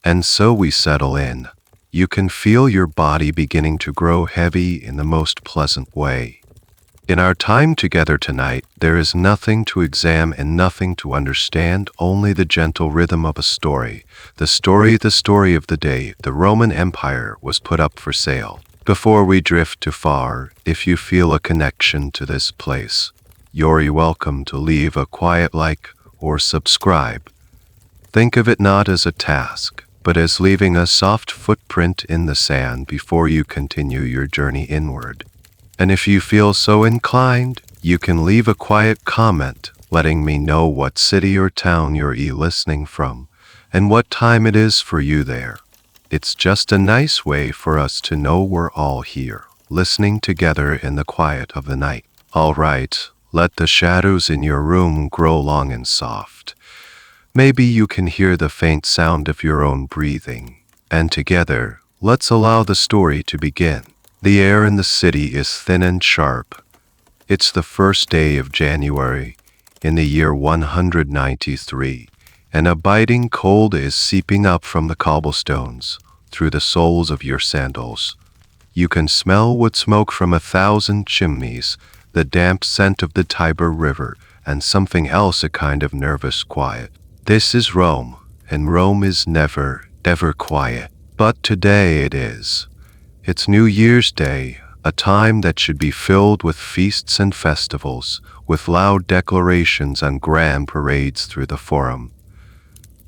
And so we settle in. You can feel your body beginning to grow heavy in the most pleasant way. In our time together tonight, there is nothing to examine and nothing to understand, only the gentle rhythm of a story. The story of the day the Roman Empire was put up for sale. Before we drift too far, if you feel a connection to this place, you're welcome to leave a quiet like or subscribe. Think of it not as a task, but as leaving a soft footprint in the sand before you continue your journey inward. And if you feel so inclined, you can leave a quiet comment letting me know what city or town you're listening from and what time it is for you there. It's just a nice way for us to know we're all here, listening together in the quiet of the night. All right, let the shadows in your room grow long and soft. Maybe you can hear the faint sound of your own breathing. And together, let's allow the story to begin. The air in the city is thin and sharp. It's the first day of January, in the year 193, and a biting cold is seeping up from the cobblestones through the soles of your sandals. You can smell wood smoke from 1,000 chimneys, the damp scent of the Tiber River, and something else, a kind of nervous quiet. This is Rome, and Rome is never, ever quiet. But today it is. It's New Year's Day, a time that should be filled with feasts and festivals, with loud declarations and grand parades through the forum.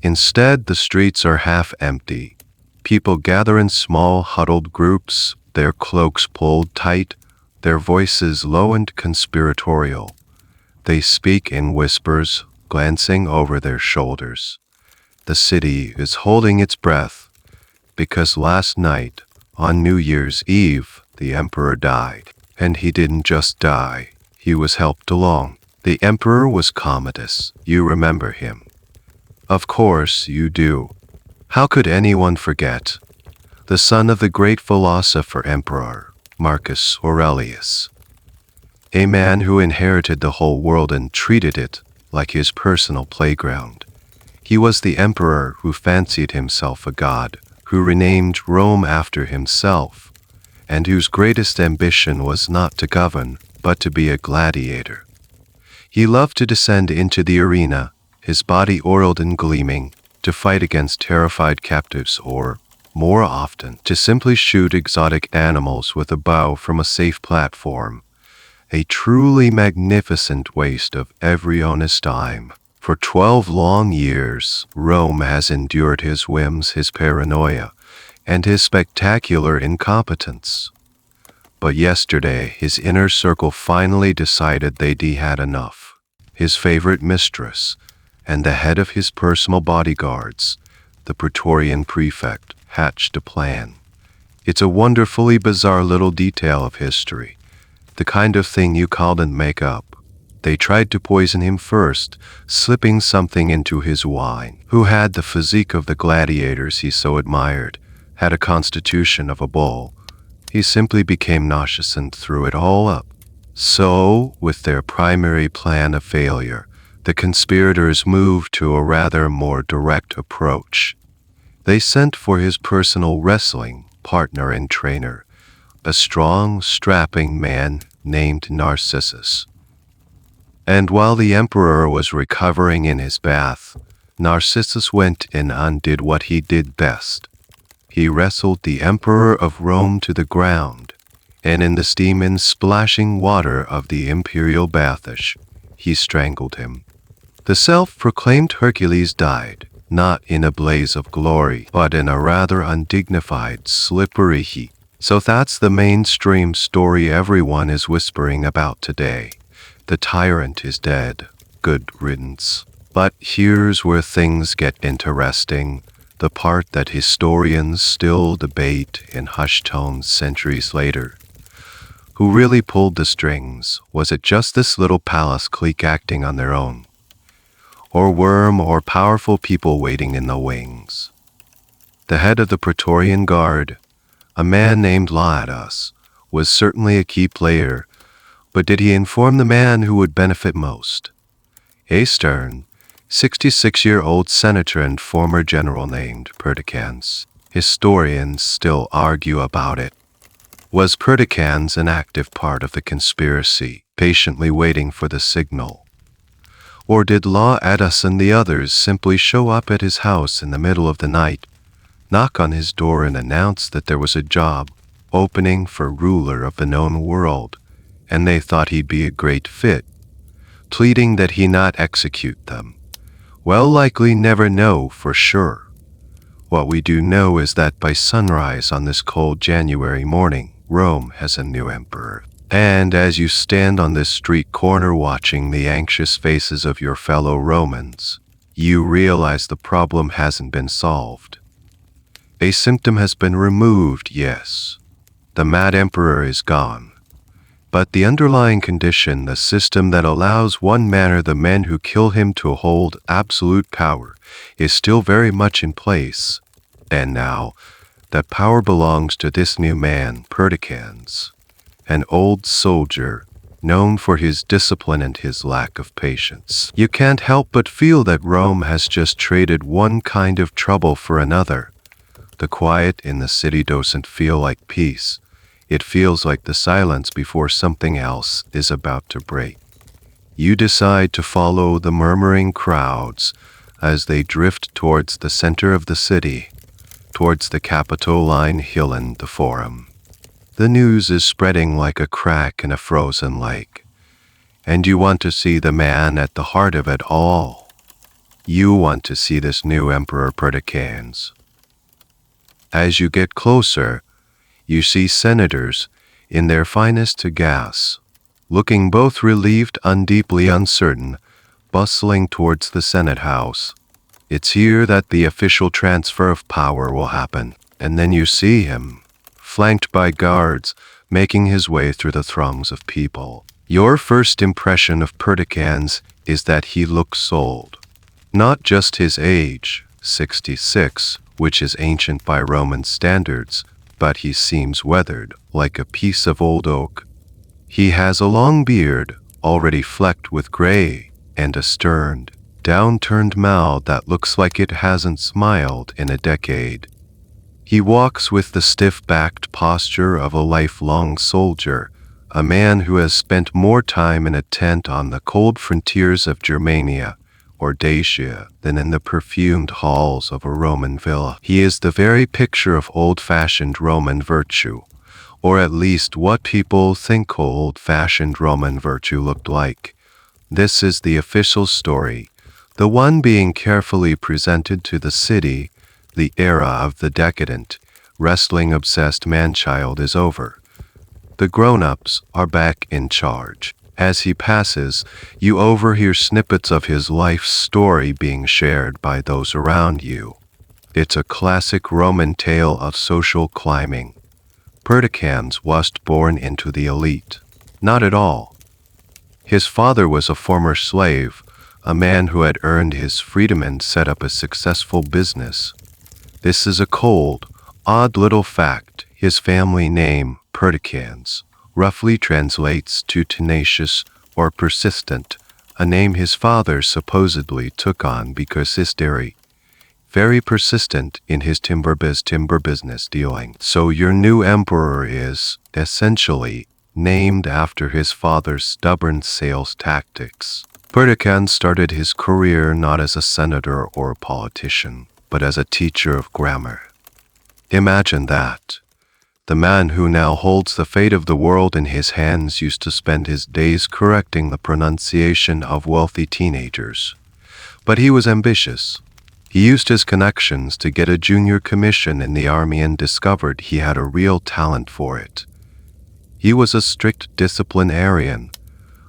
Instead, the streets are half empty. People gather in small, huddled groups, their cloaks pulled tight, their voices low and conspiratorial. They speak in whispers, glancing over their shoulders. The city is holding its breath, because last night, on New Year's Eve, the emperor died. And he didn't just die, he was helped along. The emperor was Commodus. You remember him. Of course you do. How could anyone forget? The son of the great philosopher Emperor Marcus Aurelius. A man who inherited the whole world and treated it like his personal playground. He was the emperor who fancied himself a god, who renamed Rome after himself, and whose greatest ambition was not to govern, but to be a gladiator. He loved to descend into the arena, his body oiled and gleaming, to fight against terrified captives or, more often, to simply shoot exotic animals with a bow from a safe platform. A truly magnificent waste of every honest time. For 12 long years, Rome has endured his whims, his paranoia, and his spectacular incompetence. But yesterday, his inner circle finally decided they'd had enough. His favorite mistress, and the head of his personal bodyguards, the Praetorian prefect, hatched a plan. It's a wonderfully bizarre little detail of history, the kind of thing you couldn't make up. They tried to poison him first, slipping something into his wine. Who had the physique of the gladiators he so admired, had a constitution of a bull. He simply became nauseous and threw it all up. So, with their primary plan a failure, the conspirators moved to a rather more direct approach. They sent for his personal wrestling partner and trainer, a strong, strapping man named Narcissus. And while the emperor was recovering in his bath, Narcissus went and undid what he did best. He wrestled the emperor of Rome to the ground, and in the steam and splashing water of the imperial bathish, he strangled him. The self-proclaimed Hercules died, not in a blaze of glory, but in a rather undignified, slippery heat. So that's the mainstream story everyone is whispering about today. The tyrant is dead. Good riddance. But here's where things get interesting, the part that historians still debate in hushed tones centuries later. Who really pulled the strings? Was it just this little palace clique acting on their own? Or were more powerful people waiting in the wings? The head of the Praetorian Guard, a man named Laetus, was certainly a key player, but did he inform the man who would benefit most? A stern, 66-year-old senator and former general named Perdiccans. Historians still argue about it. Was Perdiccans an active part of the conspiracy, patiently waiting for the signal? Or did Law Addis and the others simply show up at his house in the middle of the night, knock on his door and announce that there was a job opening for ruler of the known world, and they thought he'd be a great fit, pleading that he not execute them? We'll likely never know for sure. What we do know is that by sunrise on this cold January morning, Rome has a new emperor. And as you stand on this street corner watching the anxious faces of your fellow Romans, you realize the problem hasn't been solved. A symptom has been removed, yes. The mad emperor is gone. But the underlying condition, the system that allows one man or the men who kill him to hold absolute power, is still very much in place. And now, that power belongs to this new man, Perdiccans, an old soldier, known for his discipline and his lack of patience. You can't help but feel that Rome has just traded one kind of trouble for another. The quiet in the city doesn't feel like peace. It feels like the silence before something else is about to break. You decide to follow the murmuring crowds as they drift towards the center of the city, towards the Capitoline Hill and the Forum. The news is spreading like a crack in a frozen lake, and you want to see the man at the heart of it all. You want to see this new Emperor Perdiccans. As you get closer, you see senators, in their finest gas, looking both relieved and deeply uncertain, bustling towards the Senate House. It's here that the official transfer of power will happen, and then you see him, flanked by guards, making his way through the throngs of people. Your first impression of Perdiccans is that he looks old. Not just his age, 66, which is ancient by Roman standards, but he seems weathered, like a piece of old oak. He has a long beard, already flecked with gray, and a stern, downturned mouth that looks like it hasn't smiled in a decade. He walks with the stiff-backed posture of a lifelong soldier, a man who has spent more time in a tent on the cold frontiers of Germania or Dacia than in the perfumed halls of a Roman villa. He is the very picture of old-fashioned Roman virtue, or at least what people think old-fashioned Roman virtue looked like. This is the official story, the one being carefully presented to the city. The era of the decadent, wrestling-obsessed man-child is over. The grown-ups are back in charge. As he passes, you overhear snippets of his life's story being shared by those around you. It's a classic Roman tale of social climbing. Perdiccans wasn't born into the elite. Not at all. His father was a former slave, a man who had earned his freedom and set up a successful business. This is a cold, odd little fact. His family name, Perdiccans, roughly translates to tenacious or persistent, a name his father supposedly took on because his very persistent in his timber business dealing. So your new emperor is, essentially, named after his father's stubborn sales tactics. Perdiccans started his career not as a senator or a politician, but as a teacher of grammar. Imagine that. The man who now holds the fate of the world in his hands used to spend his days correcting the pronunciation of wealthy teenagers. But he was ambitious. He used his connections to get a junior commission in the army and discovered he had a real talent for it. He was a strict disciplinarian,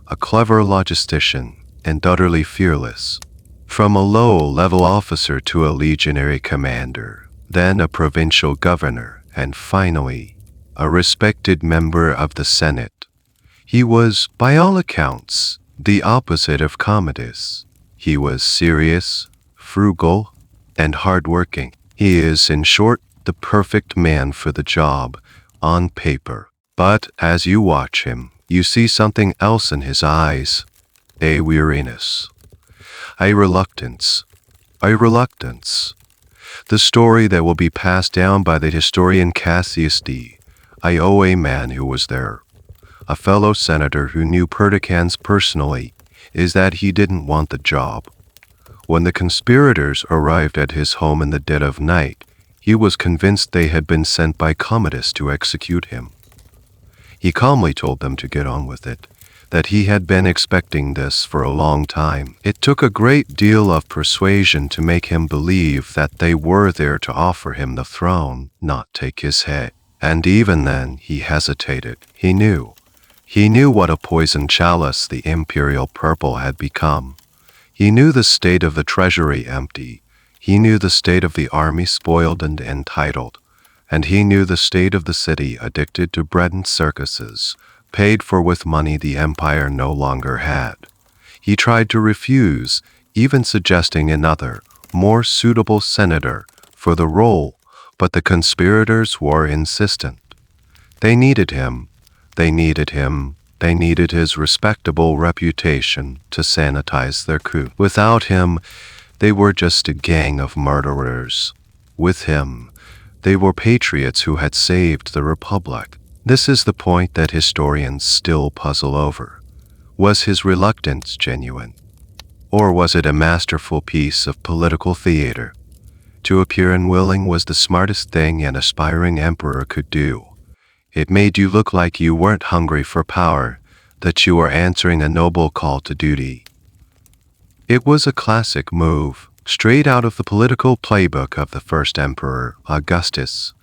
a clever logistician, and utterly fearless. From a low-level officer to a legionary commander, then a provincial governor, and finally, a respected member of the Senate. He was, by all accounts, the opposite of Commodus. He was serious, frugal, and hardworking. He is, in short, the perfect man for the job, on paper. But as you watch him, you see something else in his eyes, a weariness. A reluctance. A reluctance. The story that will be passed down by the historian Cassius D. A man who was there, a fellow senator who knew Perdiccans personally, is that he didn't want the job. When the conspirators arrived at his home in the dead of night, he was convinced they had been sent by Commodus to execute him. He calmly told them to get on with it, that he had been expecting this for a long time. It took a great deal of persuasion to make him believe that they were there to offer him the throne, not take his head. And even then, he hesitated. He knew what a poisoned chalice the imperial purple had become. He knew the state of the treasury empty. He knew the state of the army spoiled and entitled. And he knew the state of the city addicted to bread and circuses, paid for with money the empire no longer had. He tried to refuse, even suggesting another, more suitable senator for the role, but the conspirators were insistent. They needed him. They needed him. They needed his respectable reputation to sanitize their coup. Without him, they were just a gang of murderers. With him, they were patriots who had saved the Republic. This is the point that historians still puzzle over. Was his reluctance genuine? Or was it a masterful piece of political theater? To appear unwilling was the smartest thing an aspiring emperor could do. It made you look like you weren't hungry for power, that you were answering a noble call to duty. It was a classic move, straight out of the political playbook of the first emperor, Augustus.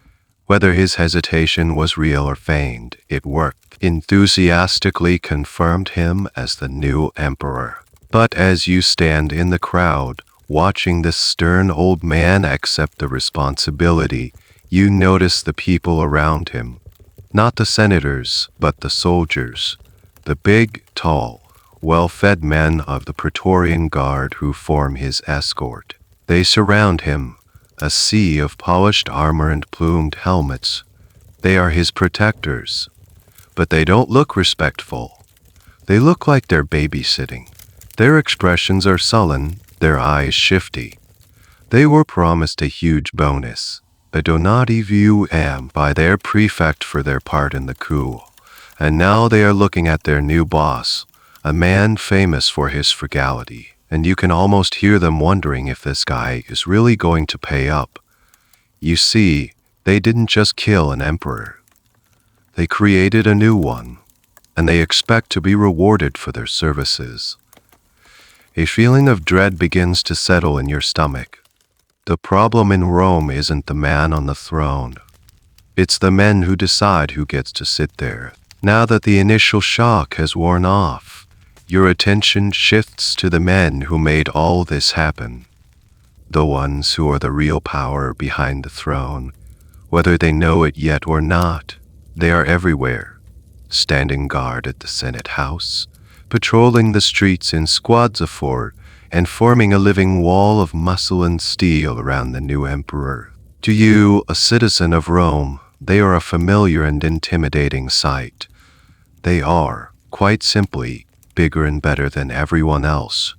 Whether his hesitation was real or feigned, it worked. Enthusiastically confirmed him as the new emperor. But as you stand in the crowd, watching this stern old man accept the responsibility, you notice the people around him. Not the senators, but the soldiers. The big, tall, well-fed men of the Praetorian Guard who form his escort. They surround him, a sea of polished armor and plumed helmets. They are his protectors. But they don't look respectful. They look like they're babysitting. Their expressions are sullen, their eyes shifty. They were promised a huge bonus, a donativum by their prefect for their part in the coup. And now they are looking at their new boss, a man famous for his frugality, and you can almost hear them wondering if this guy is really going to pay up. You see, they didn't just kill an emperor. They created a new one, and they expect to be rewarded for their services. A feeling of dread begins to settle in your stomach. The problem in Rome isn't the man on the throne. It's the men who decide who gets to sit there. Now that the initial shock has worn off, your attention shifts to the men who made all this happen. The ones who are the real power behind the throne. Whether they know it yet or not, they are everywhere, standing guard at the Senate House, patrolling the streets in squads of four, and forming a living wall of muscle and steel around the new emperor. To you, a citizen of Rome, they are a familiar and intimidating sight. They are, quite simply, bigger and better than everyone else.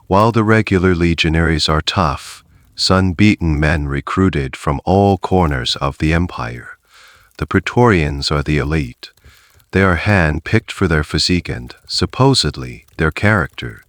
While the regular legionaries are tough, sun-beaten men recruited from all corners of the empire, the Praetorians are the elite. They are hand-picked for their physique and, supposedly, their character.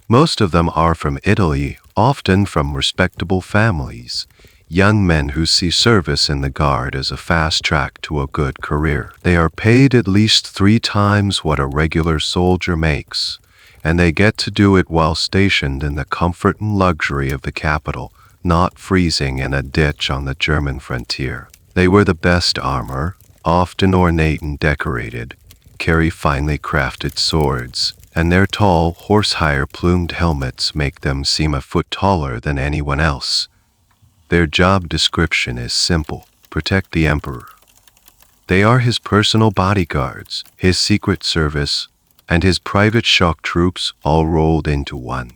Most of them are from Italy, often from respectable families, young men who see service in the Guard as a fast track to a good career. They are paid at least 3 times what a regular soldier makes, and they get to do it while stationed in the comfort and luxury of the capital, not freezing in a ditch on the German frontier. They wear the best armor, often ornate and decorated, carry finely crafted swords, and their tall, horsehair plumed helmets make them seem a foot taller than anyone else. Their job description is simple: protect the emperor. They are his personal bodyguards, his secret service, and his private shock troops all rolled into one.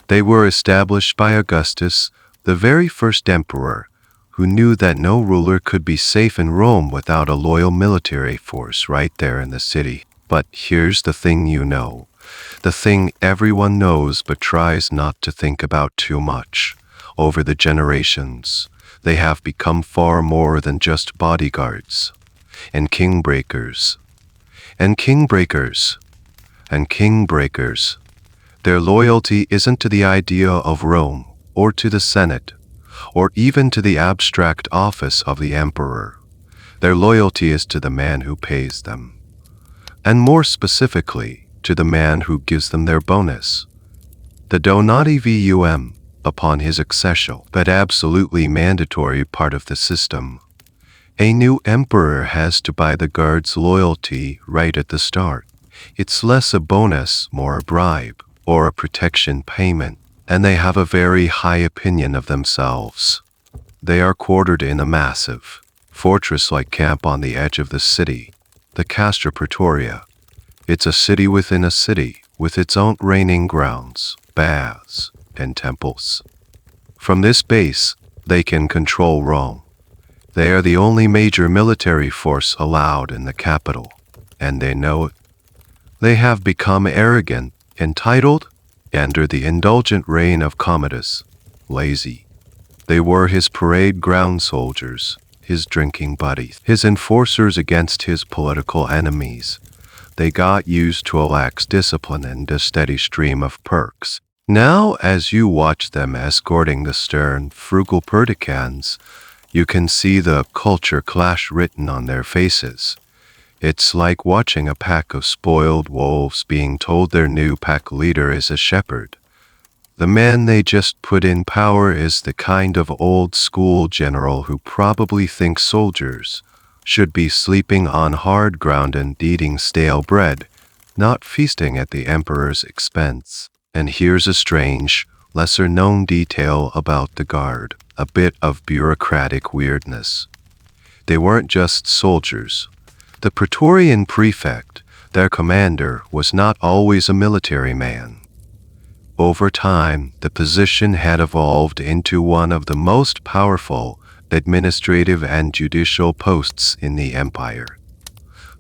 They were established by Augustus, the very first emperor, who knew that no ruler could be safe in Rome without a loyal military force right there in the city. But here's the thing you know. The thing everyone knows but tries not to think about too much. Over the generations, they have become far more than just bodyguards, and kingbreakers, and kingbreakers, and kingbreakers. Their loyalty isn't to the idea of Rome, or to the Senate, or even to the abstract office of the emperor. Their loyalty is to the man who pays them, and more specifically, to the man who gives them their bonus. The donati vum, upon his accession, but absolutely mandatory part of the system. A new emperor has to buy the guard's loyalty right at the start. It's less a bonus, more a bribe, or a protection payment, and they have a very high opinion of themselves. They are quartered in a massive, fortress-like camp on the edge of the city, the Castra Praetoria. It's a city within a city, with its own reigning grounds, baths, and temples. From this base, they can control Rome. They are the only major military force allowed in the capital, and they know it. They have become arrogant, entitled, under the indulgent reign of Commodus, lazy. They were his parade ground soldiers, his drinking buddies, his enforcers against his political enemies. They got used to a lax discipline and a steady stream of perks. Now, as you watch them escorting the stern, frugal Perticans, you can see the culture clash written on their faces. It's like watching a pack of spoiled wolves being told their new pack leader is a shepherd. The man they just put in power is the kind of old-school general who probably thinks soldiers should be sleeping on hard ground and eating stale bread, not feasting at the emperor's expense. And here's a strange, lesser-known detail about the guard, a bit of bureaucratic weirdness. They weren't just soldiers. The Praetorian prefect, their commander, was not always a military man. Over time, the position had evolved into one of the most powerful administrative and judicial posts in the empire.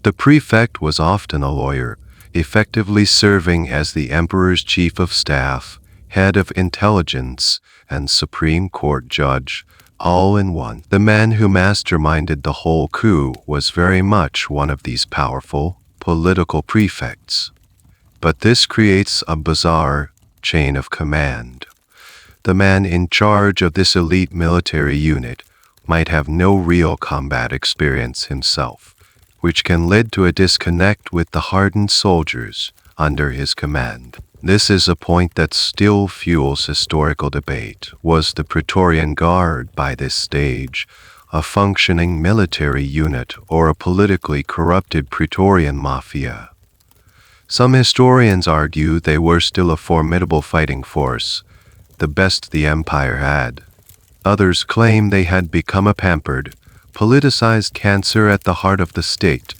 The prefect was often a lawyer, effectively serving as the emperor's chief of staff, head of intelligence, and Supreme Court judge, all in one. The man who masterminded the whole coup was very much one of these powerful, political prefects. But this creates a bizarre chain of command. The man in charge of this elite military unit might have no real combat experience himself, which can lead to a disconnect with the hardened soldiers under his command. This is a point that still fuels historical debate. Was the Praetorian Guard, by this stage, a functioning military unit or a politically corrupted Praetorian mafia? Some historians argue they were still a formidable fighting force, the best the empire had. Others claim they had become a pampered, politicized cancer at the heart of the state,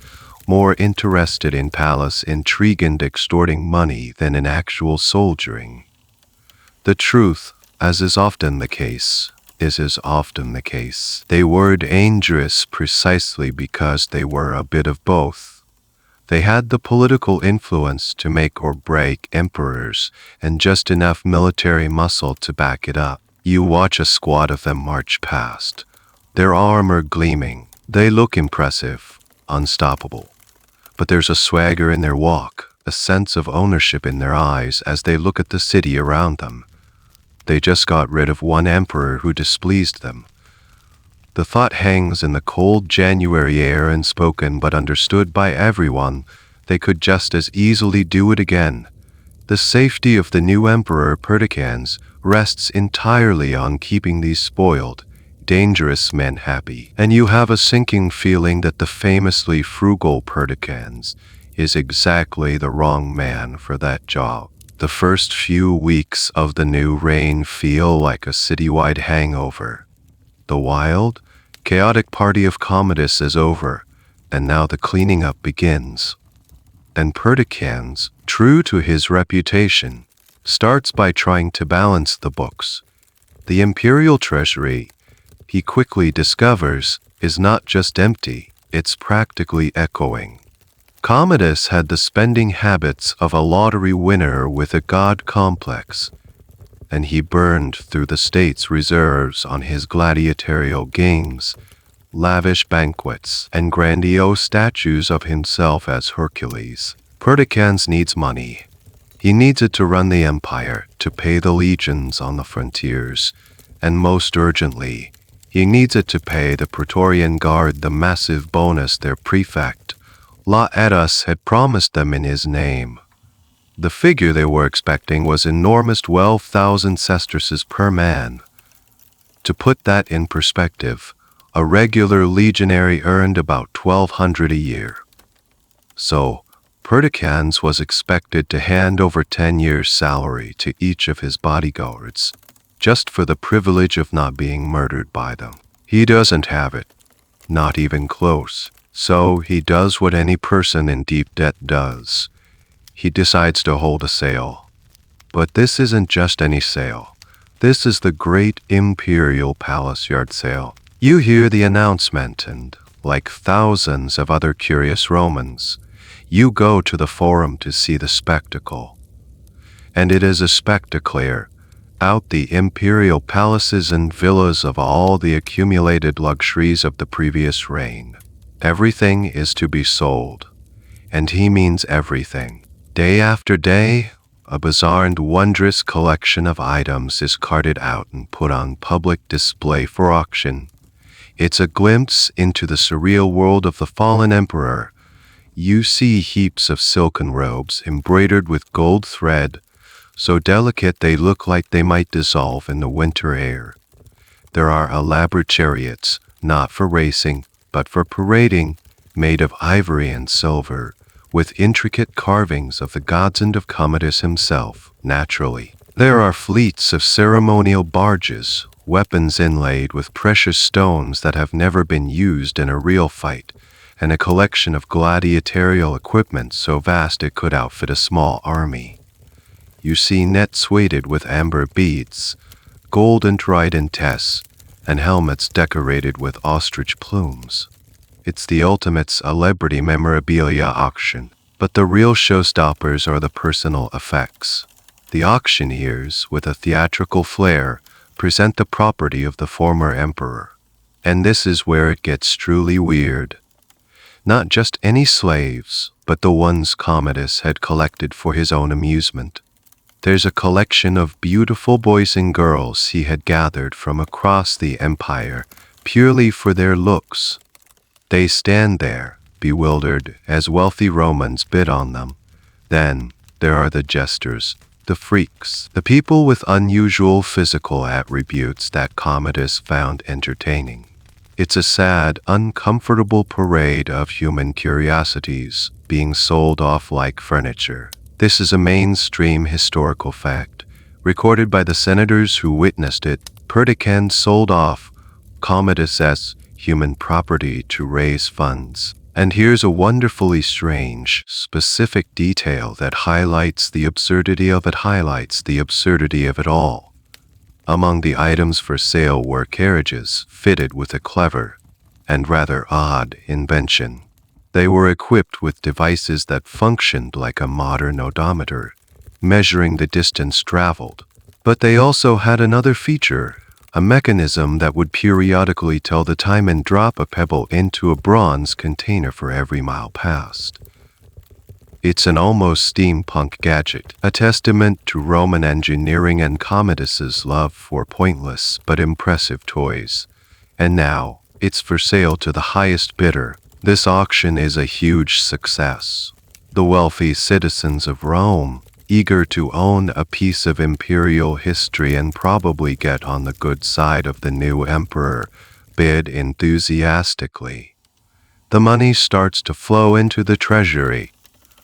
more interested in palace intrigue and extorting money than in actual soldiering. The truth, as is often the case, they were dangerous precisely because they were a bit of both. They had the political influence to make or break emperors and just enough military muscle to back it up. You watch a squad of them march past, their armor gleaming. They look impressive, unstoppable. But there's a swagger in their walk, a sense of ownership in their eyes as they look at the city around them. They just got rid of one emperor who displeased them. The thought hangs in the cold January air, unspoken but understood by everyone. They could just as easily do it again. The safety of the new emperor Perticans rests entirely on keeping these spoiled, dangerous men happy. And you have a sinking feeling that the famously frugal Perticans is exactly the wrong man for that job. The first few weeks of the new reign feel like a citywide hangover. The wild, chaotic party of Commodus is over, and now the cleaning up begins. And Perticans, true to his reputation, starts by trying to balance the books. The imperial treasury, he quickly discovers, is not just empty, it's practically echoing. Commodus had the spending habits of a lottery winner with a god complex, and he burned through the state's reserves on his gladiatorial games, lavish banquets, and grandiose statues of himself as Hercules. Perdiccas needs money. He needs it to run the empire, to pay the legions on the frontiers, and most urgently, he needs it to pay the Praetorian Guard the massive bonus their prefect, Laetus, had promised them in his name. The figure they were expecting was enormous, 12,000 sesterces per man. To put that in perspective, a regular legionary earned about 1,200 a year. So, Perdiccas was expected to hand over 10 years' salary to each of his bodyguards, just for the privilege of not being murdered by them. He doesn't have it, not even close. So he does what any person in deep debt does. He decides to hold a sale. But this isn't just any sale. This is the great imperial palace yard sale. You hear the announcement and, like thousands of other curious Romans, you go to the forum to see the spectacle. And it is a spectacle out the imperial palaces and villas of all the accumulated luxuries of the previous reign. Everything is to be sold, and he means everything. Day after day, a bizarre and wondrous collection of items is carted out and put on public display for auction. It's a glimpse into the surreal world of the fallen emperor. You see heaps of silken robes embroidered with gold thread, so delicate they look like they might dissolve in the winter air. There are elaborate chariots, not for racing, but for parading, made of ivory and silver, with intricate carvings of the gods and of Commodus himself, naturally. There are fleets of ceremonial barges, weapons inlaid with precious stones that have never been used in a real fight, and a collection of gladiatorial equipment so vast it could outfit a small army. You see nets weighted with amber beads, golden tridents, and helmets decorated with ostrich plumes. It's the ultimate celebrity memorabilia auction, but the real showstoppers are the personal effects. The auctioneers, with a theatrical flair, present the property of the former emperor. And this is where it gets truly weird. Not just any slaves, but the ones Commodus had collected for his own amusement. There's a collection of beautiful boys and girls he had gathered from across the empire, purely for their looks. They stand there, bewildered, as wealthy Romans bid on them. Then, there are the jesters, the freaks, the people with unusual physical attributes that Commodus found entertaining. It's a sad, uncomfortable parade of human curiosities being sold off like furniture. This is a mainstream historical fact, recorded by the senators who witnessed it. Perdiccas sold off Commodus's human property to raise funds. And here's a wonderfully strange, specific detail that highlights the absurdity of it all. Among the items for sale were carriages fitted with a clever and rather odd invention. They were equipped with devices that functioned like a modern odometer, measuring the distance traveled. But they also had another feature, a mechanism that would periodically tell the time and drop a pebble into a bronze container for every mile passed. It's an almost steampunk gadget, a testament to Roman engineering and Commodus's love for pointless but impressive toys. And now, it's for sale to the highest bidder. This auction is a huge success. The wealthy citizens of Rome, eager to own a piece of imperial history and probably get on the good side of the new emperor, bid enthusiastically. The money starts to flow into the treasury.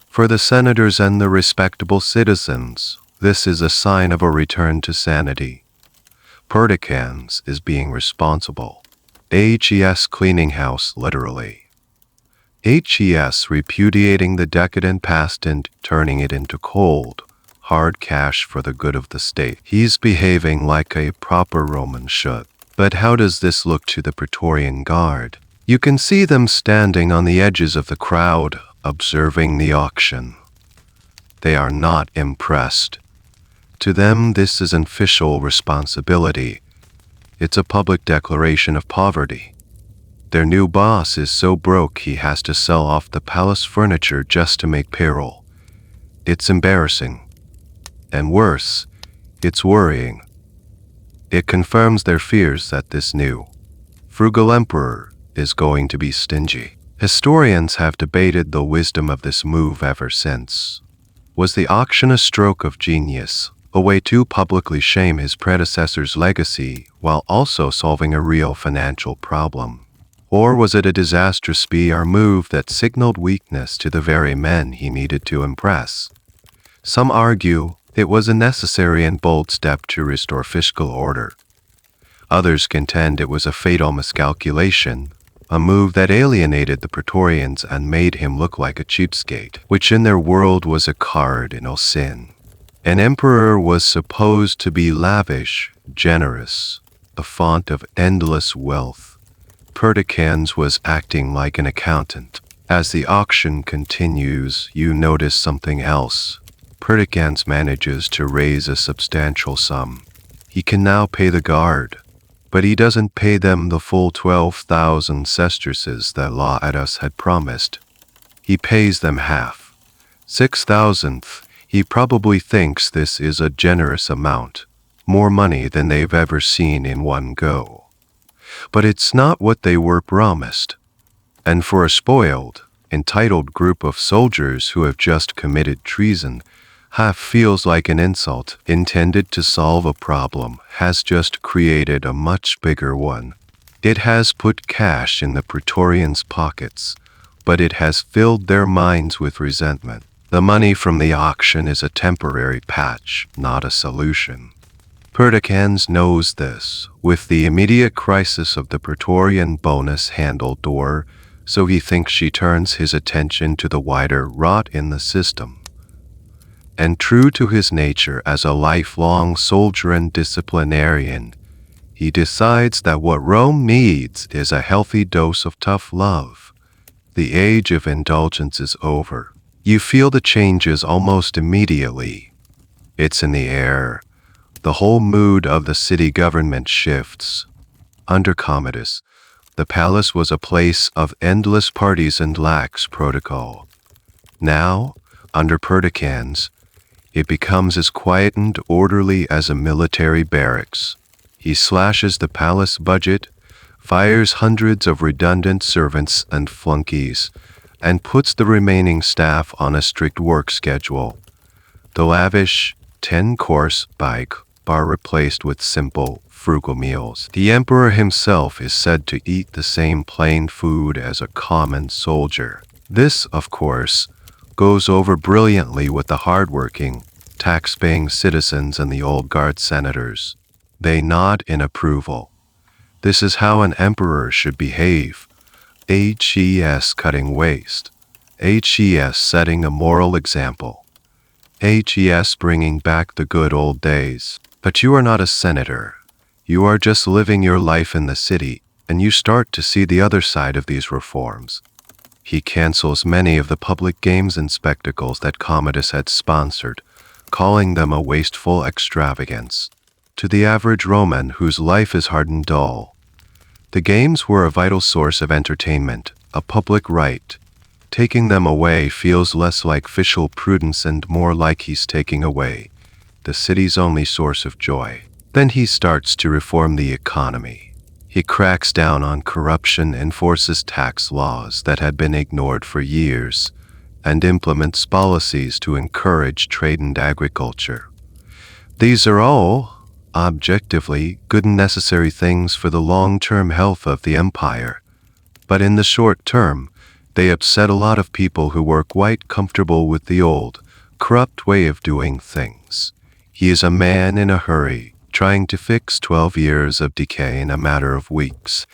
For the senators and the respectable citizens, this is a sign of a return to sanity. Perdiccas is being responsible. HES cleaning house, literally. HES repudiating the decadent past and turning it into cold, hard cash for the good of the state. He's behaving like a proper Roman should. But how does this look to the Praetorian Guard? You can see them standing on the edges of the crowd, observing the auction. They are not impressed. To them, this is an official responsibility. It's a public declaration of poverty. Their new boss is so broke he has to sell off the palace furniture just to make payroll. It's embarrassing. And worse, it's worrying. It confirms their fears that this new, frugal emperor is going to be stingy. Historians have debated the wisdom of this move ever since. Was the auction a stroke of genius, a way to publicly shame his predecessor's legacy while also solving a real financial problem? Or was it a disastrous PR move that signaled weakness to the very men he needed to impress? Some argue it was a necessary and bold step to restore fiscal order. Others contend it was a fatal miscalculation, a move that alienated the Praetorians and made him look like a cheapskate, which in their world was a cardinal sin. An emperor was supposed to be lavish, generous, a font of endless wealth. Perdiccans was acting like an accountant. As the auction continues, you notice something else. Perdiccans manages to raise a substantial sum. He can now pay the guard, but he doesn't pay them the full 12,000 sesterces that Laetus had promised. He pays them half. 6,000. He probably thinks this is a generous amount, more money than they've ever seen in one go. But it's not what they were promised. And for a spoiled, entitled group of soldiers who have just committed treason, half feels like an insult intended to solve a problem has just created a much bigger one. It has put cash in the Praetorians' pockets, but it has filled their minds with resentment. The money from the auction is a temporary patch, not a solution. Perdiccans knows this, with the immediate crisis of the Praetorian bonus handled door, so he thinks she turns his attention to the wider rot in the system. And true to his nature as a lifelong soldier and disciplinarian, he decides that what Rome needs is a healthy dose of tough love. The age of indulgence is over. You feel the changes almost immediately. It's in the air. The whole mood of the city government shifts. Under Commodus, the palace was a place of endless parties and lax protocol. Now, under Perdiccans, it becomes as quiet and orderly as a military barracks. He slashes the palace budget, fires hundreds of redundant servants and flunkies, and puts the remaining staff on a strict work schedule. The lavish 10-course bike are replaced with simple, frugal meals. The emperor himself is said to eat the same plain food as a common soldier. This, of course, goes over brilliantly with the hard-working, tax-paying citizens and the old guard senators. They nod in approval. This is how an emperor should behave. HES cutting waste. HES setting a moral example. HES bringing back the good old days. But you are not a senator. You are just living your life in the city, and you start to see the other side of these reforms. He cancels many of the public games and spectacles that Commodus had sponsored, calling them a wasteful extravagance. To the average Roman whose life is hard and dull, the games were a vital source of entertainment, a public right. Taking them away feels less like official prudence and more like he's taking away the city's only source of joy. Then he starts to reform the economy. He cracks down on corruption, enforces tax laws that had been ignored for years, and implements policies to encourage trade and agriculture. These are all, objectively, good and necessary things for the long-term health of the empire. But in the short term, they upset a lot of people who were quite comfortable with the old, corrupt way of doing things. He is a man in a hurry, trying to fix 12 years of decay in a matter of weeks,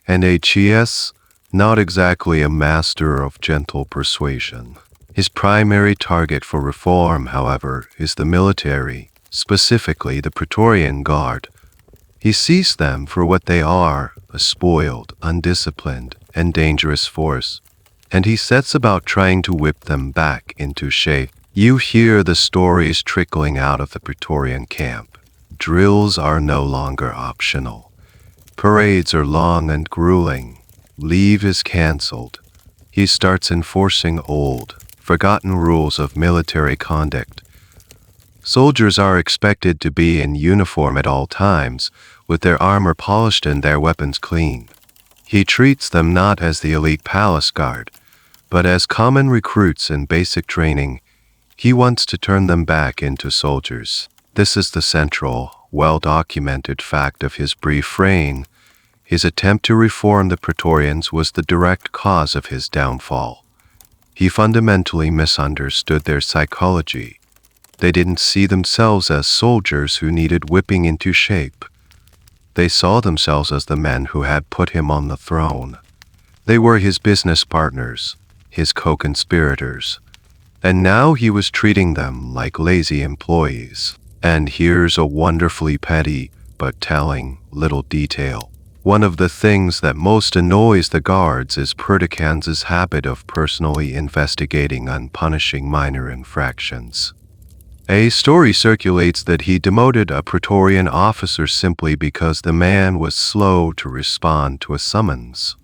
and HES, not exactly a master of gentle persuasion. His primary target for reform, however, is the military, specifically the Praetorian Guard. He sees them for what they are, a spoiled, undisciplined, and dangerous force. and he sets about trying to whip them back into shape. You hear the stories trickling out of the Praetorian camp. Drills are no longer optional. Parades are long and grueling. Leave is cancelled. He starts enforcing old, forgotten rules of military conduct. Soldiers are expected to be in uniform at all times, with their armor polished and their weapons clean. He treats them not as the elite palace guard, but as common recruits in basic training. He wants to turn them back into soldiers. This is the central, well-documented fact of his brief reign. His attempt to reform the Praetorians was the direct cause of his downfall. He fundamentally misunderstood their psychology. They didn't see themselves as soldiers who needed whipping into shape. They saw themselves as the men who had put him on the throne. They were his business partners, his co-conspirators, and now he was treating them like lazy employees. And here's a wonderfully petty, but telling, little detail. One of the things that most annoys the guards is Perdiccans' habit of personally investigating and punishing minor infractions. A story circulates that he demoted a Praetorian officer simply because the man was slow to respond to a summons.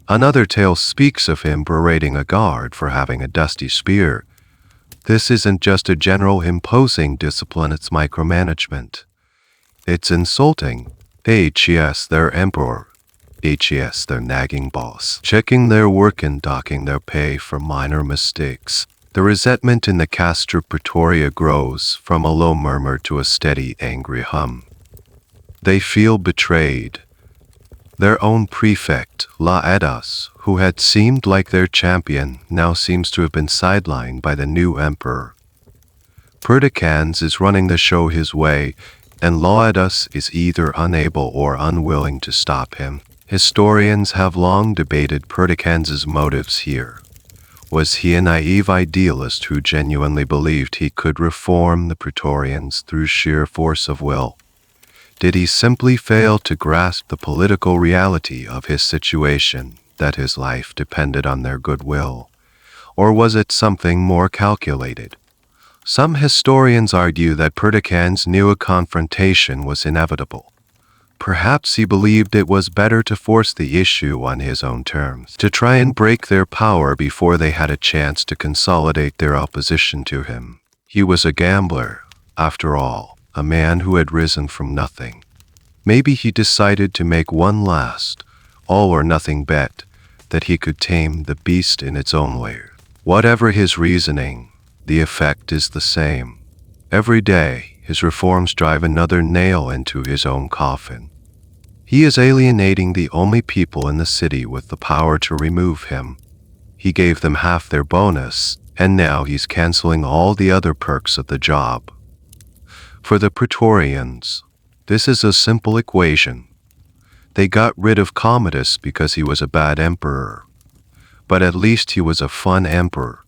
Another tale speaks of him berating a guard for having a dusty spear. This isn't just a general imposing discipline, it's micromanagement. It's insulting. HES their emperor. HES their nagging boss. Checking their work and docking their pay for minor mistakes. The resentment in the Castra Praetoria grows from a low murmur to a steady, angry hum. They feel betrayed. Their own prefect, Laedas, who had seemed like their champion, now seems to have been sidelined by the new emperor. Perdiccans is running the show his way, and Laedas is either unable or unwilling to stop him. Historians have long debated Perdiccans' motives here. Was he a naive idealist who genuinely believed he could reform the Praetorians through sheer force of will? Did he simply fail to grasp the political reality of his situation, that his life depended on their goodwill? Or was it something more calculated? Some historians argue that Perdiccans knew a confrontation was inevitable. Perhaps he believed it was better to force the issue on his own terms, to try and break their power before they had a chance to consolidate their opposition to him. He was a gambler, after all, a man who had risen from nothing. Maybe he decided to make one last, all-or-nothing bet that he could tame the beast in its own way. Whatever his reasoning, the effect is the same. Every day, his reforms drive another nail into his own coffin. He is alienating the only people in the city with the power to remove him. He gave them half their bonus, and now he's canceling all the other perks of the job. For the Praetorians, this is a simple equation. They got rid of Commodus because he was a bad emperor. But at least he was a fun emperor.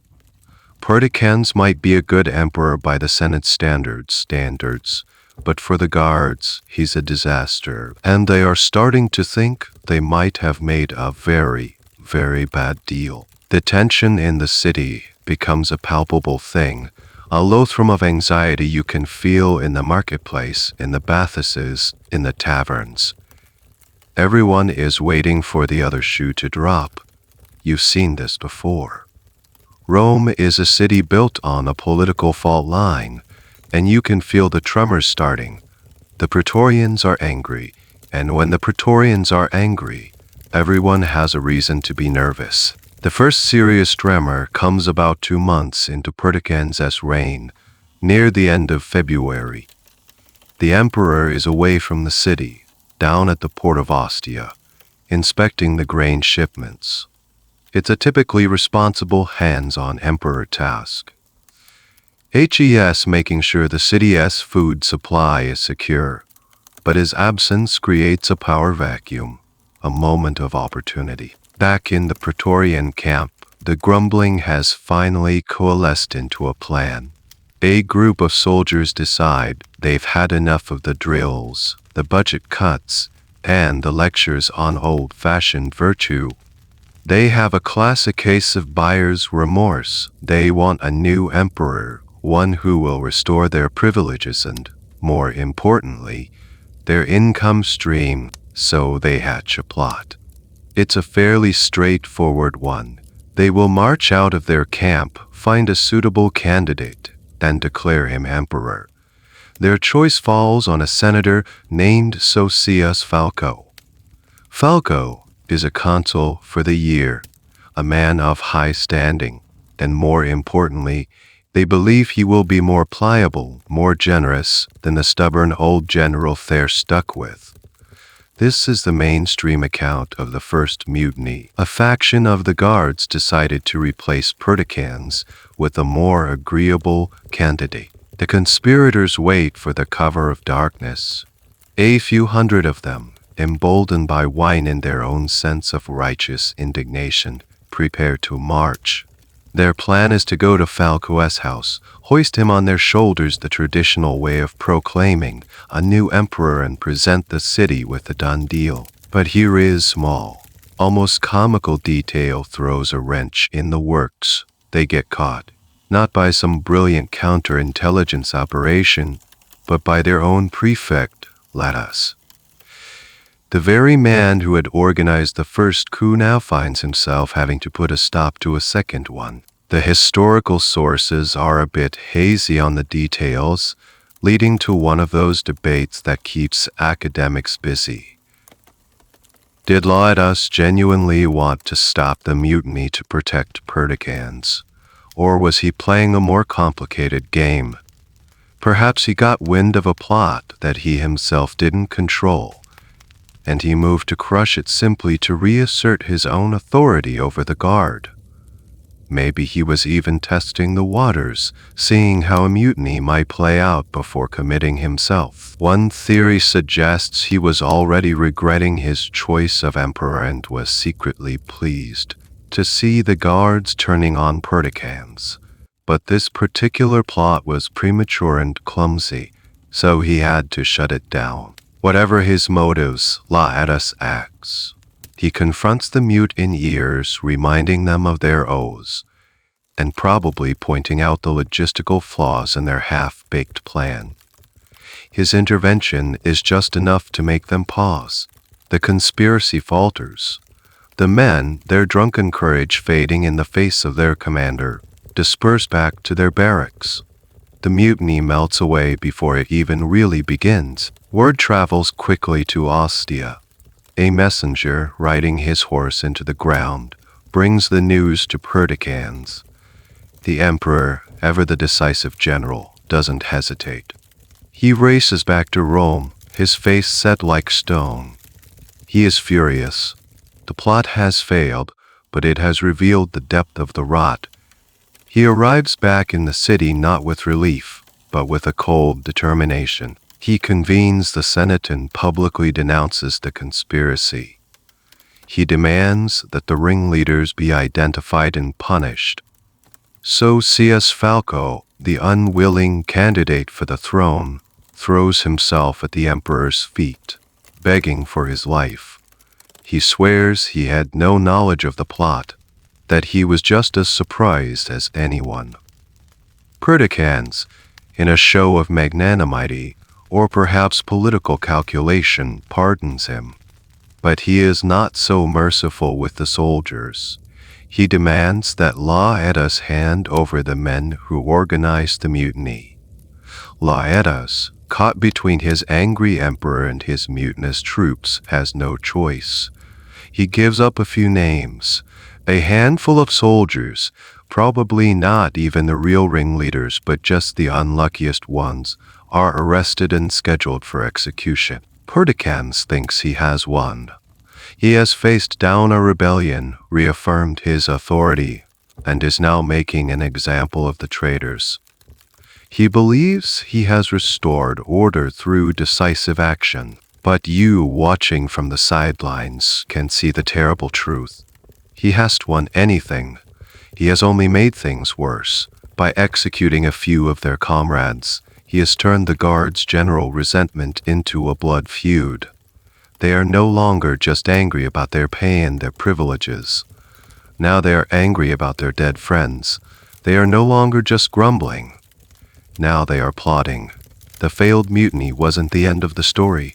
Perdiccans might be a good emperor by the Senate standards, but for the guards, he's a disaster, and they are starting to think they might have made a very, very bad deal. The tension in the city becomes a palpable thing, a loathsome of anxiety you can feel in the marketplace, in the bathhouses, in the taverns. Everyone is waiting for the other shoe to drop. You've seen this before. Rome is a city built on a political fault line, and you can feel the tremors starting. The Praetorians are angry, and when the Praetorians are angry, everyone has a reason to be nervous. The first serious tremor comes about 2 months into Perdiccans' reign, near the end of February. The emperor is away from the city, down at the port of Ostia, inspecting the grain shipments. It's a typically responsible, hands-on emperor task. HES making sure the city's food supply is secure, but his absence creates a power vacuum, a moment of opportunity. Back in the Praetorian camp, the grumbling has finally coalesced into a plan. A group of soldiers decide they've had enough of the drills, the budget cuts, and the lectures on old-fashioned virtue. They have a classic case of buyer's remorse. They want a new emperor, one who will restore their privileges and, more importantly, their income stream, so they hatch a plot. It's a fairly straightforward one. They will march out of their camp, find a suitable candidate, then declare him emperor. Their choice falls on a senator named Socius Falco. Falco is a consul for the year, a man of high standing, and more importantly, they believe he will be more pliable, more generous than the stubborn old general they're stuck with. This is the mainstream account of the first mutiny. A faction of the guards decided to replace Perticans with a more agreeable candidate. The conspirators wait for the cover of darkness. A few hundred of them, emboldened by wine and their own sense of righteous indignation, prepare to march. Their plan is to go to Falco's house, hoist him on their shoulders the traditional way of proclaiming a new emperor and present the city with a done deal. But here is small, almost comical detail throws a wrench in the works. They get caught, not by some brilliant counterintelligence operation, but by their own prefect, Latus. The very man who had organized the first coup now finds himself having to put a stop to a second one. The historical sources are a bit hazy on the details, leading to one of those debates that keeps academics busy. Did Latus genuinely want to stop the mutiny to protect Perticans, or was he playing a more complicated game? Perhaps he got wind of a plot that he himself didn't control, and he moved to crush it simply to reassert his own authority over the guard. Maybe he was even testing the waters, seeing how a mutiny might play out before committing himself. One theory suggests he was already regretting his choice of emperor and was secretly pleased to see the guards turning on Perticans. But this particular plot was premature and clumsy, so he had to shut it down. Whatever his motives, Latus acts. He confronts the mute in ears, reminding them of their oaths, and probably pointing out the logistical flaws in their half-baked plan. His intervention is just enough to make them pause. The conspiracy falters. The men, their drunken courage fading in the face of their commander, disperse back to their barracks. The mutiny melts away before it even really begins. Word travels quickly to Ostia. A messenger, riding his horse into the ground, brings the news to Perticans. The emperor, ever the decisive general, doesn't hesitate. He races back to Rome, his face set like stone. He is furious. The plot has failed, but it has revealed the depth of the rot. He arrives back in the city not with relief, but with a cold determination. He convenes the Senate and publicly denounces the conspiracy. He demands that the ringleaders be identified and punished. Socius Falco, the unwilling candidate for the throne, throws himself at the emperor's feet, begging for his life. He swears he had no knowledge of the plot, that he was just as surprised as anyone. Perticans, in a show of magnanimity, or perhaps political calculation, pardons him. But he is not so merciful with the soldiers. He demands that Laetus hand over the men who organized the mutiny. Laetus, caught between his angry emperor and his mutinous troops, has no choice. He gives up a few names. A handful of soldiers, probably not even the real ringleaders but just the unluckiest ones, are arrested and scheduled for execution. Perticans thinks he has won. He has faced down a rebellion, reaffirmed his authority, and is now making an example of the traitors. He believes he has restored order through decisive action, but you, watching from the sidelines, can see the terrible truth. He hasn't won anything. He has only made things worse. By executing a few of their comrades, he has turned the guards' general resentment into a blood feud. They are no longer just angry about their pay and their privileges. Now they are angry about their dead friends. They are no longer just grumbling. Now they are plotting. The failed mutiny wasn't the end of the story.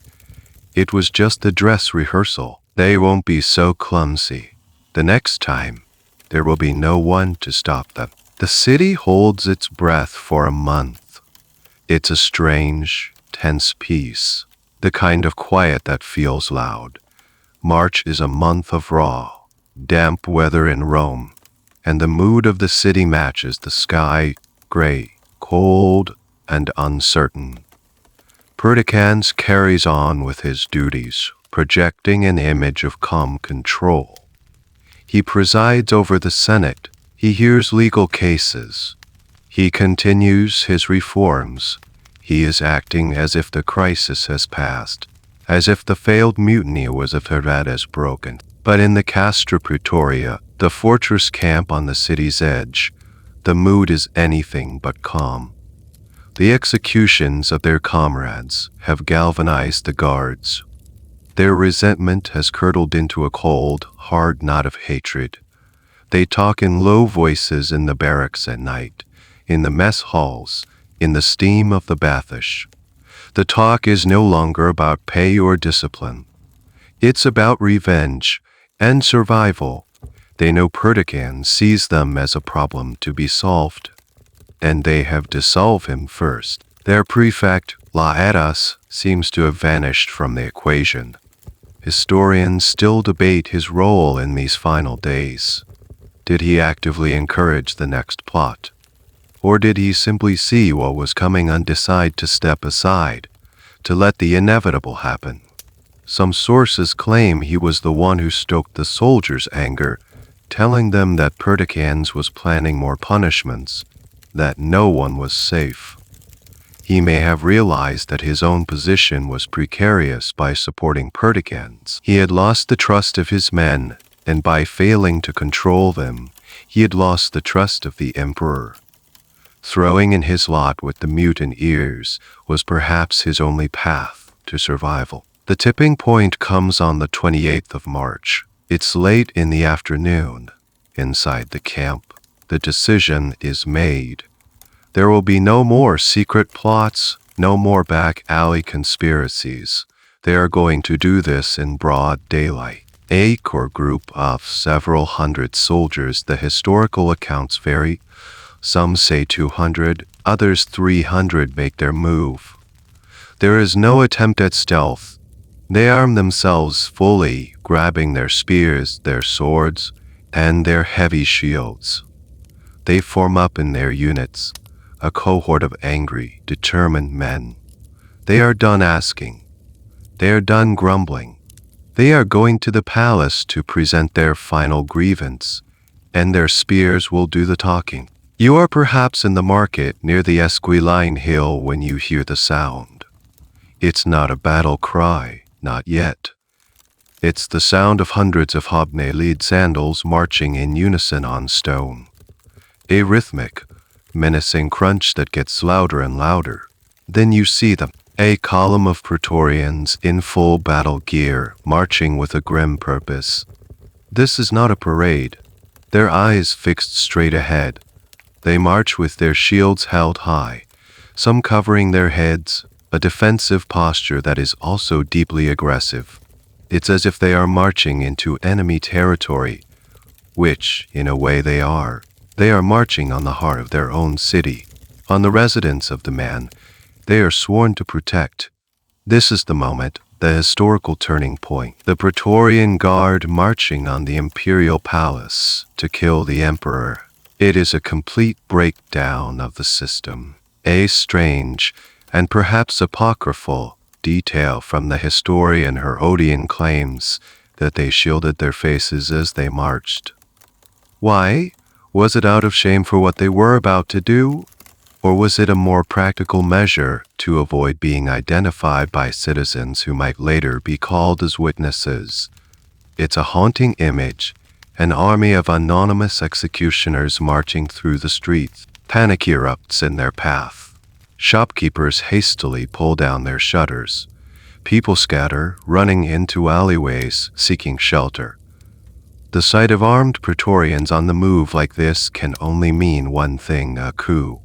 It was just the dress rehearsal. They won't be so clumsy. The next time, there will be no one to stop them. The city holds its breath for a month. It's a strange, tense peace, the kind of quiet that feels loud. March is a month of raw, damp weather in Rome, and the mood of the city matches the sky, gray, cold, and uncertain. Perdiccans carries on with his duties, projecting an image of calm control. He presides over the Senate. He hears legal cases. He continues his reforms. He is acting as if the crisis has passed, as if the failed mutiny was a thread as broken. But in the Castra Praetoria, the fortress camp on the city's edge, the mood is anything but calm. The executions of their comrades have galvanized the guards. Their resentment has curdled into a cold, hard knot of hatred. They talk in low voices in the barracks at night, in the mess halls, in the steam of the bathish. The talk is no longer about pay or discipline. It's about revenge and survival. They know Perdiccans sees them as a problem to be solved, and they have to solve him first. Their prefect, Laetus, seems to have vanished from the equation. Historians still debate his role in these final days. Did he actively encourage the next plot? Or did he simply see what was coming and decide to step aside, to let the inevitable happen? Some sources claim he was the one who stoked the soldiers' anger, telling them that Perdiccans was planning more punishments, that no one was safe. He may have realized that his own position was precarious by supporting Perdiccans. He had lost the trust of his men, and by failing to control them, he had lost the trust of the emperor. Throwing in his lot with the mutineers was perhaps his only path to survival. The tipping point comes on the 28th of March. It's late in the afternoon. Inside the camp, the decision is made. There will be no more secret plots, no more back alley conspiracies. They are going to do this in broad daylight. A core group of several hundred soldiers, the historical accounts vary. Some say 200, others 300 make their move. There is no attempt at stealth. They arm themselves fully, grabbing their spears, their swords, and their heavy shields. They form up in their units, a cohort of angry, determined men. They are done asking. They are done grumbling. They are going to the palace to present their final grievance, and their spears will do the talking. You are perhaps in the market near the Esquiline Hill when you hear the sound. It's not a battle cry, not yet. It's the sound of hundreds of hobnailed sandals marching in unison on stone. A rhythmic, menacing crunch that gets louder and louder. Then you see them, a column of Praetorians in full battle gear, marching with a grim purpose. This is not a parade. Their eyes fixed straight ahead. They march with their shields held high, some covering their heads, a defensive posture that is also deeply aggressive. It's as if they are marching into enemy territory, which, in a way, they are. They are marching on the heart of their own city, on the residence of the man they are sworn to protect. This is the moment, the historical turning point. The Praetorian Guard marching on the imperial palace to kill the emperor. It is a complete breakdown of the system. A strange, and perhaps apocryphal, detail from the historian Herodian claims that they shielded their faces as they marched. Why? Was it out of shame for what they were about to do? Or was it a more practical measure to avoid being identified by citizens who might later be called as witnesses? It's a haunting image, an army of anonymous executioners marching through the streets. Panic erupts in their path. Shopkeepers hastily pull down their shutters. People scatter, running into alleyways, seeking shelter. The sight of armed Praetorians on the move like this can only mean one thing: a coup.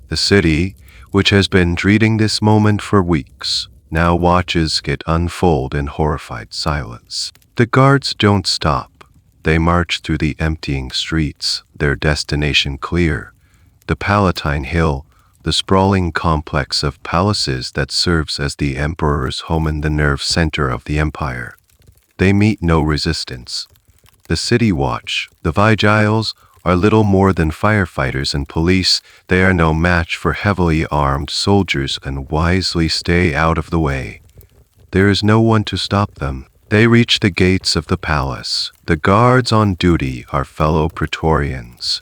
The city, which has been dreading this moment for weeks, now watches it unfold in horrified silence. The guards don't stop. They march through the emptying streets, their destination clear: the Palatine Hill, the sprawling complex of palaces that serves as the emperor's home and the nerve center of the empire. They meet no resistance. The city watch, the vigiles, are little more than firefighters and police. They are no match for heavily armed soldiers and wisely stay out of the way. There is no one to stop them. They reach the gates of the palace. The guards on duty are fellow Praetorians.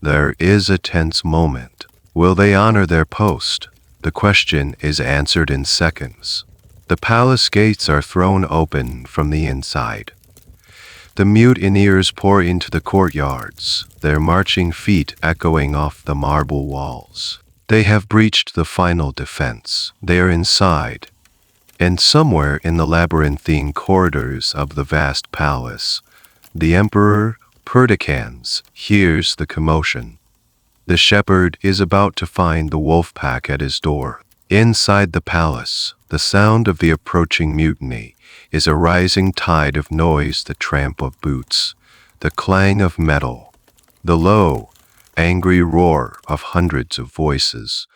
There is a tense moment. Will they honor their post? The question is answered in seconds. The palace gates are thrown open from the inside. The mutineers pour into the courtyards, their marching feet echoing off the marble walls. They have breached the final defense. They are inside. And somewhere in the labyrinthine corridors of the vast palace, the Emperor Perdiccans hears the commotion. The shepherd is about to find the wolf pack at his door. Inside the palace, the sound of the approaching mutiny is a rising tide of noise: the tramp of boots, the clang of metal, the low, angry roar of hundreds of voices.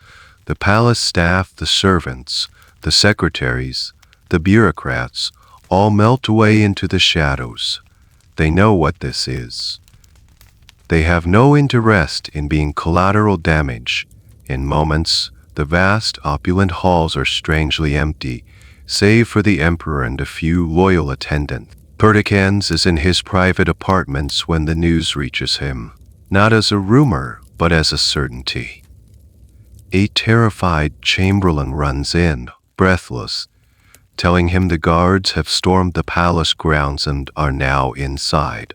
The palace staff, the servants, the secretaries, the bureaucrats, all melt away into the shadows. They know what this is. They have no interest in being collateral damage. In moments, the vast, opulent halls are strangely empty, save for the emperor and a few loyal attendants. Perdiccans is in his private apartments when the news reaches him, not as a rumor, but as a certainty. A terrified chamberlain runs in, breathless, telling him the guards have stormed the palace grounds and are now inside,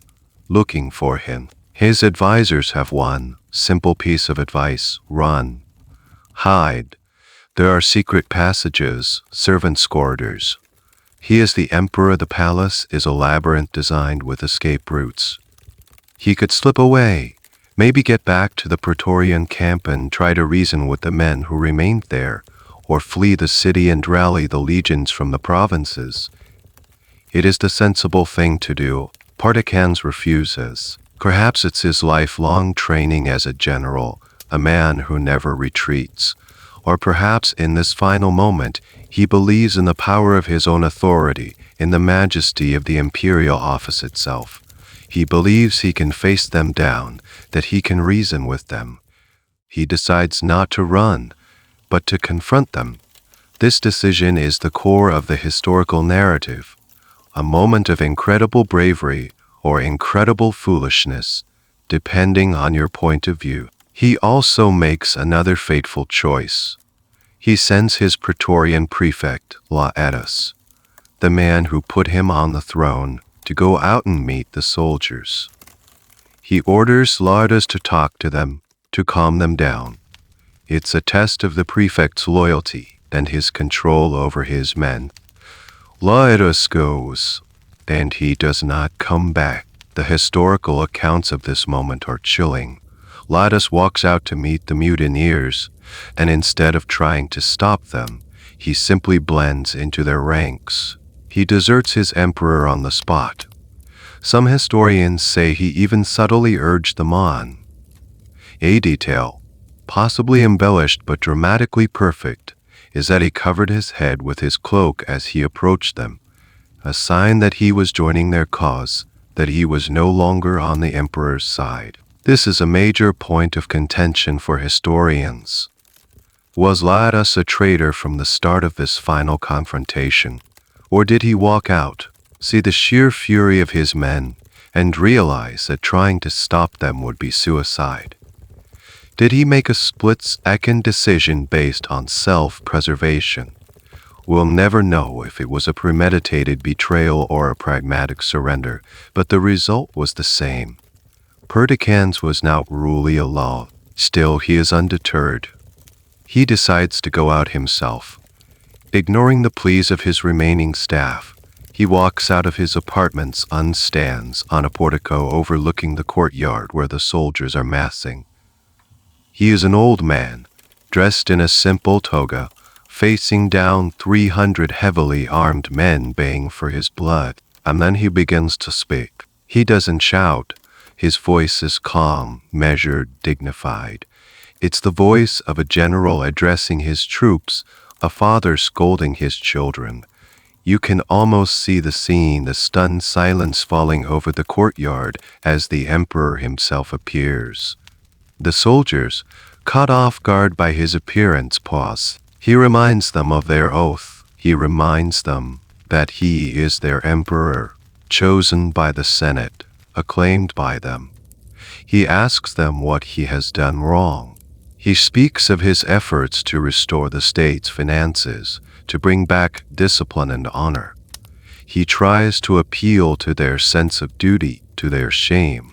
looking for him. His advisors have one simple piece of advice: run. Hide. There are secret passages, servants' corridors. He is the emperor. The palace is a labyrinth designed with escape routes. He could slip away, maybe get back to the Praetorian camp and try to reason with the men who remained there, or flee the city and rally the legions from the provinces. It is the sensible thing to do. Perdiccans refuses. Perhaps it's his lifelong training as a general, a man who never retreats. Or perhaps in this final moment, he believes in the power of his own authority, in the majesty of the imperial office itself. He believes he can face them down, that he can reason with them. He decides not to run, but to confront them. This decision is the core of the historical narrative, a moment of incredible bravery or incredible foolishness, depending on your point of view. He also makes another fateful choice. He sends his Praetorian prefect, Laetus, the man who put him on the throne, to go out and meet the soldiers. He orders Laetus to talk to them, to calm them down. It's a test of the prefect's loyalty and his control over his men. Laetus goes, and he does not come back. The historical accounts of this moment are chilling. Laetus walks out to meet the mutineers, and instead of trying to stop them, he simply blends into their ranks. He deserts his emperor on the spot. Some historians say he even subtly urged them on. A detail, possibly embellished but dramatically perfect, is that he covered his head with his cloak as he approached them, a sign that he was joining their cause, that he was no longer on the emperor's side. This is a major point of contention for historians. Was Laetus a traitor from the start of this final confrontation? Or did he walk out, see the sheer fury of his men, and realize that trying to stop them would be suicide? Did he make a split-second decision based on self-preservation? We'll never know if it was a premeditated betrayal or a pragmatic surrender, but the result was the same. Perdiccans was now truly alone. Still, he is undeterred. He decides to go out himself. Ignoring the pleas of his remaining staff, He walks out of his apartment and stands on a portico overlooking the courtyard where the soldiers are massing. He is an old man, dressed in a simple toga, facing down 300 heavily armed men baying for his blood, and then he begins to speak. He doesn't shout. His voice is calm, measured, dignified. It's the voice of a general addressing his troops, a father scolding his children. You can almost see the scene, the stunned silence falling over the courtyard as the emperor himself appears. The soldiers, caught off guard by his appearance, pause. He reminds them of their oath. He reminds them that he is their emperor, chosen by the Senate, acclaimed by them. He asks them what he has done wrong. He speaks of his efforts to restore the state's finances, to bring back discipline and honor. He tries to appeal to their sense of duty, to their shame.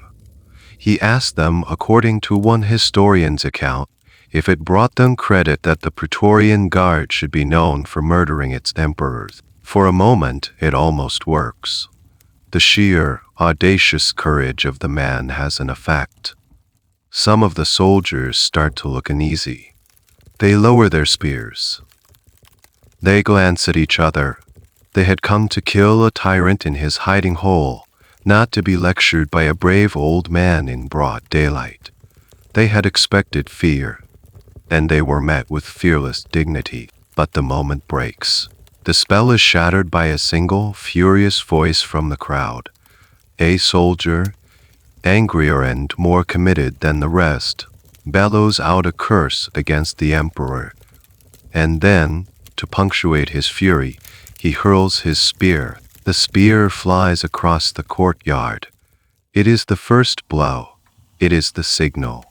He asked them, according to one historian's account, if it brought them credit that the Praetorian Guard should be known for murdering its emperors. For a moment, it almost works. The sheer, audacious courage of the man has an effect. Some of the soldiers start to look uneasy. They lower their spears. They glance at each other. They had come to kill a tyrant in his hiding hole, not to be lectured by a brave old man in broad daylight. They had expected fear, and they were met with fearless dignity. But the moment breaks. The spell is shattered by a single, furious voice from the crowd. A soldier, angrier and more committed than the rest, bellows out a curse against the emperor. And then, to punctuate his fury, he hurls his spear. The spear flies across the courtyard. It is the first blow. It is the signal.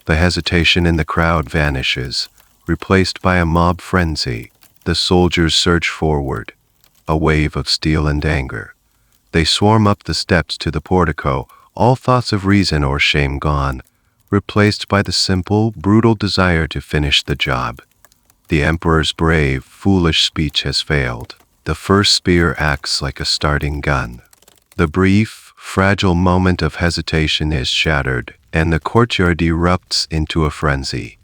The hesitation in the crowd vanishes, replaced by a mob frenzy. The soldiers surge forward, a wave of steel and anger. They swarm up the steps to the portico, all thoughts of reason or shame gone, replaced by the simple, brutal desire to finish the job. The emperor's brave, foolish speech has failed. The first spear acts like a starting gun. The brief, fragile moment of hesitation is shattered, and the courtyard erupts into a frenzy.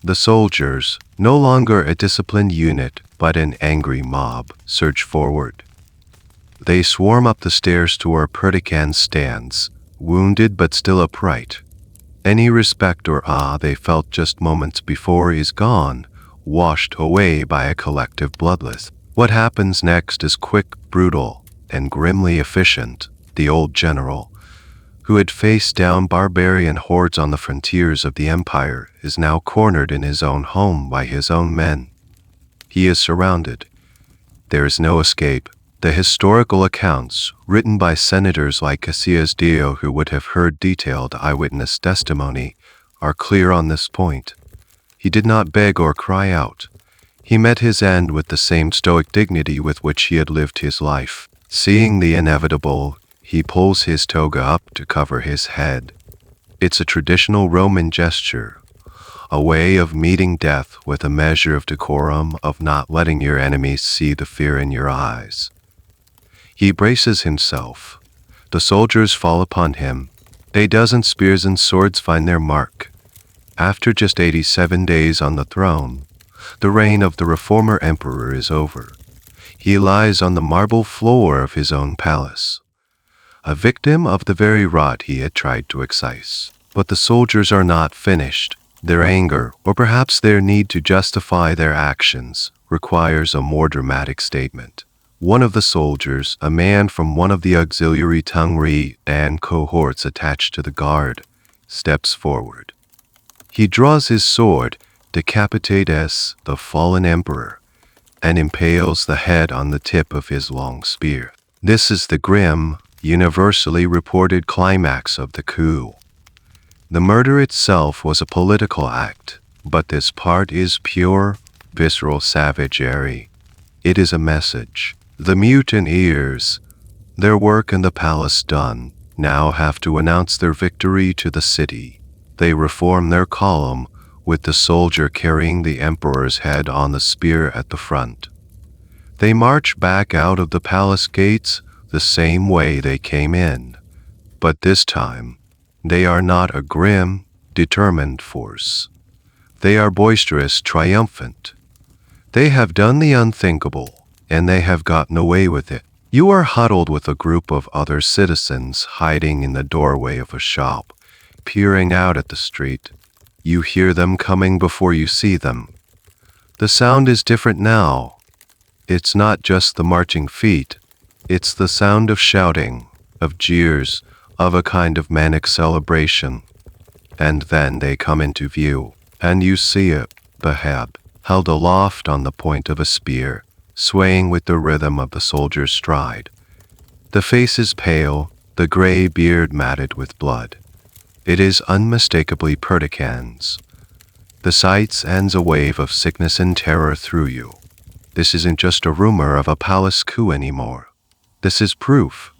The soldiers, no longer a disciplined unit, but an angry mob, surge forward. They swarm up the stairs to where Perdican stands, wounded but still upright. Any respect or awe they felt just moments before is gone, washed away by a collective bloodless. What happens next is quick, brutal, and grimly efficient. The old general, who had faced down barbarian hordes on the frontiers of the empire, is now cornered in his own home by his own men. He is surrounded. There is no escape. The historical accounts, written by senators like Cassius Dio, who would have heard detailed eyewitness testimony, are clear on this point. He did not beg or cry out. He met his end with the same stoic dignity with which he had lived his life. Seeing the inevitable, he pulls his toga up to cover his head. It's a traditional Roman gesture, a way of meeting death with a measure of decorum, of not letting your enemies see the fear in your eyes. He braces himself. The soldiers fall upon him. A dozen spears and swords find their mark. After just 87 days on the throne, the reign of the reformer emperor is over. He lies on the marble floor of his own palace, a victim of the very rot he had tried to excise. But the soldiers are not finished. Their anger, or perhaps their need to justify their actions, requires a more dramatic statement. One of the soldiers, a man from one of the auxiliary Tungri and cohorts attached to the guard, steps forward. He draws his sword, decapitates the fallen emperor, and impales the head on the tip of his long spear. This is the grim, universally reported climax of the coup. The murder itself was a political act, but this part is pure, visceral savagery. It is a message. The mutineers, their work in the palace done, now have to announce their victory to the city. They reform their column, with the soldier carrying the emperor's head on the spear at the front. They march back out of the palace gates the same way they came in, but this time they are not a grim, determined force. They are boisterous, triumphant. They have done the unthinkable, and they have gotten away with it. You are huddled with a group of other citizens hiding in the doorway of a shop, peering out at the street. You hear them coming before you see them. The sound is different now. It's not just the marching feet. It's the sound of shouting, of jeers, of a kind of manic celebration. And then they come into view, and you see it, Bahab, held aloft on the point of a spear, swaying with the rhythm of the soldier's stride. The face is pale, the gray beard matted with blood. It is unmistakably Perdican's. The sight sends a wave of sickness and terror through you. This isn't just a rumor of a palace coup anymore. This is proof.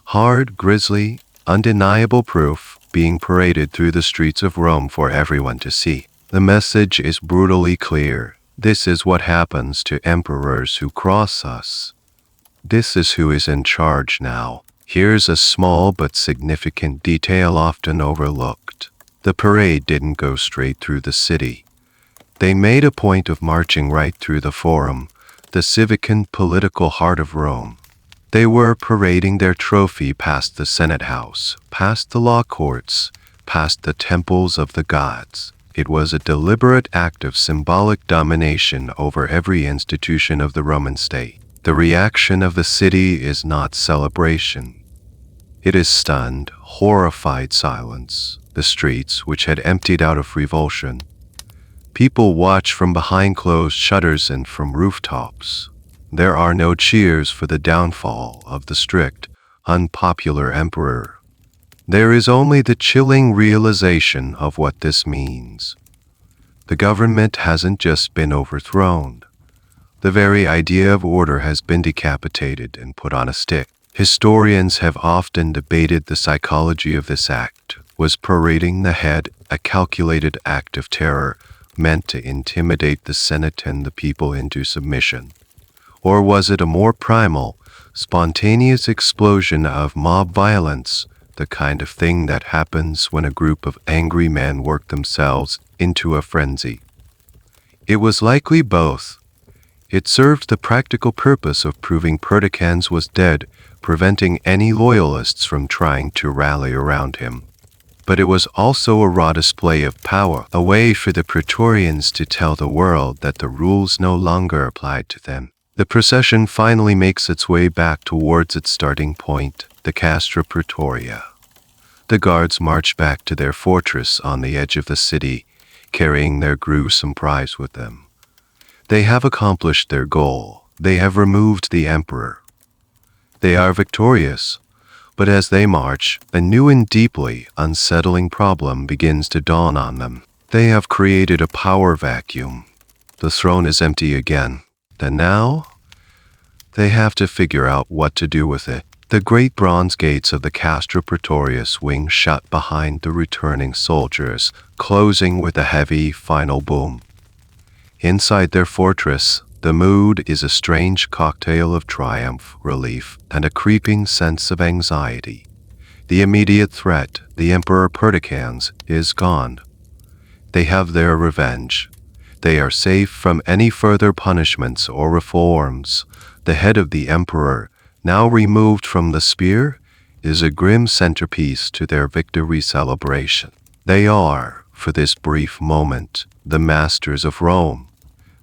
Hard, grisly, undeniable proof being paraded through the streets of Rome for everyone to see. The message is brutally clear. This is what happens to emperors who cross us. This is who is in charge now. Here's a small but significant detail often overlooked. The parade didn't go straight through the city. They made a point of marching right through the Forum, the civic and political heart of Rome. They were parading their trophy past the Senate House, past the law courts, past the temples of the gods. It was a deliberate act of symbolic domination over every institution of the Roman state. The reaction of the city is not celebration. It is stunned, horrified silence. The streets, which had emptied out of revulsion. People watch from behind closed shutters and from rooftops. There are no cheers for the downfall of the strict, unpopular emperor. There is only the chilling realization of what this means. The government hasn't just been overthrown. The very idea of order has been decapitated and put on a stick. Historians have often debated the psychology of this act. Was parading the head a calculated act of terror meant to intimidate the Senate and the people into submission? Or was it a more primal, spontaneous explosion of mob violence, the kind of thing that happens when a group of angry men work themselves into a frenzy? It was likely both. It served the practical purpose of proving Perdiccans was dead, preventing any loyalists from trying to rally around him. But it was also a raw display of power, a way for the Praetorians to tell the world that the rules no longer applied to them. The procession finally makes its way back towards its starting point, the Castra Praetoria. The guards march back to their fortress on the edge of the city, carrying their gruesome prize with them. They have accomplished their goal. They have removed the emperor. They are victorious. But as they march, a new and deeply unsettling problem begins to dawn on them. They have created a power vacuum. The throne is empty again. And now, they have to figure out what to do with it. The great bronze gates of the Castra Praetoria swing shut behind the returning soldiers, closing with a heavy final boom. Inside their fortress, the mood is a strange cocktail of triumph, relief, and a creeping sense of anxiety. The immediate threat, the Emperor Perdiccans, is gone. They have their revenge. They are safe from any further punishments or reforms. The head of the Emperor, now removed from the spear, is a grim centerpiece to their victory celebration. They are, for this brief moment, the masters of Rome.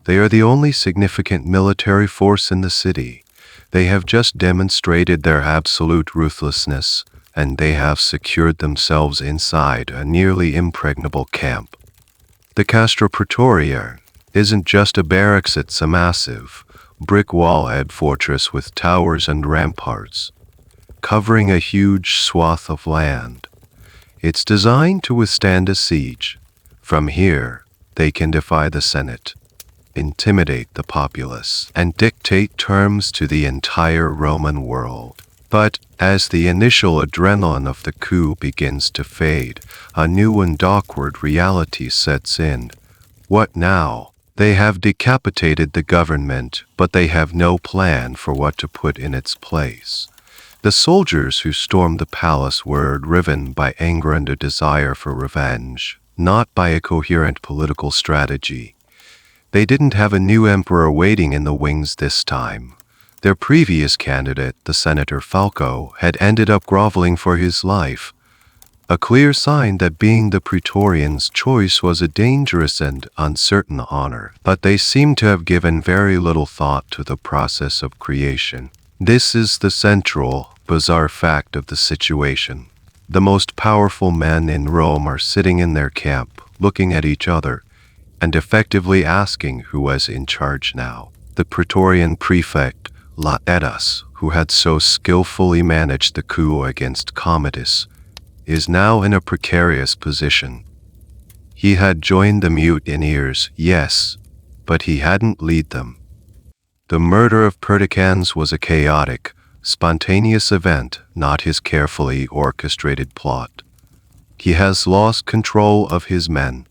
They are the only significant military force in the city. They have just demonstrated their absolute ruthlessness, and they have secured themselves inside a nearly impregnable camp. The Castra Praetoria isn't just a barracks, it's a massive, brick-walled fortress with towers and ramparts, covering a huge swath of land. It's designed to withstand a siege. From here, they can defy the Senate, intimidate the populace, and dictate terms to the entire Roman world. But as the initial adrenaline of the coup begins to fade, a new and awkward reality sets in. What now? They have decapitated the government, but they have no plan for what to put in its place. The soldiers who stormed the palace were driven by anger and a desire for revenge, not by a coherent political strategy. They didn't have a new emperor waiting in the wings this time. Their previous candidate, the Senator Falco, had ended up groveling for his life, a clear sign that being the Praetorians' choice was a dangerous and uncertain honor, but they seem to have given very little thought to the process of creation. This is the central, bizarre fact of the situation. The most powerful men in Rome are sitting in their camp, looking at each other, and effectively asking who was in charge now. The Praetorian prefect, Laetus, who had so skillfully managed the coup against Commodus, is now in a precarious position. He had joined the mutineers, yes, but he hadn't led them. The murder of Perdiccans was a chaotic, spontaneous event, not his carefully orchestrated plot. He has lost control of his men.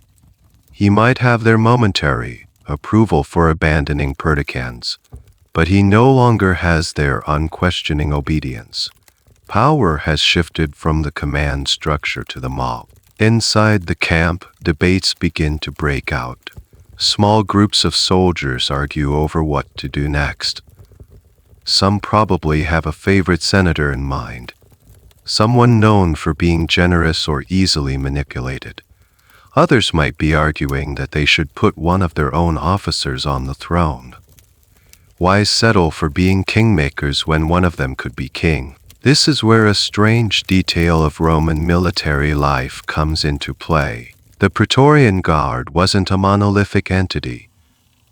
He might have their momentary approval for abandoning Perdiccans, but he no longer has their unquestioning obedience. Power has shifted from the command structure to the mob. Inside the camp, debates begin to break out. Small groups of soldiers argue over what to do next. Some probably have a favorite senator in mind, someone known for being generous or easily manipulated. Others might be arguing that they should put one of their own officers on the throne. Why settle for being kingmakers when one of them could be king? This is where a strange detail of Roman military life comes into play. The Praetorian Guard wasn't a monolithic entity.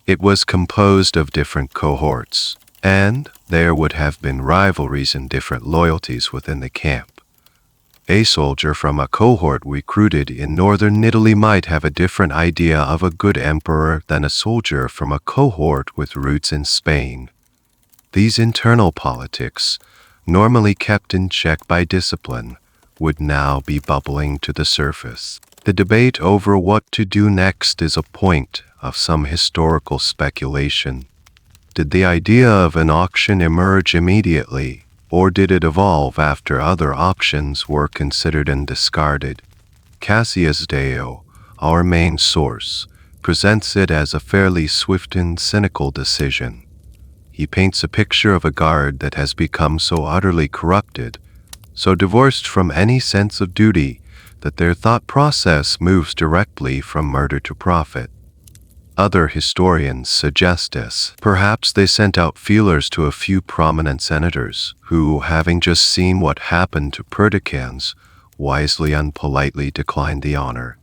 It was composed of different cohorts, and there would have been rivalries and different loyalties within the camp. A soldier from a cohort recruited in northern Italy might have a different idea of a good emperor than a soldier from a cohort with roots in Spain. These internal politics, normally kept in check by discipline, would now be bubbling to the surface. The debate over what to do next is a point of some historical speculation. Did the idea of an auction emerge immediately, or did it evolve after other options were considered and discarded? Cassius Dio, our main source, presents it as a fairly swift and cynical decision. He paints a picture of a guard that has become so utterly corrupted, so divorced from any sense of duty, that their thought process moves directly from murder to profit. Other historians suggest this. Perhaps they sent out feelers to a few prominent senators, who, having just seen what happened to Perdiccans, wisely and politely declined the honor.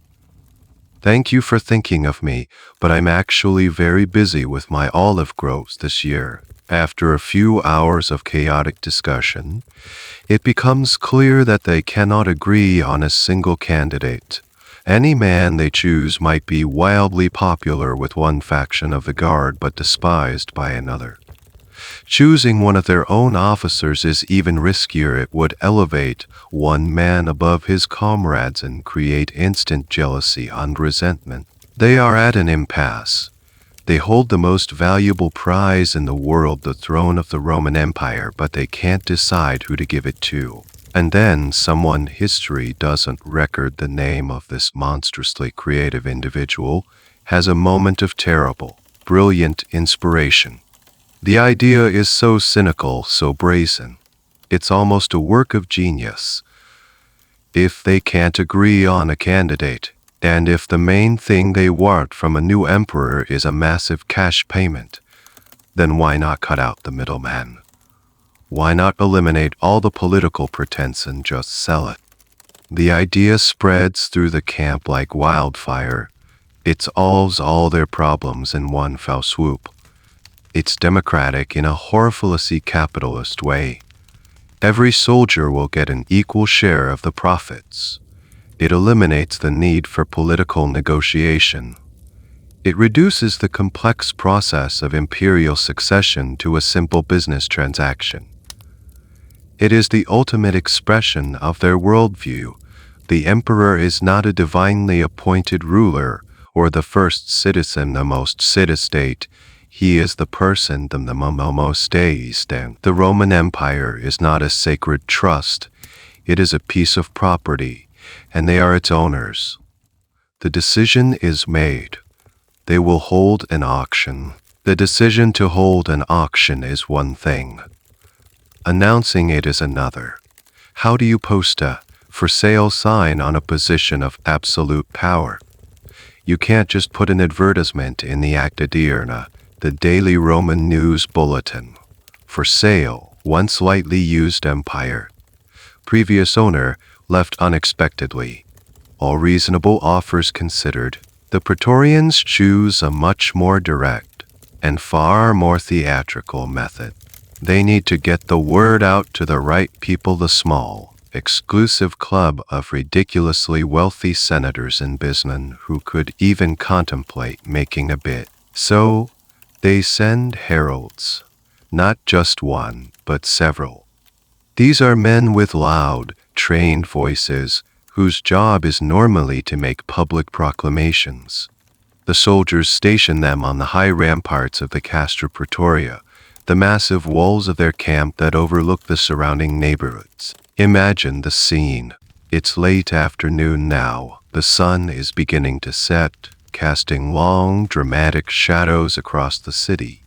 Thank you for thinking of me, but I'm actually very busy with my olive groves this year. After a few hours of chaotic discussion, it becomes clear that they cannot agree on a single candidate. Any man they choose might be wildly popular with one faction of the guard but despised by another. Choosing one of their own officers is even riskier. It would elevate one man above his comrades and create instant jealousy and resentment. They are at an impasse. They hold the most valuable prize in the world, the throne of the Roman Empire, but they can't decide who to give it to. And then someone history doesn't record the name of this monstrously creative individual has a moment of terrible, brilliant inspiration. The idea is so cynical, so brazen. It's almost a work of genius. If they can't agree on a candidate, and if the main thing they want from a new emperor is a massive cash payment, then why not cut out the middleman? Why not eliminate all the political pretense and just sell it? The idea spreads through the camp like wildfire. It solves all their problems in one fell swoop. It's democratic in a horrificously capitalist way. Every soldier will get an equal share of the profits. It eliminates the need for political negotiation. It reduces the complex process of imperial succession to a simple business transaction. It is the ultimate expression of their worldview. The emperor is not a divinely appointed ruler or the first citizen, the most city-state. He is the person, the most stays. The Roman Empire is not a sacred trust. It is a piece of property, and they are its owners. The decision is made. They will hold an auction. The decision to hold an auction is one thing. Announcing it is another. How do you post a for sale sign on a position of absolute power? You can't just put an advertisement in the Acta Diurna, the daily Roman news bulletin. For sale, once lightly used empire. Previous owner left unexpectedly. All reasonable offers considered, the Praetorians choose a much more direct and far more theatrical method. They need to get the word out to the right people, the small, exclusive club of ridiculously wealthy senators and businessmen who could even contemplate making a bid. So, they send heralds, not just one, but several. These are men with loud, trained voices, whose job is normally to make public proclamations. The soldiers station them on the high ramparts of the Castra Praetoria, the massive walls of their camp that overlook the surrounding neighborhoods. Imagine the scene. It's late afternoon now. The sun is beginning to set, casting long, dramatic shadows across the city.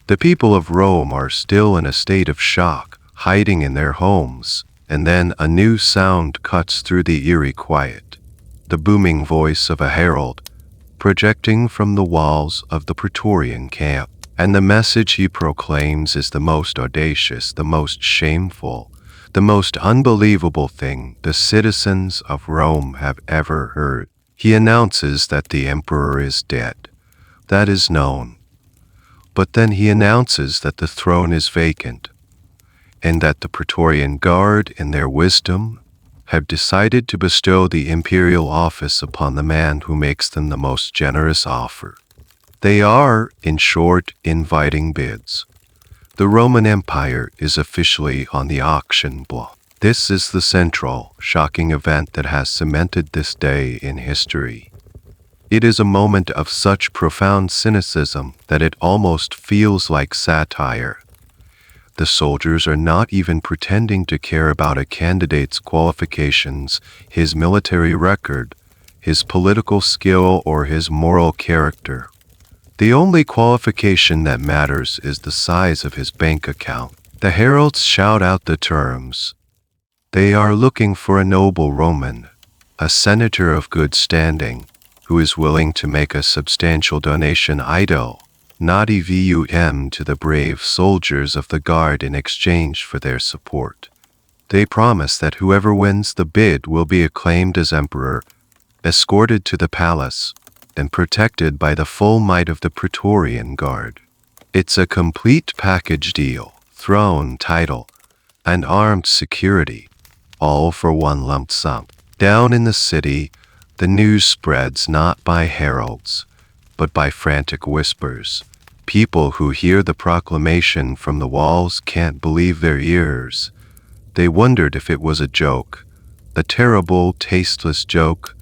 The people of Rome are still in a state of shock, hiding in their homes, and then a new sound cuts through the eerie quiet. The booming voice of a herald, projecting from the walls of the Praetorian camp. And the message he proclaims is the most audacious, the most shameful, the most unbelievable thing the citizens of Rome have ever heard. He announces that the emperor is dead. That is known. But then he announces that the throne is vacant, and that the Praetorian Guard, in their wisdom, have decided to bestow the imperial office upon the man who makes them the most generous offer. They are, in short, inviting bids. The Roman Empire is officially on the auction block. This is the central, shocking event that has cemented this day in history. It is a moment of such profound cynicism that it almost feels like satire. The soldiers are not even pretending to care about a candidate's qualifications, his military record, his political skill, or his moral character. The only qualification that matters is the size of his bank account. The heralds shout out the terms. They are looking for a noble Roman, a senator of good standing, who is willing to make a substantial donation idle, not EVUM, to the brave soldiers of the guard in exchange for their support. They promise that whoever wins the bid will be acclaimed as emperor, escorted to the palace, and protected by the full might of the Praetorian Guard. It's a complete package deal, throne, title, and armed security, all for one lump sum. Down in the city, the news spreads not by heralds, but by frantic whispers. People who hear the proclamation from the walls can't believe their ears. They wondered if it was a joke, a terrible, tasteless joke.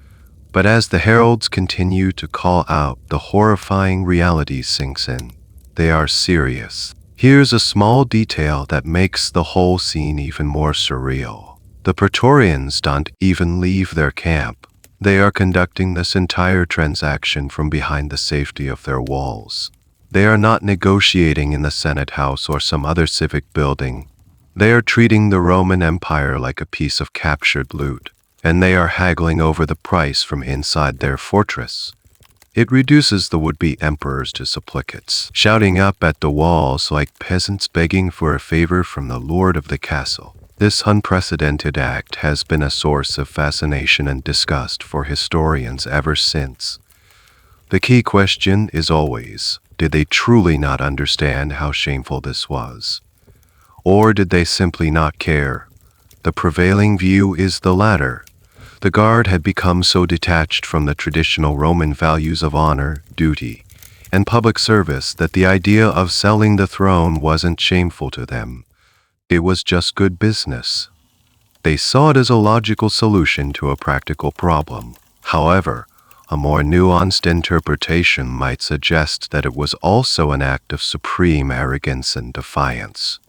But as the heralds continue to call out, the horrifying reality sinks in. They are serious. Here's a small detail that makes the whole scene even more surreal. The Praetorians don't even leave their camp. They are conducting this entire transaction from behind the safety of their walls. They are not negotiating in the Senate House or some other civic building. They are treating the Roman Empire like a piece of captured loot, and they are haggling over the price from inside their fortress. It reduces the would-be emperors to supplicates, shouting up at the walls like peasants begging for a favor from the lord of the castle. This unprecedented act has been a source of fascination and disgust for historians ever since. The key question is always, did they truly not understand how shameful this was? Or did they simply not care? The prevailing view is the latter. The guard had become so detached from the traditional Roman values of honor, duty, and public service that the idea of selling the throne wasn't shameful to them. It was just good business. They saw it as a logical solution to a practical problem. However, A more nuanced interpretation might suggest that it was also an act of supreme arrogance and defiance.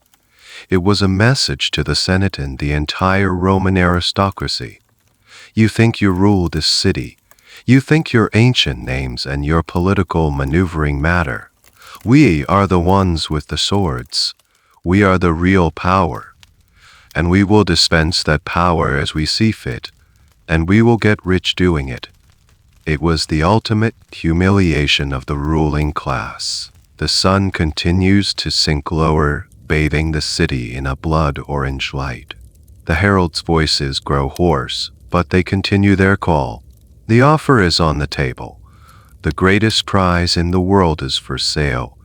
It was a message to the Senate and the entire Roman aristocracy. You think you rule this city. You think your ancient names and your political maneuvering matter. We are the ones with the swords. We are the real power. And we will dispense that power as we see fit, and we will get rich doing it. It was the ultimate humiliation of the ruling class. The sun continues to sink lower, bathing the city in a blood-orange light. The heralds' voices grow hoarse, but they continue their call. The offer is on the table. The greatest prize in the world is for sale.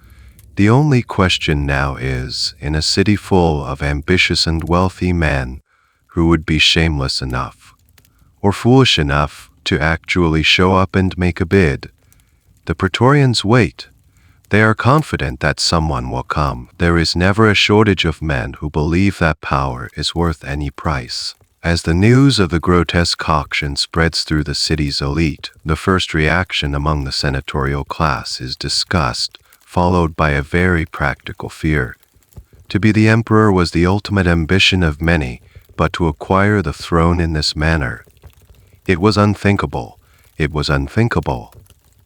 The only question now is, in a city full of ambitious and wealthy men, who would be shameless enough, or foolish enough, to actually show up and make a bid? The Praetorians wait. They are confident that someone will come. There is never a shortage of men who believe that power is worth any price. As the news of the grotesque auction spreads through the city's elite, the first reaction among the senatorial class is disgust, followed by a very practical fear. To be the emperor was the ultimate ambition of many, but to acquire the throne in this manner, it was unthinkable. It was unthinkable.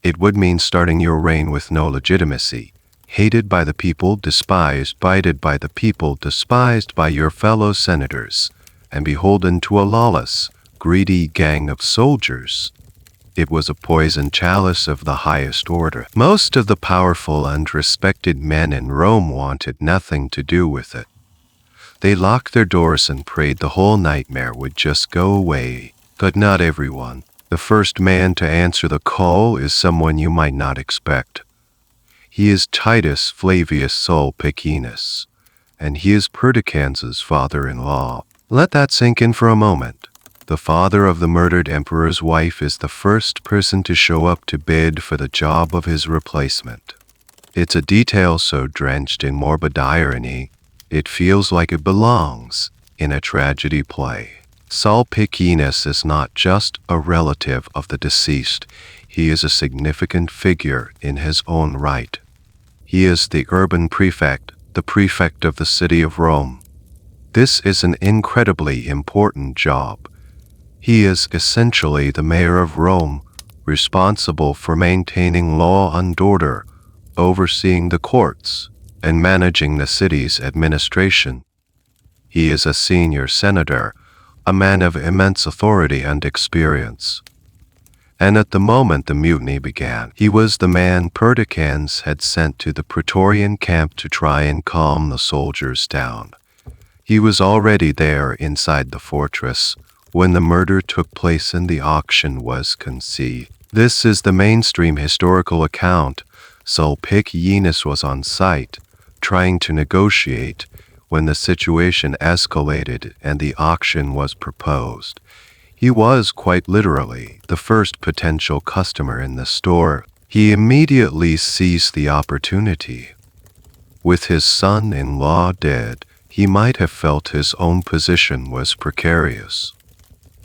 It would mean starting your reign with no legitimacy, hated by the people, despised, bited by the people, despised by your fellow senators, and beholden to a lawless, greedy gang of soldiers. It was a poisoned chalice of the highest order. Most of the powerful and respected men in Rome wanted nothing to do with it. They locked their doors and prayed the whole nightmare would just go away. But not everyone. The first man to answer the call is someone you might not expect. He is Titus Flavius Sulpicius, and he is Perdiccans' father-in-law. Let that sink in for a moment. The father of the murdered emperor's wife is the first person to show up to bid for the job of his replacement. It's a detail so drenched in morbid irony, it feels like it belongs in a tragedy play. Sulpicius is not just a relative of the deceased, he is a significant figure in his own right. He is the urban prefect, the prefect of the city of Rome. This is an incredibly important job. He is essentially the mayor of Rome, responsible for maintaining law and order, overseeing the courts, and managing the city's administration. He is a senior senator, a man of immense authority and experience. And at the moment the mutiny began, he was the man Perdiccans had sent to the Praetorian camp to try and calm the soldiers down. He was already there inside the fortress when the murder took place and the auction was conceived. This is the mainstream historical account. Sulpicius was on site, trying to negotiate, when the situation escalated and the auction was proposed. He was, quite literally, the first potential customer in the store. He immediately seized the opportunity. With his son-in-law dead, he might have felt his own position was precarious.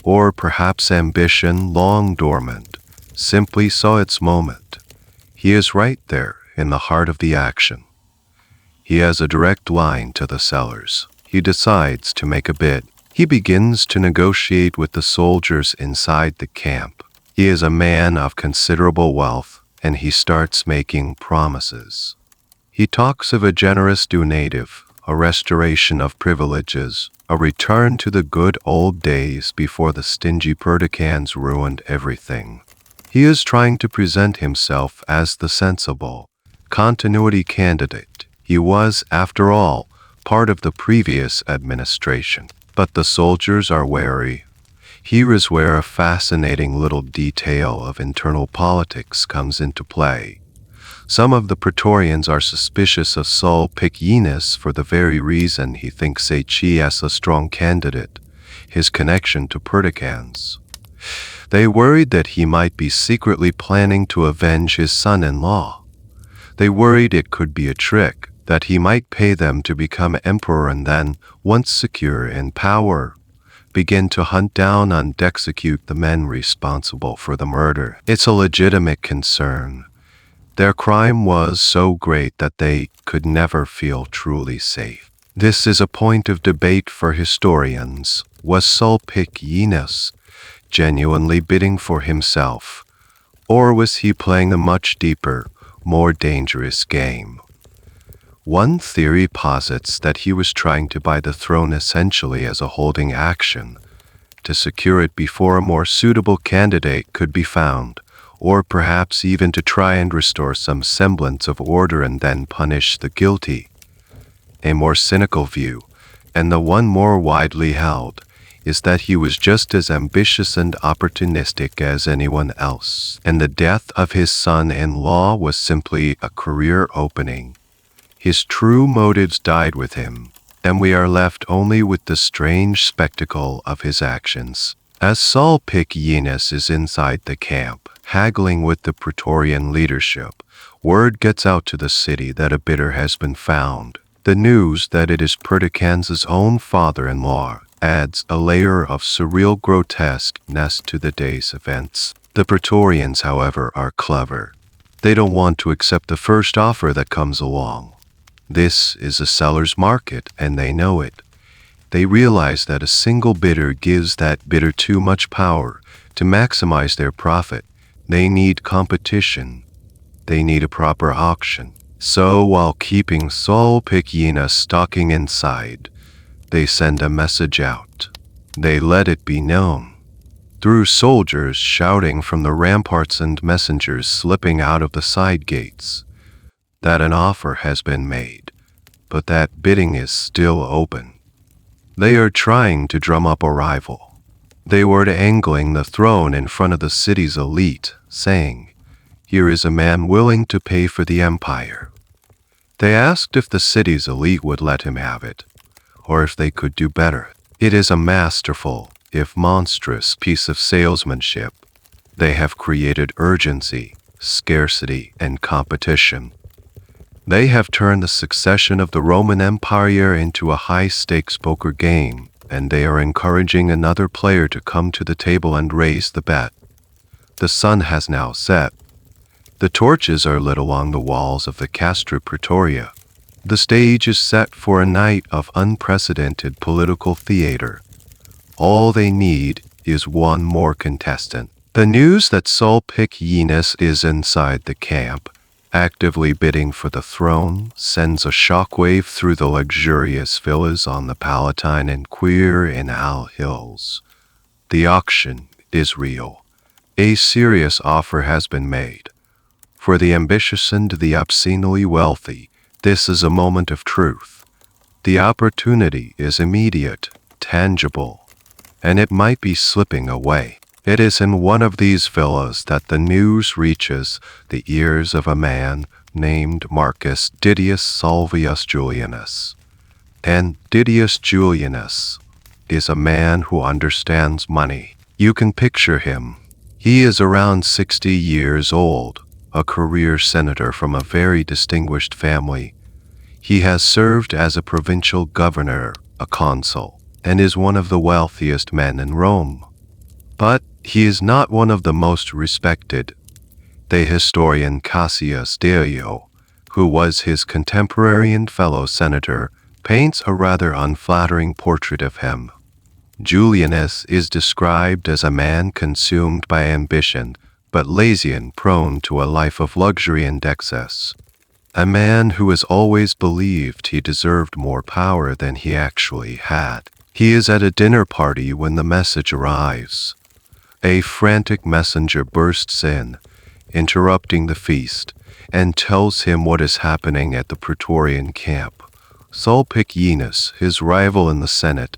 Or perhaps ambition, long dormant, simply saw its moment. He is right there in the heart of the action. He has a direct line to the sellers. He decides to make a bid. He begins to negotiate with the soldiers inside the camp. He is a man of considerable wealth, and he starts making promises. He talks of a generous donative, a restoration of privileges, a return to the good old days before the stingy Perdiccans ruined everything. He is trying to present himself as the sensible, continuity candidate. He was, after all, part of the previous administration. But the soldiers are wary. Here is where a fascinating little detail of internal politics comes into play. Some of the Praetorians are suspicious of Sulpicius for the very reason he thinks he is a strong candidate, his connection to Perdiccans. They worried that he might be secretly planning to avenge his son-in-law. They worried it could be a trick, that he might pay them to become emperor and then, once secure in power, begin to hunt down and execute the men responsible for the murder. It's a legitimate concern. Their crime was so great that they could never feel truly safe. This is a point of debate for historians. Was Sulpicius genuinely bidding for himself, or was he playing a much deeper, more dangerous game? One theory posits that he was trying to buy the throne essentially as a holding action, to secure it before a more suitable candidate could be found, or perhaps even to try and restore some semblance of order and then punish the guilty. A more cynical view, and the one more widely held, is that he was just as ambitious and opportunistic as anyone else, and the death of his son-in-law was simply a career opening. His true motives died with him, and we are left only with the strange spectacle of his actions. As Sulpicius is inside the camp, haggling with the Praetorian leadership, word gets out to the city that a bidder has been found. The news that it is Perdiccans' own father-in-law adds a layer of surreal grotesqueness to the day's events. The Praetorians, however, are clever. They don't want to accept the first offer that comes along. This is a seller's market, and they know it. They realize that a single bidder gives that bidder too much power to maximize their profit. They need competition. They need a proper auction. So while keeping Sulpicius stalking inside, they send a message out. They let it be known, through soldiers shouting from the ramparts and messengers slipping out of the side gates, that an offer has been made, but that bidding is still open. They are trying to drum up a rival. They were angling the throne in front of the city's elite, saying, "Here is a man willing to pay for the empire." They asked if the city's elite would let him have it, or if they could do better. It is a masterful, if monstrous, piece of salesmanship. They have created urgency, scarcity, and competition. They have turned the succession of the Roman Empire into a high-stakes poker game, and they are encouraging another player to come to the table and raise the bet. The sun has now set. The torches are lit along the walls of the Castra Praetoria. The stage is set for a night of unprecedented political theater. All they need is one more contestant. The news that Sulpicius is inside the camp, actively bidding for the throne, sends a shockwave through the luxurious villas on the Palatine and Quirinal hills. The auction is real. A serious offer has been made. For the ambitious and the obscenely wealthy, this is a moment of truth. The opportunity is immediate, tangible, and it might be slipping away. It is in one of these villas that the news reaches the ears of a man named Marcus Didius Salvius Julianus. And Didius Julianus is a man who understands money. You can picture him. He is around 60 years old, a career senator from a very distinguished family. He has served as a provincial governor, a consul, and is one of the wealthiest men in Rome. But he is not one of the most respected. The historian Cassius Dio, who was his contemporary and fellow senator, paints a rather unflattering portrait of him. Julianus is described as a man consumed by ambition, but lazy and prone to a life of luxury and excess. A man who has always believed he deserved more power than he actually had. He is at a dinner party when the message arrives. A frantic messenger bursts in, interrupting the feast, and tells him what is happening at the Praetorian camp. Sulpicius, his rival in the Senate,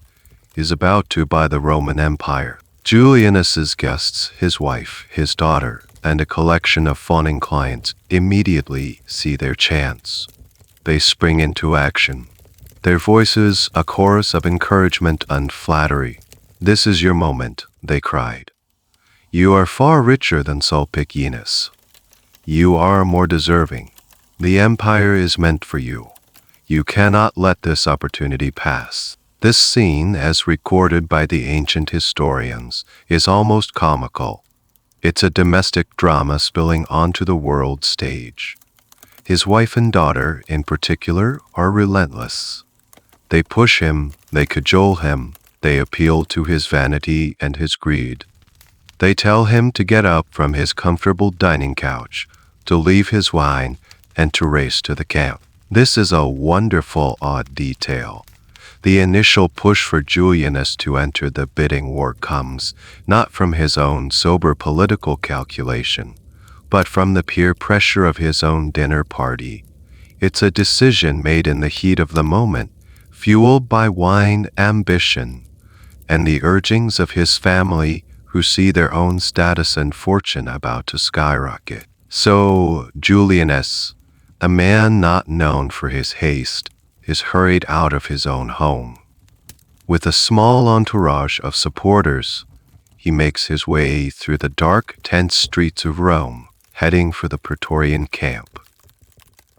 is about to buy the Roman Empire. Julianus's guests, his wife, his daughter, and a collection of fawning clients immediately see their chance. They spring into action, their voices a chorus of encouragement and flattery. "This is your moment," they cried. "You are far richer than Sulpicius. You are more deserving. The empire is meant for you. You cannot let this opportunity pass." This scene, as recorded by the ancient historians, is almost comical. It's a domestic drama spilling onto the world stage. His wife and daughter, in particular, are relentless. They push him, they cajole him, they appeal to his vanity and his greed. They tell him to get up from his comfortable dining couch, to leave his wine, and to race to the camp. This is a wonderful odd detail. The initial push for Julianus to enter the bidding war comes not from his own sober political calculation, but from the peer pressure of his own dinner party. It's a decision made in the heat of the moment, fueled by wine, ambition, and the urgings of his family who see their own status and fortune about to skyrocket. So Julianus, a man not known for his haste, is hurried out of his own home. With a small entourage of supporters, he makes his way through the dark, tense streets of Rome, heading for the Praetorian camp.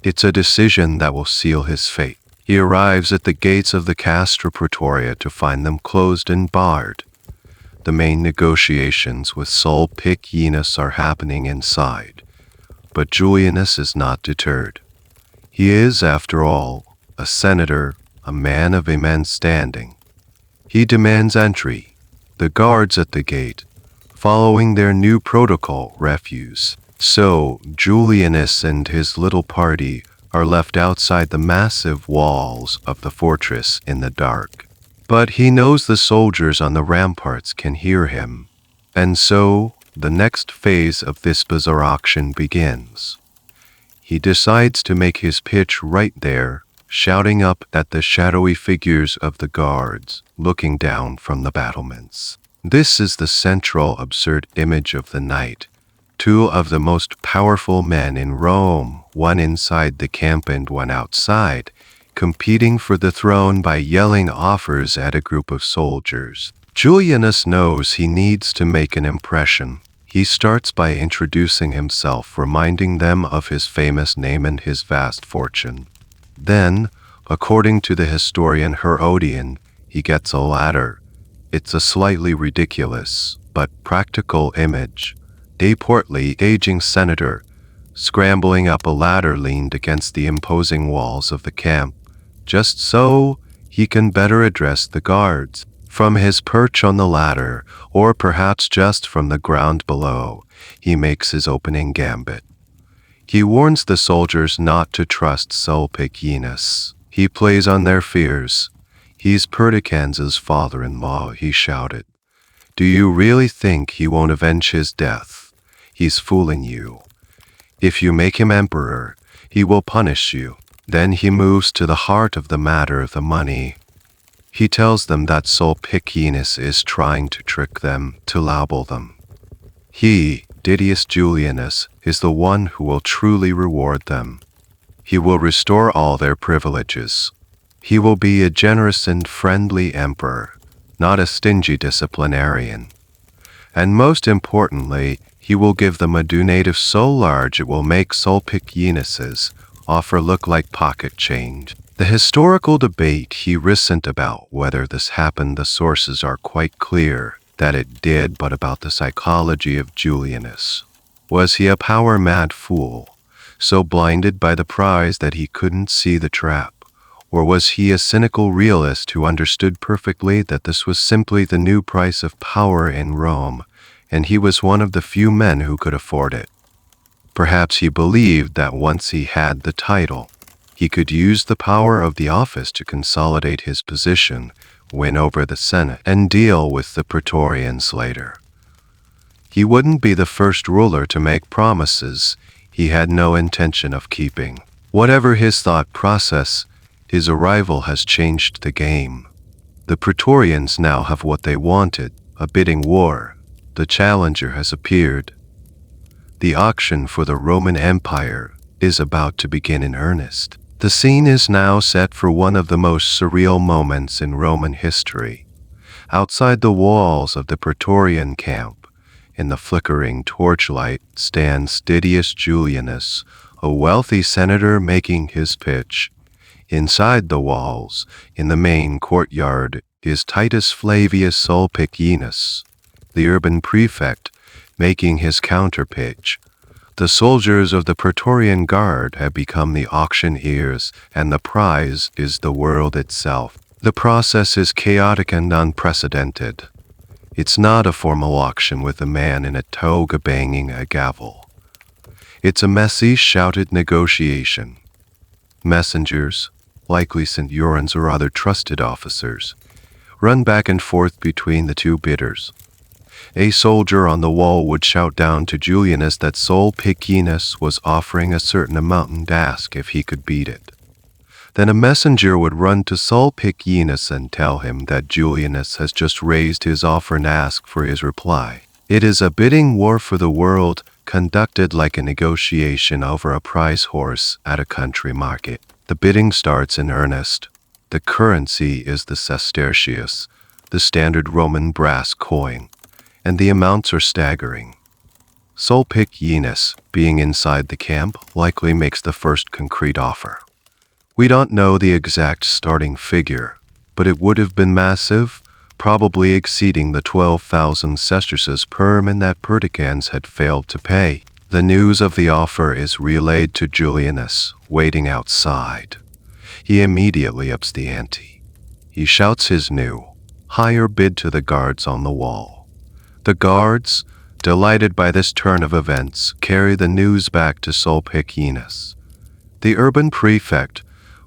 It's a decision that will seal his fate. He arrives at the gates of the Castra Praetoria to find them closed and barred. The main negotiations with Sulpicius are happening inside, but Julianus is not deterred. He is, after all, a senator, a man of immense standing. He demands entry. The guards at the gate, following their new protocol, refuse. So Julianus and his little party are left outside the massive walls of the fortress in the dark. But he knows the soldiers on the ramparts can hear him, and so the next phase of this bizarre auction begins. He decides to make his pitch right there, shouting up at the shadowy figures of the guards, looking down from the battlements. This is the central absurd image of the night. Two of the most powerful men in Rome, one inside the camp and one outside, competing for the throne by yelling offers at a group of soldiers. Julianus knows he needs to make an impression. He starts by introducing himself, reminding them of his famous name and his vast fortune. Then, according to the historian Herodian, he gets a ladder. It's a slightly ridiculous, but practical image. A portly, aging senator, scrambling up a ladder leaned against the imposing walls of the camp, just so he can better address the guards. From his perch on the ladder, or perhaps just from the ground below, he makes his opening gambit. He warns the soldiers not to trust Sulpicius. He plays on their fears. He's Perdiccans' father-in-law, he shouted. Do you really think he won't avenge his death? He's fooling you. If you make him emperor, he will punish you. Then he moves to the heart of the matter, the money. He tells them that Sulpicius is trying to trick them, to label them. He, Didius Julianus, is the one who will truly reward them. He will restore all their privileges. He will be a generous and friendly emperor, not a stingy disciplinarian. And most importantly, he will give them a donative so large it will make Sulpicius's offer look like pocket change. The historical debate he recent about whether this happened, the sources are quite clear that it did, but about the psychology of Julianus. Was he a power-mad fool, so blinded by the prize that he couldn't see the trap? Or was he a cynical realist who understood perfectly that this was simply the new price of power in Rome, and he was one of the few men who could afford it? Perhaps he believed that once he had the title, he could use the power of the office to consolidate his position, win over the Senate, and deal with the Praetorians later. He wouldn't be the first ruler to make promises he had no intention of keeping. Whatever his thought process, his arrival has changed the game. The Praetorians now have what they wanted, a bidding war. The challenger has appeared. The auction for the Roman Empire is about to begin in earnest. The scene is now set for one of the most surreal moments in Roman history. Outside the walls of the Praetorian camp, in the flickering torchlight, stands Didius Julianus, a wealthy senator making his pitch. Inside the walls, in the main courtyard, is Titus Flavius Sulpicianus, the urban prefect, making his counterpitch. The soldiers of the Praetorian Guard have become the auctioneers, and the prize is the world itself. The process is chaotic and unprecedented. It's not a formal auction with a man in a toga banging a gavel. It's a messy, shouted negotiation. Messengers, likely centurions or other trusted officers, run back and forth between the two bidders. A soldier on the wall would shout down to Julianus that Sulpicianus was offering a certain amount and ask if he could beat it. Then a messenger would run to Sulpicianus and tell him that Julianus has just raised his offer and ask for his reply. It is a bidding war for the world, conducted like a negotiation over a prize horse at a country market. The bidding starts in earnest. The currency is the sestertius, the standard Roman brass coin, and the amounts are staggering. Sulpicianus, being inside the camp, likely makes the first concrete offer. We don't know the exact starting figure, but it would have been massive, probably exceeding the 12,000 sesterces per man that Perticans had failed to pay. The news of the offer is relayed to Julianus, waiting outside. He immediately ups the ante. He shouts his new, higher bid to the guards on the wall. The guards, delighted by this turn of events, carry the news back to Sulpicianus. The urban prefect,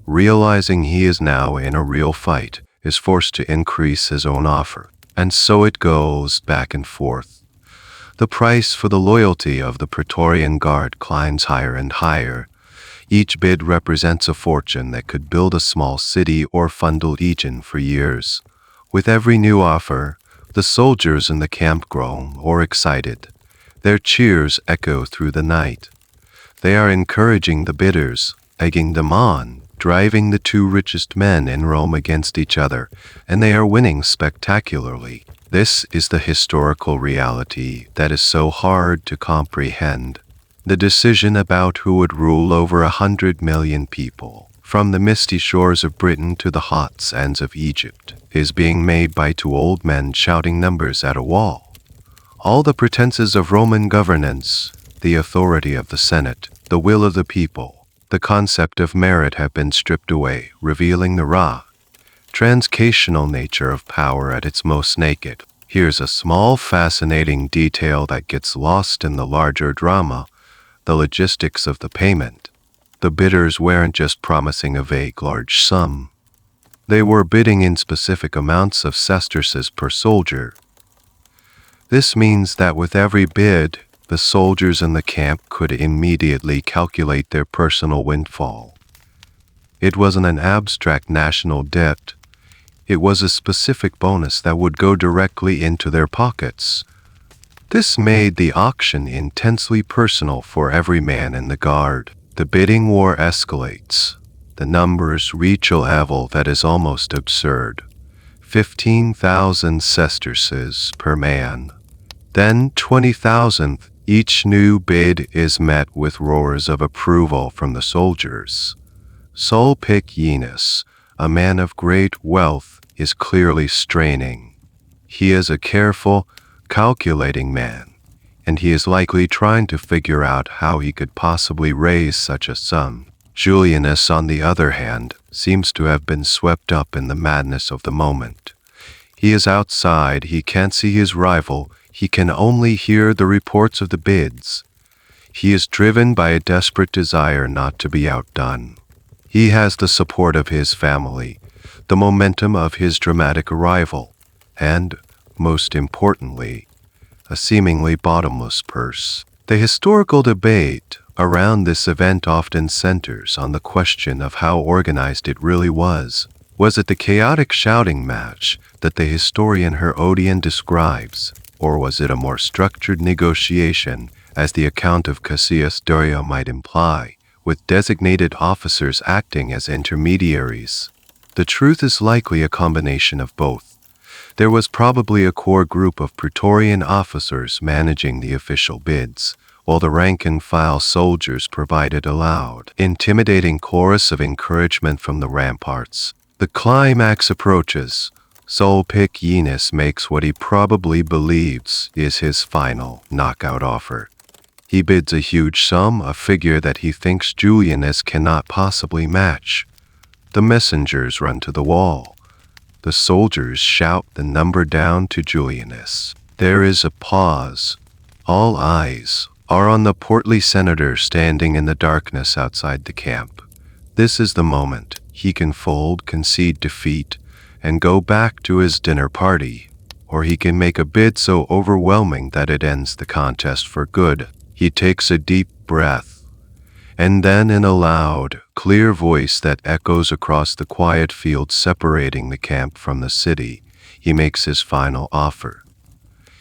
realizing he is now in a real fight, is forced to increase his own offer, and so it goes back and forth. The price for the loyalty of the Praetorian Guard climbs higher and higher. Each bid represents a fortune that could build a small city or fund a legion for years. With every new offer, the soldiers in the camp grow more excited. Their cheers echo through the night. They are encouraging the bidders, egging them on, driving the two richest men in Rome against each other, and they are winning spectacularly. This is the historical reality that is so hard to comprehend. The decision about who would rule over 100 million people, from the misty shores of Britain to the hot sands of Egypt, is being made by two old men shouting numbers at a wall. All the pretenses of Roman governance, the authority of the Senate, the will of the people, the concept of merit have been stripped away, revealing the raw, transcational nature of power at its most naked. Here's a small, fascinating detail that gets lost in the larger drama: the logistics of the payment. The bidders weren't just promising a vague large sum. They were bidding in specific amounts of sesterces per soldier. This means that with every bid, the soldiers in the camp could immediately calculate their personal windfall. It wasn't an abstract national debt. It was a specific bonus that would go directly into their pockets. This made the auction intensely personal for every man in the guard. The bidding war escalates. The numbers reach a level that is almost absurd. 15,000 sesterces per man. Then 20,000. Each new bid is met with roars of approval from the soldiers. Sulpicianus, a man of great wealth, is clearly straining. He is a careful, calculating man, and he is likely trying to figure out how he could possibly raise such a sum. Julianus, on the other hand, seems to have been swept up in the madness of the moment. He is outside, he can't see his rival, he can only hear the reports of the bids. He is driven by a desperate desire not to be outdone. He has the support of his family, the momentum of his dramatic arrival, and, most importantly, a seemingly bottomless purse. The historical debate around this event often centers on the question of how organized it really was. Was it the chaotic shouting match that the historian Herodian describes, or was it a more structured negotiation, as the account of Cassius Dio might imply, with designated officers acting as intermediaries? The truth is likely a combination of both. There was probably a core group of Praetorian officers managing the official bids, while the rank-and-file soldiers provided a loud, intimidating chorus of encouragement from the ramparts. The climax approaches. Sulpicius makes what he probably believes is his final knockout offer. He bids a huge sum, a figure that he thinks Julianus cannot possibly match. The messengers run to the wall. The soldiers shout the number down to Julianus. There is a pause. All eyes are on the portly senator standing in the darkness outside the camp. This is the moment he can fold, concede defeat, and go back to his dinner party, or he can make a bid so overwhelming that it ends the contest for good. He takes a deep breath, and then in a loud, clear voice that echoes across the quiet field separating the camp from the city, he makes his final offer.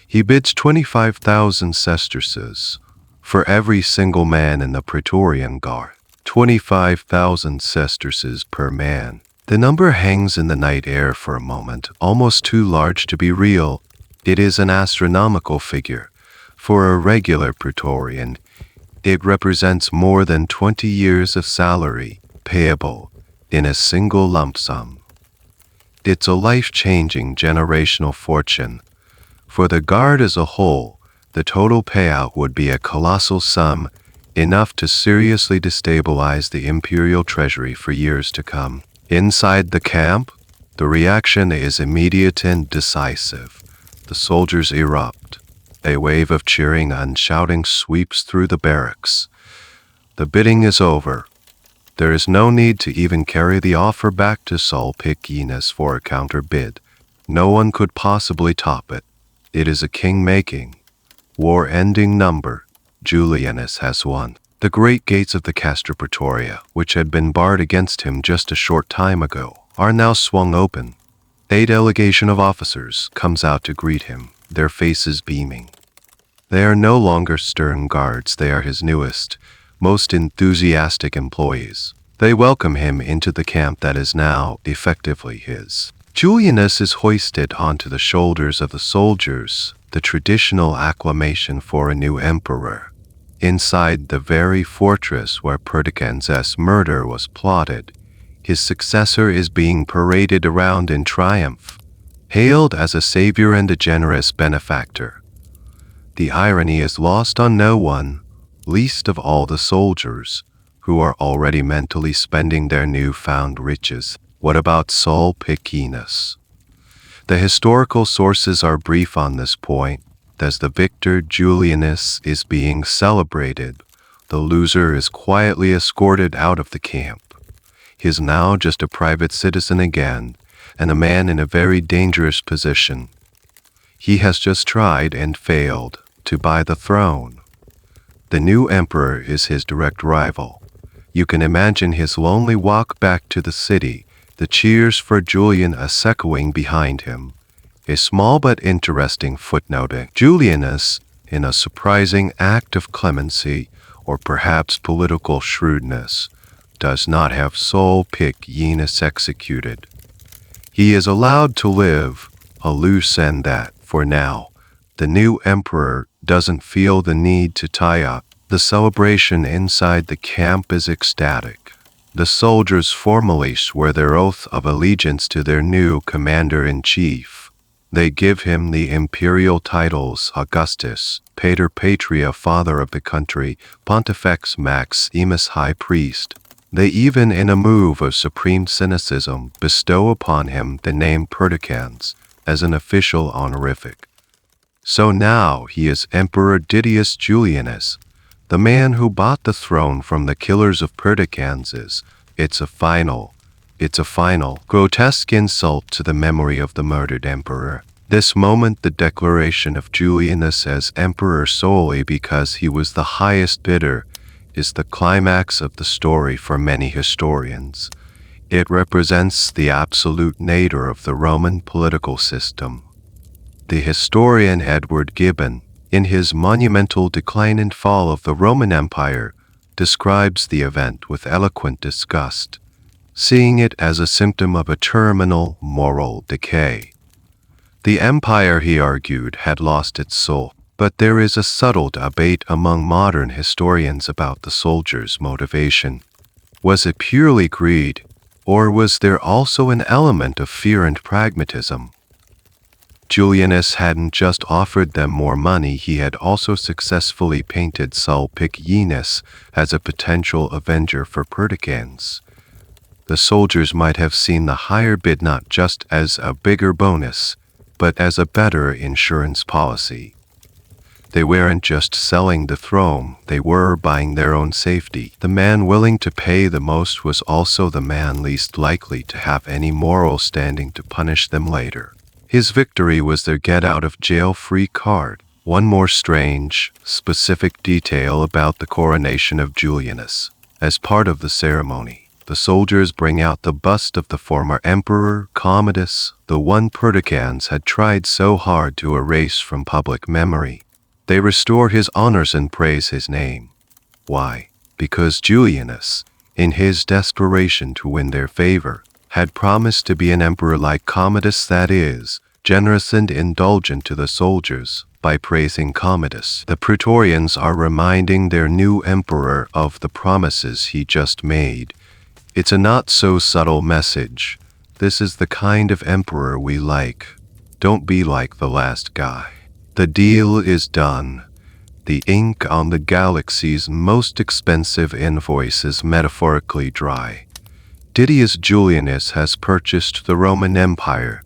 He bids 25,000 sesterces for every single man in the Praetorian Guard. 25,000 sesterces per man. The number hangs in the night air for a moment, almost too large to be real. It is an astronomical figure. For a regular Praetorian, it represents more than 20 years of salary, payable in a single lump sum. It's a life-changing generational fortune. For the Guard as a whole, the total payout would be a colossal sum, enough to seriously destabilize the imperial treasury for years to come. Inside the camp, the reaction is immediate and decisive. The soldiers erupt. A wave of cheering and shouting sweeps through the barracks. The bidding is over. There is no need to even carry the offer back to Sulpicius for a counter bid. No one could possibly top it. It is a king-making, war-ending number. Julianus has won. The great gates of the Castra Praetoria, which had been barred against him just a short time ago, are now swung open. A delegation of officers comes out to greet him, their faces beaming. They are no longer stern guards, they are his newest, most enthusiastic employees. They welcome him into the camp that is now effectively his. Julianus is hoisted onto the shoulders of the soldiers, the traditional acclamation for a new emperor. Inside the very fortress where Perdiccans' murder was plotted, his successor is being paraded around in triumph, hailed as a savior and a generous benefactor. The irony is lost on no one, least of all the soldiers, who are already mentally spending their newfound riches. What about Sulpicius? The historical sources are brief on this point. As the victor Julianus is being celebrated, the loser is quietly escorted out of the camp. He is now just a private citizen again, and a man in a very dangerous position. He has just tried and failed to buy the throne. The new emperor is his direct rival. You can imagine his lonely walk back to the city, the cheers for Julianus echoing behind him. A small but interesting footnote: Julianus, in a surprising act of clemency, or perhaps political shrewdness, does not have Sulpicius executed. He is allowed to live, a loose end that, for now, the new emperor doesn't feel the need to tie up. The celebration inside the camp is ecstatic. The soldiers formally swear their oath of allegiance to their new commander-in-chief. They give him the imperial titles Augustus, Pater Patria, Father of the Country, Pontifex Maximus, High Priest. They even, in a move of supreme cynicism, bestow upon him the name Perdiccans as an official honorific. So now he is Emperor Didius Julianus, the man who bought the throne from the killers of Perdiccans. It's a final, grotesque insult to the memory of the murdered emperor. This moment, the declaration of Julianus as emperor solely because he was the highest bidder, is the climax of the story for many historians. It represents the absolute nadir of the Roman political system. The historian Edward Gibbon, in his monumental Decline and Fall of the Roman Empire, describes the event with eloquent disgust, seeing it as a symptom of a terminal moral decay. The empire, he argued, had lost its soul. But there is a subtle debate among modern historians about the soldier's motivation. Was it purely greed, or was there also an element of fear and pragmatism? Julianus hadn't just offered them more money, he had also successfully painted Sulpicius as a potential avenger for Perdiccans. The soldiers might have seen the higher bid not just as a bigger bonus, but as a better insurance policy. They weren't just selling the throne, they were buying their own safety. The man willing to pay the most was also the man least likely to have any moral standing to punish them later. His victory was their get-out-of-jail-free card. One more strange, specific detail about the coronation of Julianus. As part of the ceremony, the soldiers bring out the bust of the former emperor, Commodus, the one Perdiccans had tried so hard to erase from public memory. They restore his honors and praise his name. Why? Because Julianus, in his desperation to win their favor, had promised to be an emperor like Commodus, that is, generous and indulgent to the soldiers. By praising Commodus, the Praetorians are reminding their new emperor of the promises he just made. It's a not-so-subtle message. This is the kind of emperor we like. Don't be like the last guy. The deal is done. The ink on the galaxy's most expensive invoice is metaphorically dry. Didius Julianus has purchased the Roman Empire.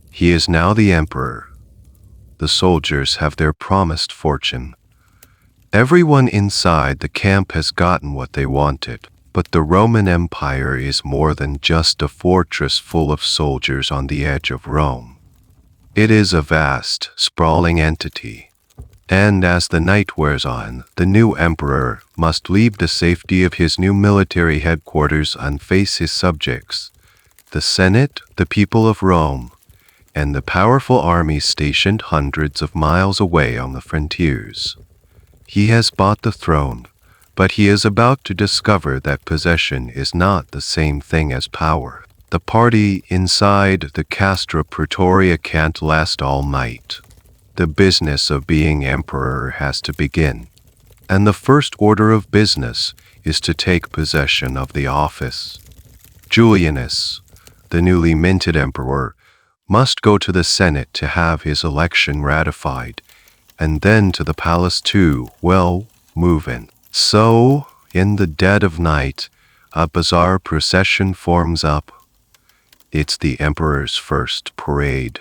He is now the emperor. The soldiers have their promised fortune. Everyone inside the camp has gotten what they wanted, but the Roman Empire is more than just a fortress full of soldiers on the edge of Rome. It is a vast, sprawling entity. And as the night wears on, the new emperor must leave the safety of his new military headquarters and face his subjects, the Senate, the people of Rome, and the powerful army stationed hundreds of miles away on the frontiers. He has bought the throne, but he is about to discover that possession is not the same thing as power. The party inside the Castra Praetoria can't last all night. The business of being emperor has to begin, and the first order of business is to take possession of the office. Julianus, the newly minted emperor, must go to the Senate to have his election ratified, and then to the palace to, well, move in. So, in the dead of night, a bizarre procession forms up. It's the emperor's first parade,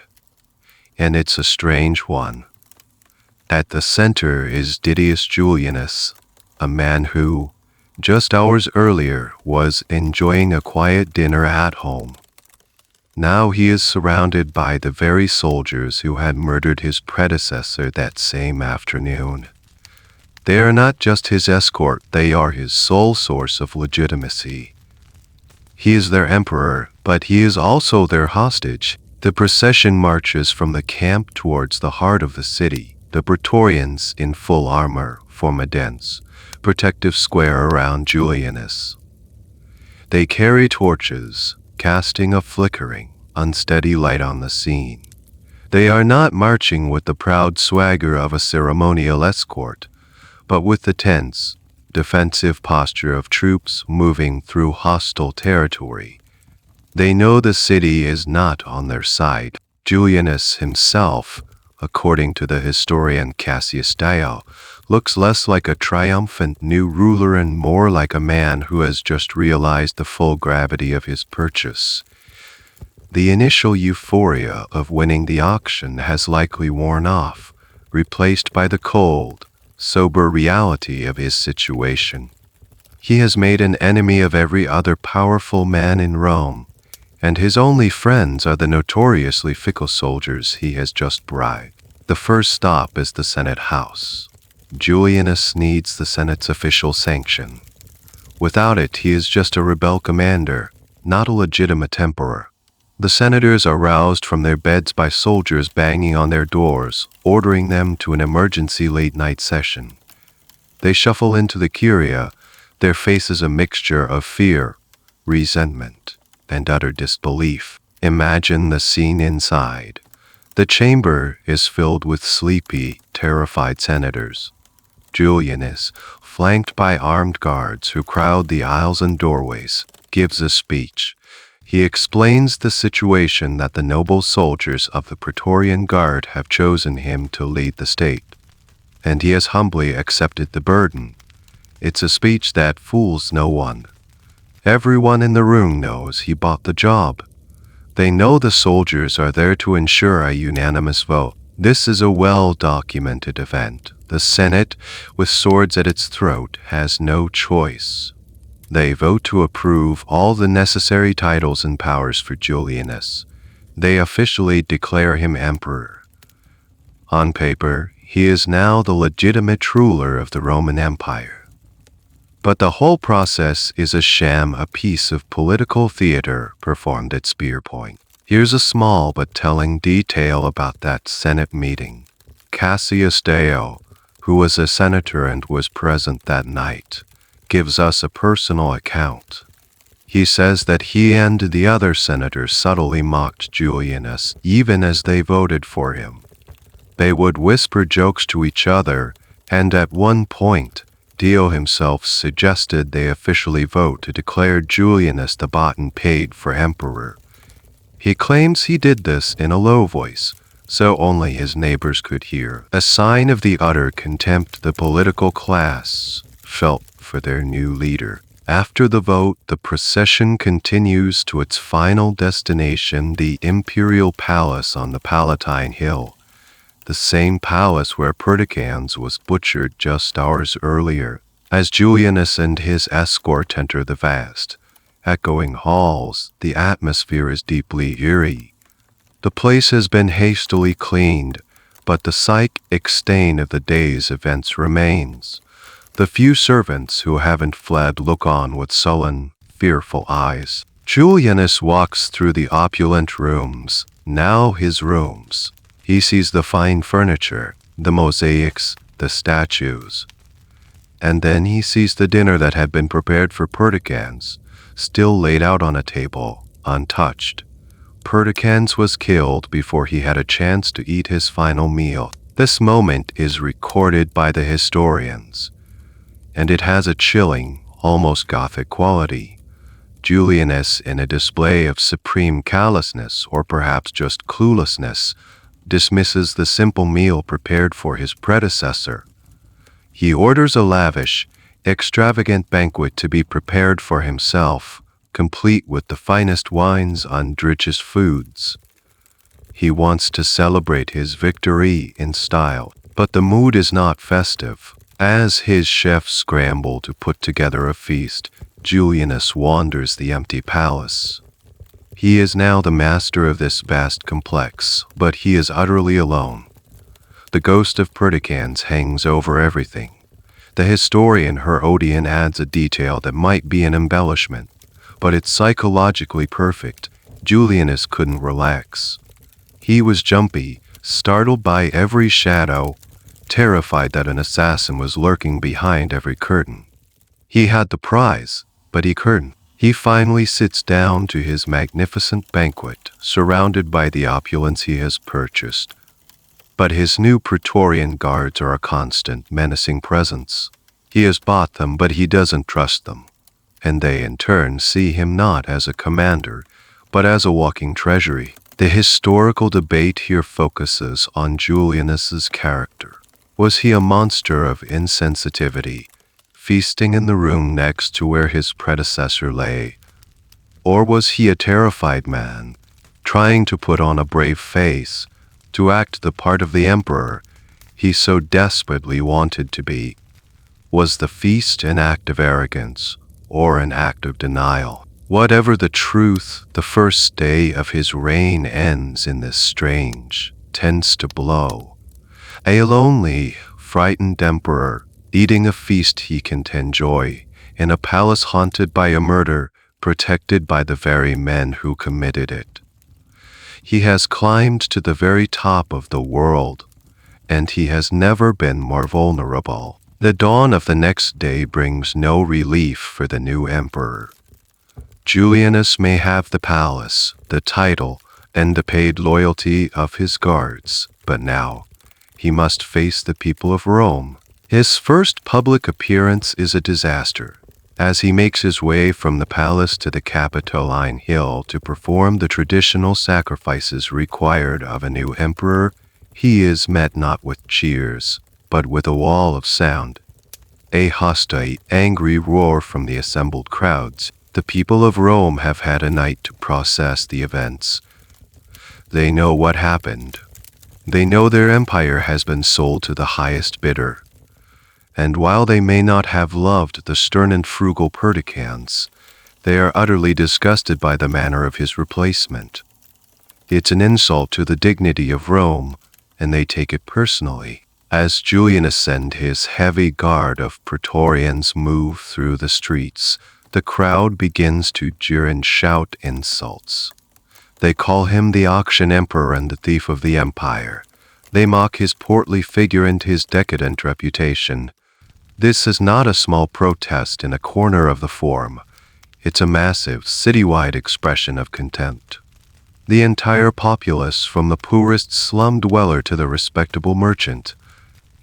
and it's a strange one. At the center is Didius Julianus, a man who, just hours earlier, was enjoying a quiet dinner at home. Now he is surrounded by the very soldiers who had murdered his predecessor that same afternoon. They are not just his escort, they are his sole source of legitimacy. He is their emperor, but he is also their hostage. The procession marches from the camp towards the heart of the city. The Praetorians, in full armor, form a dense, protective square around Julianus. They carry torches, casting a flickering, unsteady light on the scene. They are not marching with the proud swagger of a ceremonial escort, but with the tense, defensive posture of troops moving through hostile territory. They know the city is not on their side. Julianus himself, according to the historian Cassius Dio, looks less like a triumphant new ruler and more like a man who has just realized the full gravity of his purchase. The initial euphoria of winning the auction has likely worn off, replaced by the cold, sober reality of his situation. He has made an enemy of every other powerful man in Rome, and his only friends are the notoriously fickle soldiers he has just bribed. The first stop is the Senate House. Julianus needs the Senate's official sanction. Without it, he is just a rebel commander, not a legitimate emperor. The senators are roused from their beds by soldiers banging on their doors, ordering them to an emergency late-night session. They shuffle into the curia, their faces a mixture of fear, resentment, and utter disbelief. Imagine the scene inside. The chamber is filled with sleepy, terrified senators. Julianus, flanked by armed guards who crowd the aisles and doorways, gives a speech. He explains the situation that the noble soldiers of the Praetorian Guard have chosen him to lead the state, and he has humbly accepted the burden. It's a speech that fools no one. Everyone in the room knows he bought the job. They know the soldiers are there to ensure a unanimous vote. This is a well-documented event. The Senate, with swords at its throat, has no choice. They vote to approve all the necessary titles and powers for Julianus. They officially declare him emperor. On paper, he is now the legitimate ruler of the Roman Empire. But the whole process is a sham, a piece of political theater performed at spear point. Here's a small but telling detail about that Senate meeting. Cassius Dio, who was a senator and was present that night, gives us a personal account. He says that he and the other senators subtly mocked Julianus even as they voted for him. They would whisper jokes to each other, and at one point, Dio himself suggested they officially vote to declare Julianus the bought and paid for emperor. He claims he did this in a low voice, so only his neighbors could hear, a sign of the utter contempt the political class felt for their new leader. After the vote, the procession continues to its final destination, the imperial palace on the Palatine Hill, the same palace where Perdiccans was butchered just hours earlier. As Julianus and his escort enter the vast, echoing halls, the atmosphere is deeply eerie. The place has been hastily cleaned, but the psychic stain of the day's events remains. The few servants who haven't fled look on with sullen, fearful eyes. Julianus walks through the opulent rooms, now his rooms. He sees the fine furniture, the mosaics, the statues. And then he sees the dinner that had been prepared for Perdiccans, still laid out on a table, untouched. Perdiccans was killed before he had a chance to eat his final meal. This moment is recorded by the historians, and it has a chilling, almost Gothic quality. Julianus, in a display of supreme callousness, or perhaps just cluelessness, dismisses the simple meal prepared for his predecessor. He orders a lavish, extravagant banquet to be prepared for himself, complete with the finest wines and richest foods. He wants to celebrate his victory in style, but the mood is not festive. As his chefs scramble to put together a feast, Julianus wanders the empty palace. He is now the master of this vast complex, but he is utterly alone. The ghost of Perdiccans hangs over everything. The historian Herodian adds a detail that might be an embellishment, but it's psychologically perfect. Julianus couldn't relax. He was jumpy, startled by every shadow, terrified that an assassin was lurking behind every curtain. He had the prize, but he couldn't. He finally sits down to his magnificent banquet, surrounded by the opulence he has purchased. But his new Praetorian guards are a constant, menacing presence. He has bought them, but he doesn't trust them, and they in turn see him not as a commander, but as a walking treasury. The historical debate here focuses on Julianus's character. Was he a monster of insensitivity, feasting in the room next to where his predecessor lay? Or was he a terrified man, trying to put on a brave face, to act the part of the emperor he so desperately wanted to be? Was the feast an act of arrogance, or an act of denial? Whatever the truth, the first day of his reign ends in this strange, tense tableau. A lonely, frightened emperor, eating a feast he can't enjoy, in a palace haunted by a murder, protected by the very men who committed it. He has climbed to the very top of the world, and he has never been more vulnerable. The dawn of the next day brings no relief for the new emperor. Julianus may have the palace, the title, and the paid loyalty of his guards, but now he must face the people of Rome. His first public appearance is a disaster, as he makes his way from the palace to the Capitoline Hill to perform the traditional sacrifices required of a new emperor. He is met not with cheers, but with a wall of sound, a hostile, angry roar from the assembled crowds. The people of Rome have had a night to process the events. They know what happened. They know their empire has been sold to the highest bidder. And while they may not have loved the stern and frugal Perdiccans, they are utterly disgusted by the manner of his replacement. It's an insult to the dignity of Rome, and they take it personally. As Julianus and his heavy guard of praetorians move through the streets, the crowd begins to jeer and shout insults. They call him the auction emperor and the thief of the empire. They mock his portly figure and his decadent reputation. This is not a small protest in a corner of the Forum. It's a massive, citywide expression of contempt. The entire populace, from the poorest slum dweller to the respectable merchant,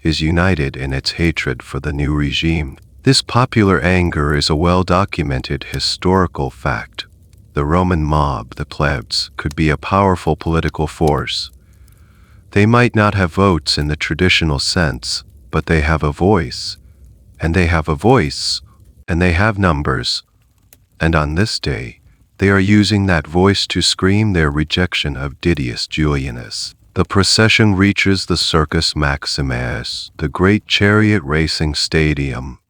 is united in its hatred for the new regime. This popular anger is a well-documented historical fact. The Roman mob, the plebs, could be a powerful political force. They might not have votes in the traditional sense, but they have a voice. And they have a voice, and they have numbers. And on this day, they are using that voice to scream their rejection of Didius Julianus. The procession reaches the Circus Maximus, the great chariot racing stadium.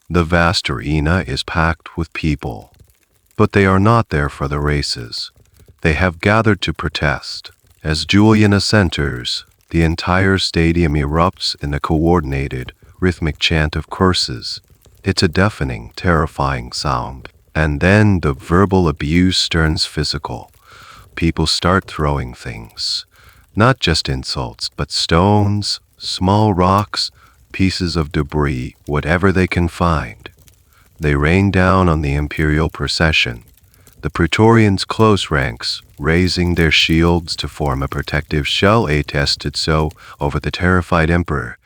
The vast arena is packed with people. But they are not there for the races. They have gathered to protest. As Julianus enters, the entire stadium erupts in a coordinated, rhythmic chant of curses. It's a deafening, terrifying sound. And then the verbal abuse turns physical. People start throwing things. Not just insults, but stones, small rocks, pieces of debris, whatever they can find. They rain down on the imperial procession. The praetorians close ranks, raising their shields to form a protective shell. Tested so over the terrified emperor.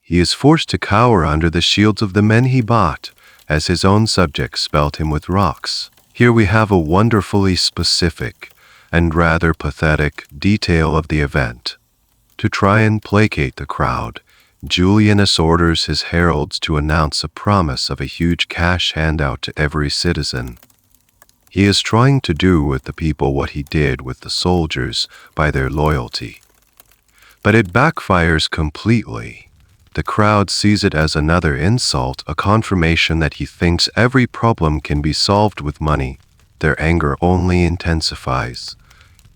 He is forced to cower under the shields of the men he bought, as his own subjects pelt him with rocks. Here we have a wonderfully specific and rather pathetic detail of the event. To try and placate the crowd, Julianus orders his heralds to announce a promise of a huge cash handout to every citizen. He is trying to do with the people what he did with the soldiers by their loyalty. But it backfires completely. The crowd sees it as another insult, a confirmation that he thinks every problem can be solved with money. Their anger only intensifies.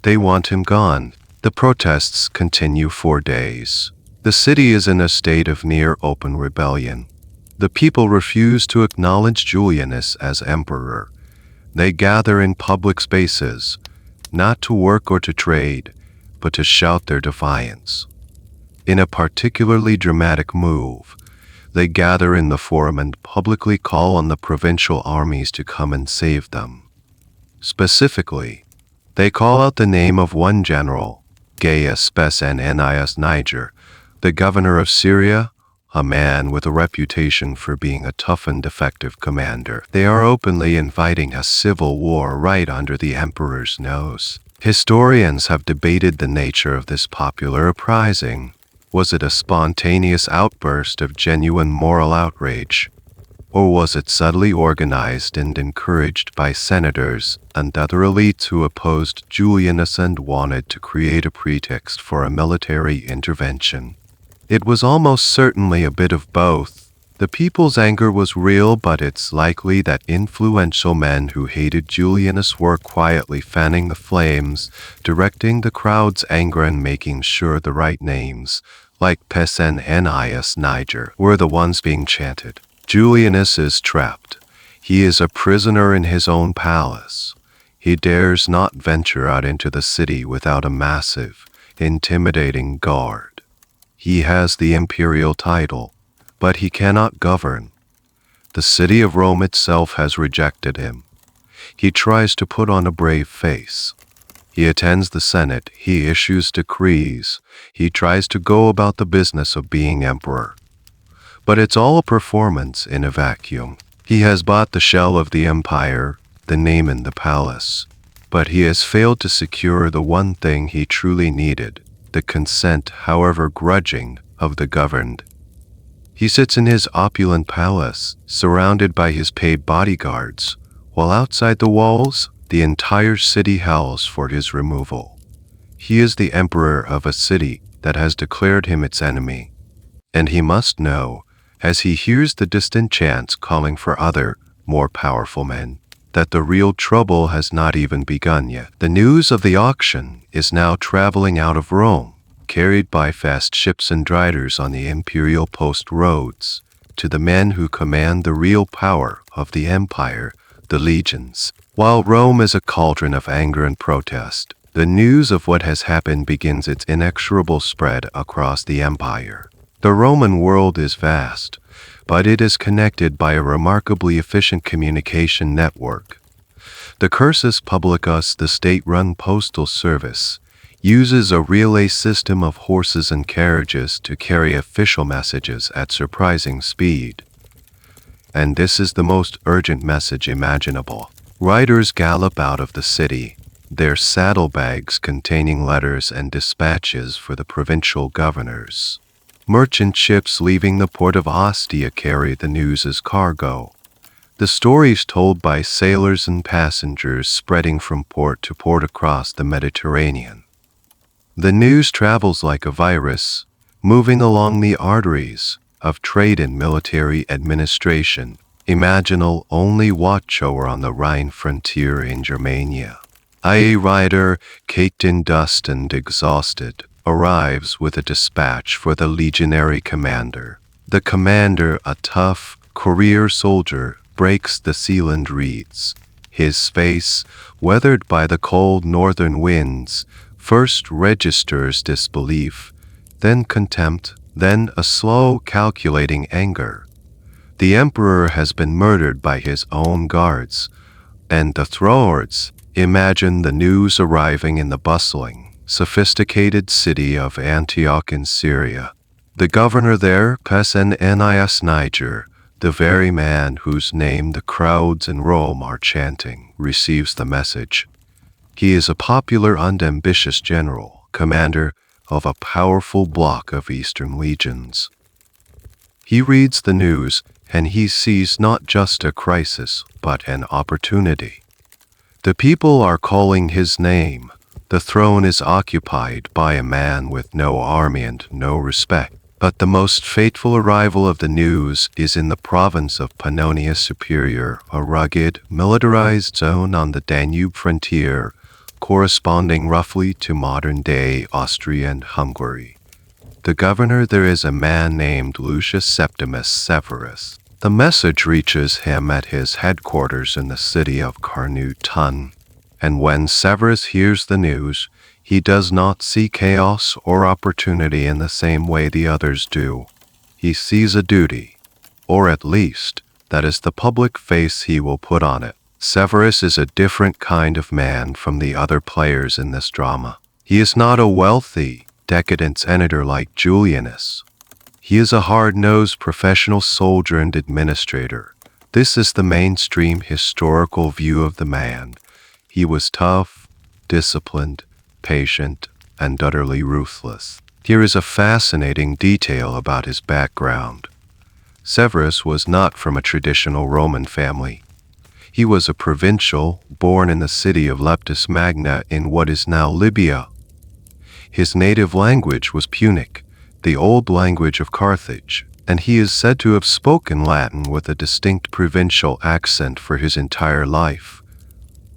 They want him gone. The protests continue for days. The city is in a state of near open rebellion. The people refuse to acknowledge Julianus as emperor. They gather in public spaces, not to work or to trade, but to shout their defiance. In a particularly dramatic move, they gather in the Forum and publicly call on the provincial armies to come and save them. Specifically, they call out the name of one general, Gaius Pescennius Niger, the governor of Syria, a man with a reputation for being a tough and effective commander. They are openly inviting a civil war right under the emperor's nose. Historians have debated the nature of this popular uprising. Was it a spontaneous outburst of genuine moral outrage? Or was it subtly organized and encouraged by senators and other elites who opposed Julianus and wanted to create a pretext for a military intervention? It was almost certainly a bit of both. The people's anger was real, but it's likely that influential men who hated Julianus were quietly fanning the flames, directing the crowd's anger and making sure the right names, like Pescennius Niger, were the ones being chanted. Julianus is trapped. He is a prisoner in his own palace. He dares not venture out into the city without a massive, intimidating guard. He has the imperial title, but he cannot govern. The city of Rome itself has rejected him. He tries to put on a brave face. He attends the Senate, he issues decrees, he tries to go about the business of being emperor. But it's all a performance in a vacuum. He has bought the shell of the empire, the name in the palace, but he has failed to secure the one thing he truly needed, the consent, however grudging, of the governed. He sits in his opulent palace, surrounded by his paid bodyguards, while outside the walls, the entire city howls for his removal. He is the emperor of a city that has declared him its enemy, and he must know, as he hears the distant chants calling for other, more powerful men, that the real trouble has not even begun yet. The news of the auction is now traveling out of Rome, carried by fast ships and riders on the imperial post roads, to the men who command the real power of the empire, the legions. While Rome is a cauldron of anger and protest, the news of what has happened begins its inexorable spread across the empire. The Roman world is vast, but it is connected by a remarkably efficient communication network. The cursus publicus, the state-run postal service, uses a relay system of horses and carriages to carry official messages at surprising speed. And this is the most urgent message imaginable. Riders gallop out of the city, their saddlebags containing letters and dispatches for the provincial governors. Merchant ships leaving the port of Ostia carry the news as cargo. The stories told by sailors and passengers spreading from port to port across the Mediterranean. The news travels like a virus, moving along the arteries of trade and military administration. Imaginal only watchtower on the Rhine frontier in Germania. A rider, caked in dust and exhausted, arrives with a dispatch for the legionary commander. The commander, a tough, career soldier, breaks the seal and reads. His face, weathered by the cold northern winds, first registers disbelief, then contempt, then a slow, calculating anger. The emperor has been murdered by his own guards, and the throwards imagine the news arriving in the bustling, sophisticated city of Antioch in Syria. The governor there, Pesenias Niger, the very man whose name the crowds in Rome are chanting, receives the message. He is a popular and ambitious general, commander of a powerful block of eastern legions. He reads the news, and he sees not just a crisis, but an opportunity. The people are calling his name. The throne is occupied by a man with no army and no respect. But the most fateful arrival of the news is in the province of Pannonia Superior, a rugged, militarized zone on the Danube frontier, corresponding roughly to modern-day Austria and Hungary. The governor there is a man named Lucius Septimus Severus. The message reaches him at his headquarters in the city of Carnuntum, and when Severus hears the news, he does not see chaos or opportunity in the same way the others do. He sees a duty, or at least, that is the public face he will put on it. Severus is a different kind of man from the other players in this drama. He is not a wealthy, decadent senator like Julianus. He is a hard-nosed professional soldier and administrator. This is the mainstream historical view of the man. He was tough, disciplined, patient, and utterly ruthless. Here is a fascinating detail about his background. Severus was not from a traditional Roman family. He was a provincial, born in the city of Leptis Magna in what is now Libya. His native language was Punic, the old language of Carthage, and he is said to have spoken Latin with a distinct provincial accent for his entire life.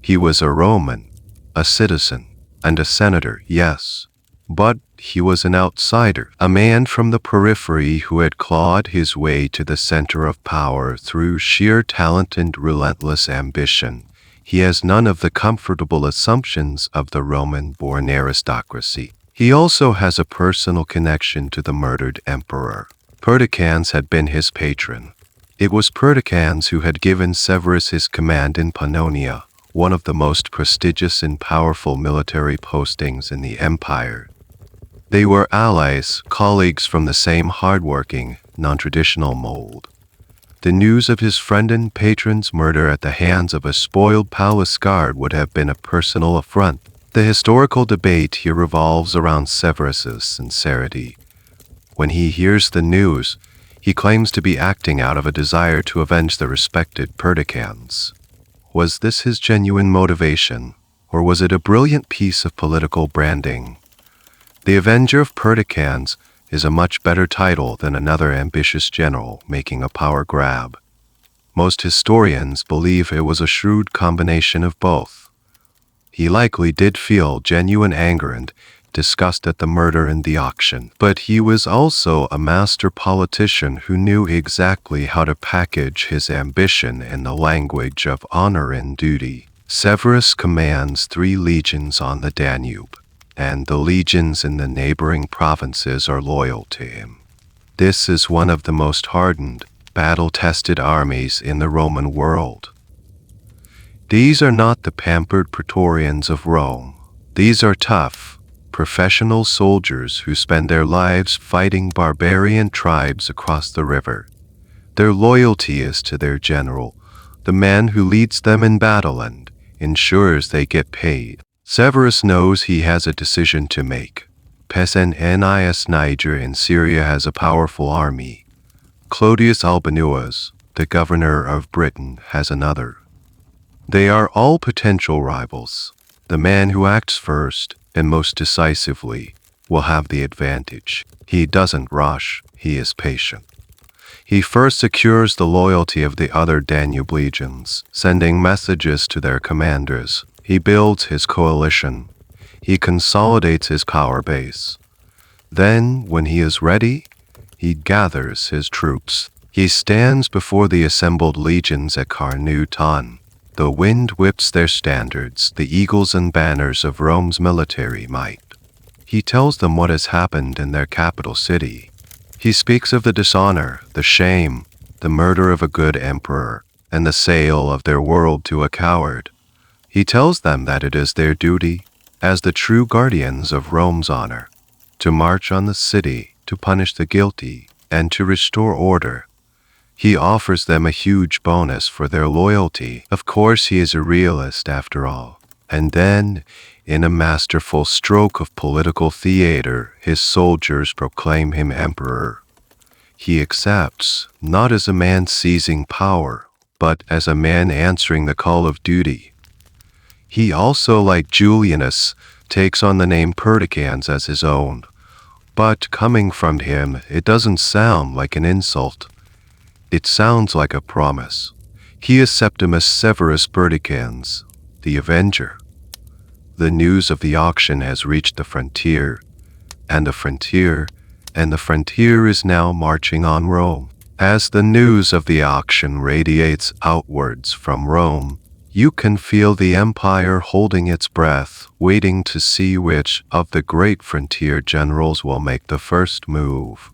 He was a Roman, a citizen, and a senator, yes, but he was an outsider, a man from the periphery who had clawed his way to the center of power through sheer talent and relentless ambition. He has none of the comfortable assumptions of the Roman-born aristocracy. He also has a personal connection to the murdered emperor. Perdiccans had been his patron. It was Perdiccans who had given Severus his command in Pannonia, one of the most prestigious and powerful military postings in the empire. They were allies, colleagues from the same hardworking, non-traditional mold. The news of his friend and patron's murder at the hands of a spoiled palace guard would have been a personal affront. The historical debate here revolves around Severus's sincerity. When he hears the news, he claims to be acting out of a desire to avenge the respected Perdiccans. Was this his genuine motivation, or was it a brilliant piece of political branding? The Avenger of Perdiccans is a much better title than another ambitious general making a power grab. Most historians believe it was a shrewd combination of both. He likely did feel genuine anger and disgust at the murder and the auction, but he was also a master politician who knew exactly how to package his ambition in the language of honor and duty. Severus commands 3 legions on the Danube, and the legions in the neighboring provinces are loyal to him. This is one of the most hardened, battle-tested armies in the Roman world. These are not the pampered praetorians of Rome. These are tough, professional soldiers who spend their lives fighting barbarian tribes across the river. Their loyalty is to their general, the man who leads them in battle and ensures they get paid. Severus knows he has a decision to make. Mercenaries Niger in Syria has a powerful army. Clodius Albinuas, the governor of Britain, has another. They are all potential rivals. The man who acts first and most decisively will have the advantage. He doesn't rush, he is patient. He first secures the loyalty of the other Danube legions, sending messages to their commanders. He builds his coalition. He consolidates his power base. Then, when he is ready, he gathers his troops. He stands before the assembled legions at Carnuntum. The wind whips their standards, the eagles and banners of Rome's military might. He tells them what has happened in their capital city. He speaks of the dishonor, the shame, the murder of a good emperor, and the sale of their world to a coward. He tells them that it is their duty, as the true guardians of Rome's honor, to march on the city, to punish the guilty, and to restore order. He offers them a huge bonus for their loyalty. Of course, he is a realist after all. And then, in a masterful stroke of political theater, his soldiers proclaim him emperor. He accepts, not as a man seizing power, but as a man answering the call of duty. He also, like Julianus, takes on the name Perdiccans as his own. But coming from him, it doesn't sound like an insult. It sounds like a promise. He is Septimus Severus Perdiccans, the Avenger. The news of the auction has reached the frontier, and the frontier is now marching on Rome. As the news of the auction radiates outwards from Rome, you can feel the empire holding its breath, waiting to see which of the great frontier generals will make the first move.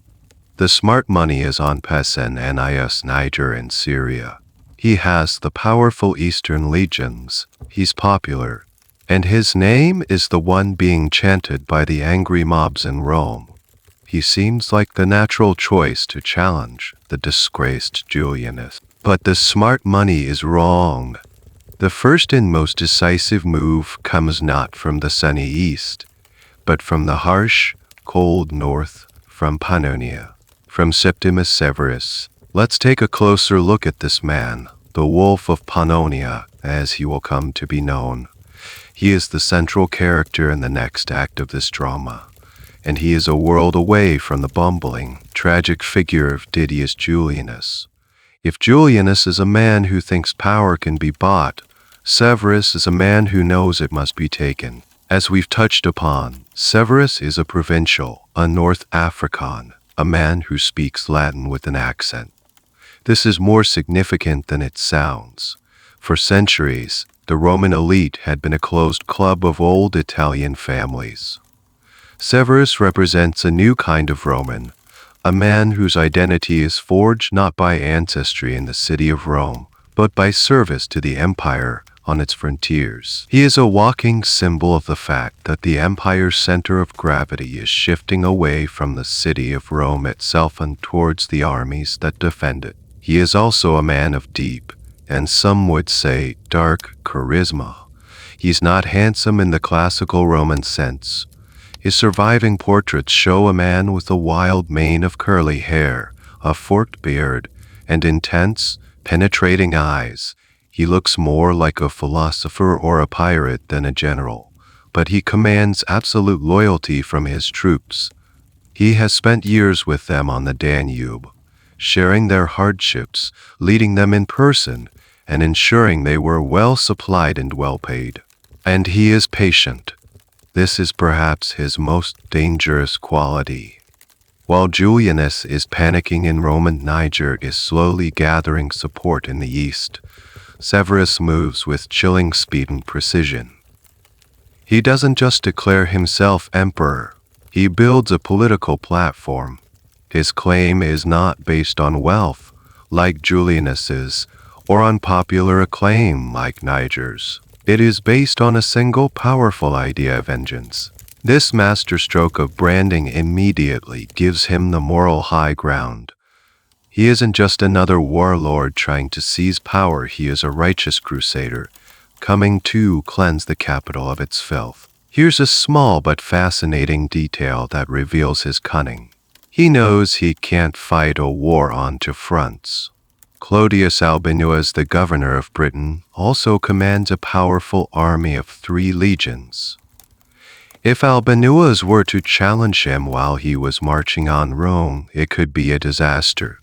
The smart money is on Mercenaries Niger in Syria. He has the powerful eastern legions. He's popular, and his name is the one being chanted by the angry mobs in Rome. He seems like the natural choice to challenge the disgraced Julianus. But the smart money is wrong. The first and most decisive move comes not from the sunny east, but from the harsh, cold north, from Pannonia. From Septimus Severus. Let's take a closer look at this man, the Wolf of Pannonia, as he will come to be known. He is the central character in the next act of this drama, and he is a world away from the bumbling, tragic figure of Didius Julianus. If Julianus is a man who thinks power can be bought, Severus is a man who knows it must be taken. As we've touched upon, Severus is a provincial, a North African, a man who speaks Latin with an accent. This is more significant than it sounds. For centuries, the Roman elite had been a closed club of old Italian families. Severus represents a new kind of Roman, a man whose identity is forged not by ancestry in the city of Rome, but by service to the empire on its frontiers. He is a walking symbol of the fact that the empire's center of gravity is shifting away from the city of Rome itself and towards the armies that defend it. He is also a man of deep, and some would say dark, charisma. He's not handsome in the classical Roman sense. His surviving portraits show a man with a wild mane of curly hair, a forked beard, and intense, penetrating eyes. He looks more like a philosopher or a pirate than a general, but he commands absolute loyalty from his troops. He has spent years with them on the Danube, sharing their hardships, leading them in person, and ensuring they were well supplied and well paid. And he is patient. This is perhaps his most dangerous quality. While Julianus is panicking in Rome and Niger is slowly gathering support in the east, Severus moves with chilling speed and precision. He doesn't just declare himself emperor, he builds a political platform. His claim is not based on wealth, like Julianus's, or on popular acclaim, like Niger's. It is based on a single powerful idea of vengeance. This masterstroke of branding immediately gives him the moral high ground. He isn't just another warlord trying to seize power, he is a righteous crusader, coming to cleanse the capital of its filth. Here's a small but fascinating detail that reveals his cunning. He knows he can't fight a war on two fronts. Clodius Albinus, the governor of Britain, also commands a powerful army of 3 legions. If Albinus were to challenge him while he was marching on Rome, it could be a disaster.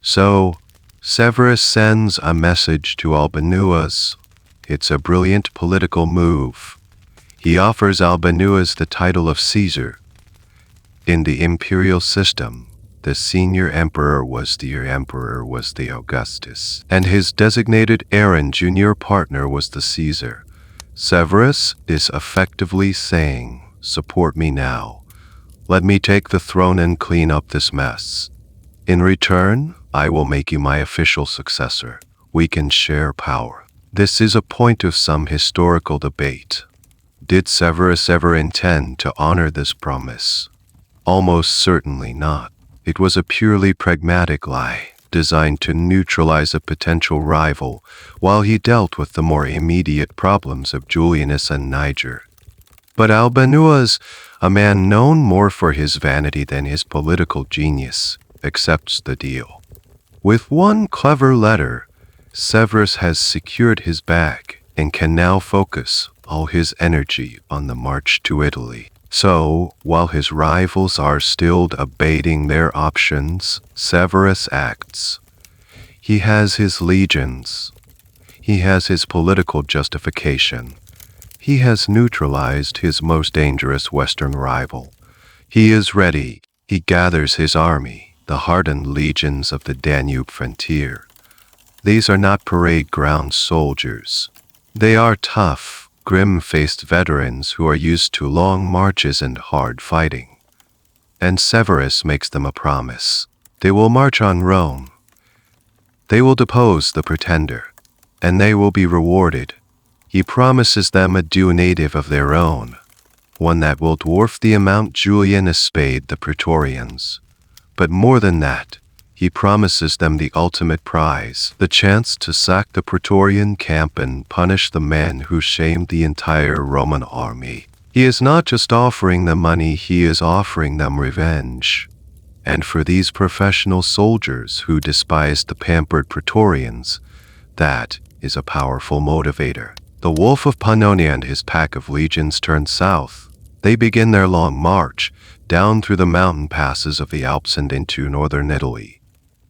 So, Severus sends a message to Albinus. It's a brilliant political move. He offers Albinus the title of Caesar. In the imperial system, the senior emperor was the Augustus, and his designated heir and junior partner was the Caesar. Severus is effectively saying, support me now. Let me take the throne and clean up this mess. In return, I will make you my official successor. We can share power. This is a point of some historical debate. Did Severus ever intend to honor this promise? Almost certainly not. It was a purely pragmatic lie, designed to neutralize a potential rival, while he dealt with the more immediate problems of Julianus and Niger. But Albinus, a man known more for his vanity than his political genius, accepts the deal. With one clever letter, Severus has secured his bag and can now focus all his energy on the march to Italy. So, while his rivals are still debating their options, Severus acts. He has his legions. He has his political justification. He has neutralized his most dangerous Western rival. He is ready. He gathers his army, the hardened legions of the Danube frontier. These are not parade ground soldiers. They are tough, grim-faced veterans who are used to long marches and hard fighting. And Severus makes them a promise. They will march on Rome. They will depose the pretender, and they will be rewarded. He promises them a due native of their own, one that will dwarf the amount Julianus paid the Praetorians. But more than that, he promises them the ultimate prize, the chance to sack the Praetorian camp and punish the men who shamed the entire Roman army. He is not just offering them money, he is offering them revenge. And for these professional soldiers who despise the pampered Praetorians, that is a powerful motivator. The Wolf of Pannonia and his pack of legions turn south. They begin their long march, down through the mountain passes of the Alps and into northern Italy.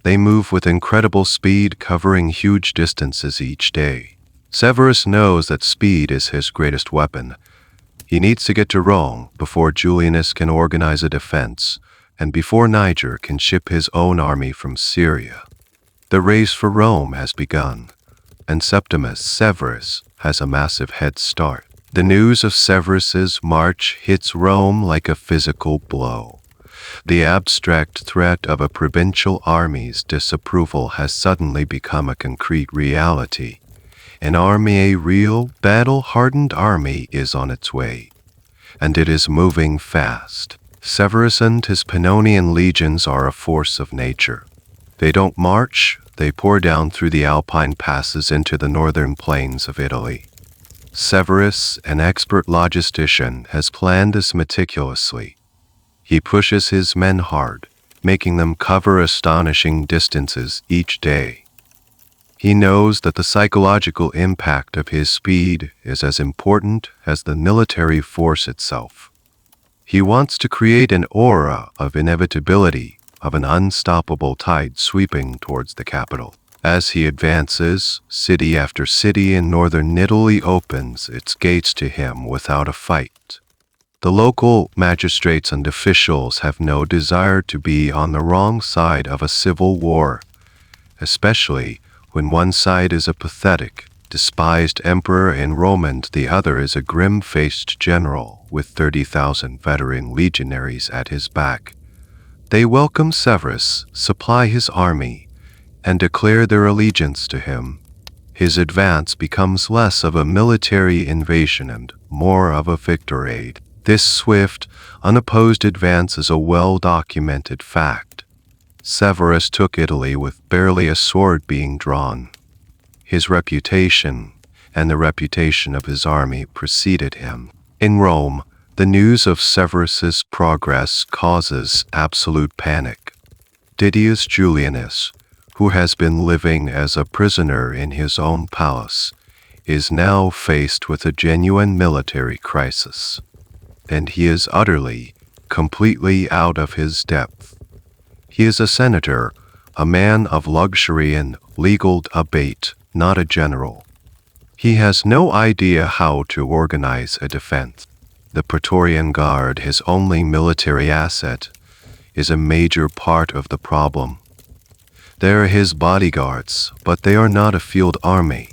They move with incredible speed, covering huge distances each day. Severus knows that speed is his greatest weapon. He needs to get to Rome before Julianus can organize a defense, and before Niger can ship his own army from Syria. The race for Rome has begun, and Septimus Severus has a massive head start. The news of Severus's march hits Rome like a physical blow. The abstract threat of a provincial army's disapproval has suddenly become a concrete reality. An army, a real, battle-hardened army, is on its way, and it is moving fast. Severus and his Pannonian legions are a force of nature. They don't march, they pour down through the Alpine passes into the northern plains of Italy. Severus, an expert logistician, has planned this meticulously. He pushes his men hard, making them cover astonishing distances each day. He knows that the psychological impact of his speed is as important as the military force itself. He wants to create an aura of inevitability, of an unstoppable tide sweeping towards the capital. As he advances, city after city in northern Italy opens its gates to him without a fight. The local magistrates and officials have no desire to be on the wrong side of a civil war, especially when one side is a pathetic, despised emperor in Rome and the other is a grim-faced general with 30,000 veteran legionaries at his back. They welcome Severus, supply his army, and declare their allegiance to him. His advance becomes less of a military invasion and more of a victory. This swift, unopposed advance is a well-documented fact. Severus took Italy with barely a sword being drawn. His reputation and the reputation of his army preceded him. In Rome, the news of Severus's progress causes absolute panic. Didius Julianus, who has been living as a prisoner in his own palace, is now faced with a genuine military crisis, and he is utterly, completely out of his depth. He is a senator, a man of luxury and legal debate, not a general. He has no idea how to organize a defense. The Praetorian Guard, his only military asset, is a major part of the problem. They are his bodyguards, but they are not a field army.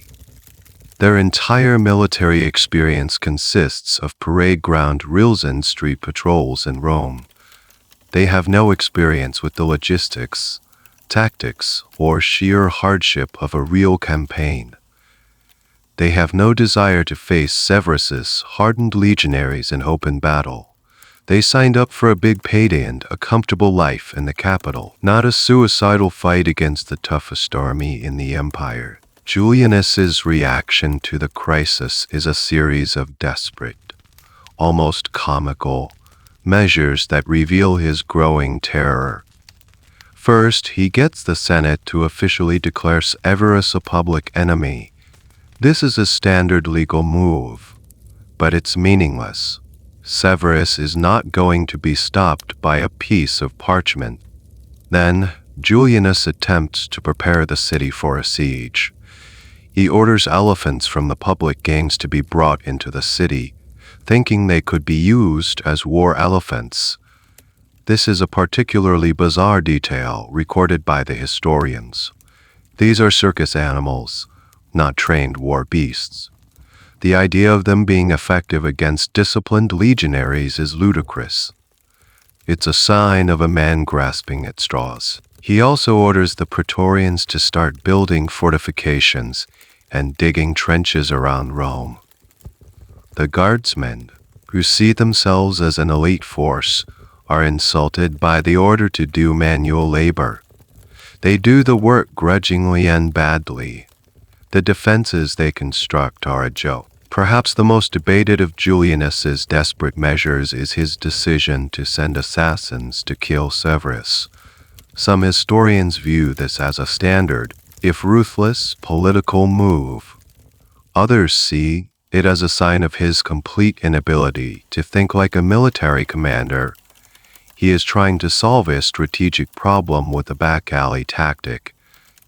Their entire military experience consists of parade ground drills and street patrols in Rome. They have no experience with the logistics, tactics, or sheer hardship of a real campaign. They have no desire to face Severus's hardened legionaries in open battle. They signed up for a big payday and a comfortable life in the capital, not a suicidal fight against the toughest army in the empire. Julianus's reaction to the crisis is a series of desperate, almost comical, measures that reveal his growing terror. First, he gets the Senate to officially declare Severus a public enemy. This is a standard legal move, but it's meaningless. Severus is not going to be stopped by a piece of parchment. Then, Julianus attempts to prepare the city for a siege. He orders elephants from the public gangs to be brought into the city, thinking they could be used as war elephants. This is a particularly bizarre detail recorded by the historians. These are circus animals, not trained war beasts. The idea of them being effective against disciplined legionaries is ludicrous. It's a sign of a man grasping at straws. He also orders the Praetorians to start building fortifications and digging trenches around Rome. The guardsmen, who see themselves as an elite force, are insulted by the order to do manual labor. They do the work grudgingly and badly. The defenses they construct are a joke. Perhaps the most debated of Julianus's desperate measures is his decision to send assassins to kill Severus. Some historians view this as a standard, if ruthless, political move. Others see it as a sign of his complete inability to think like a military commander. He is trying to solve a strategic problem with a back-alley tactic.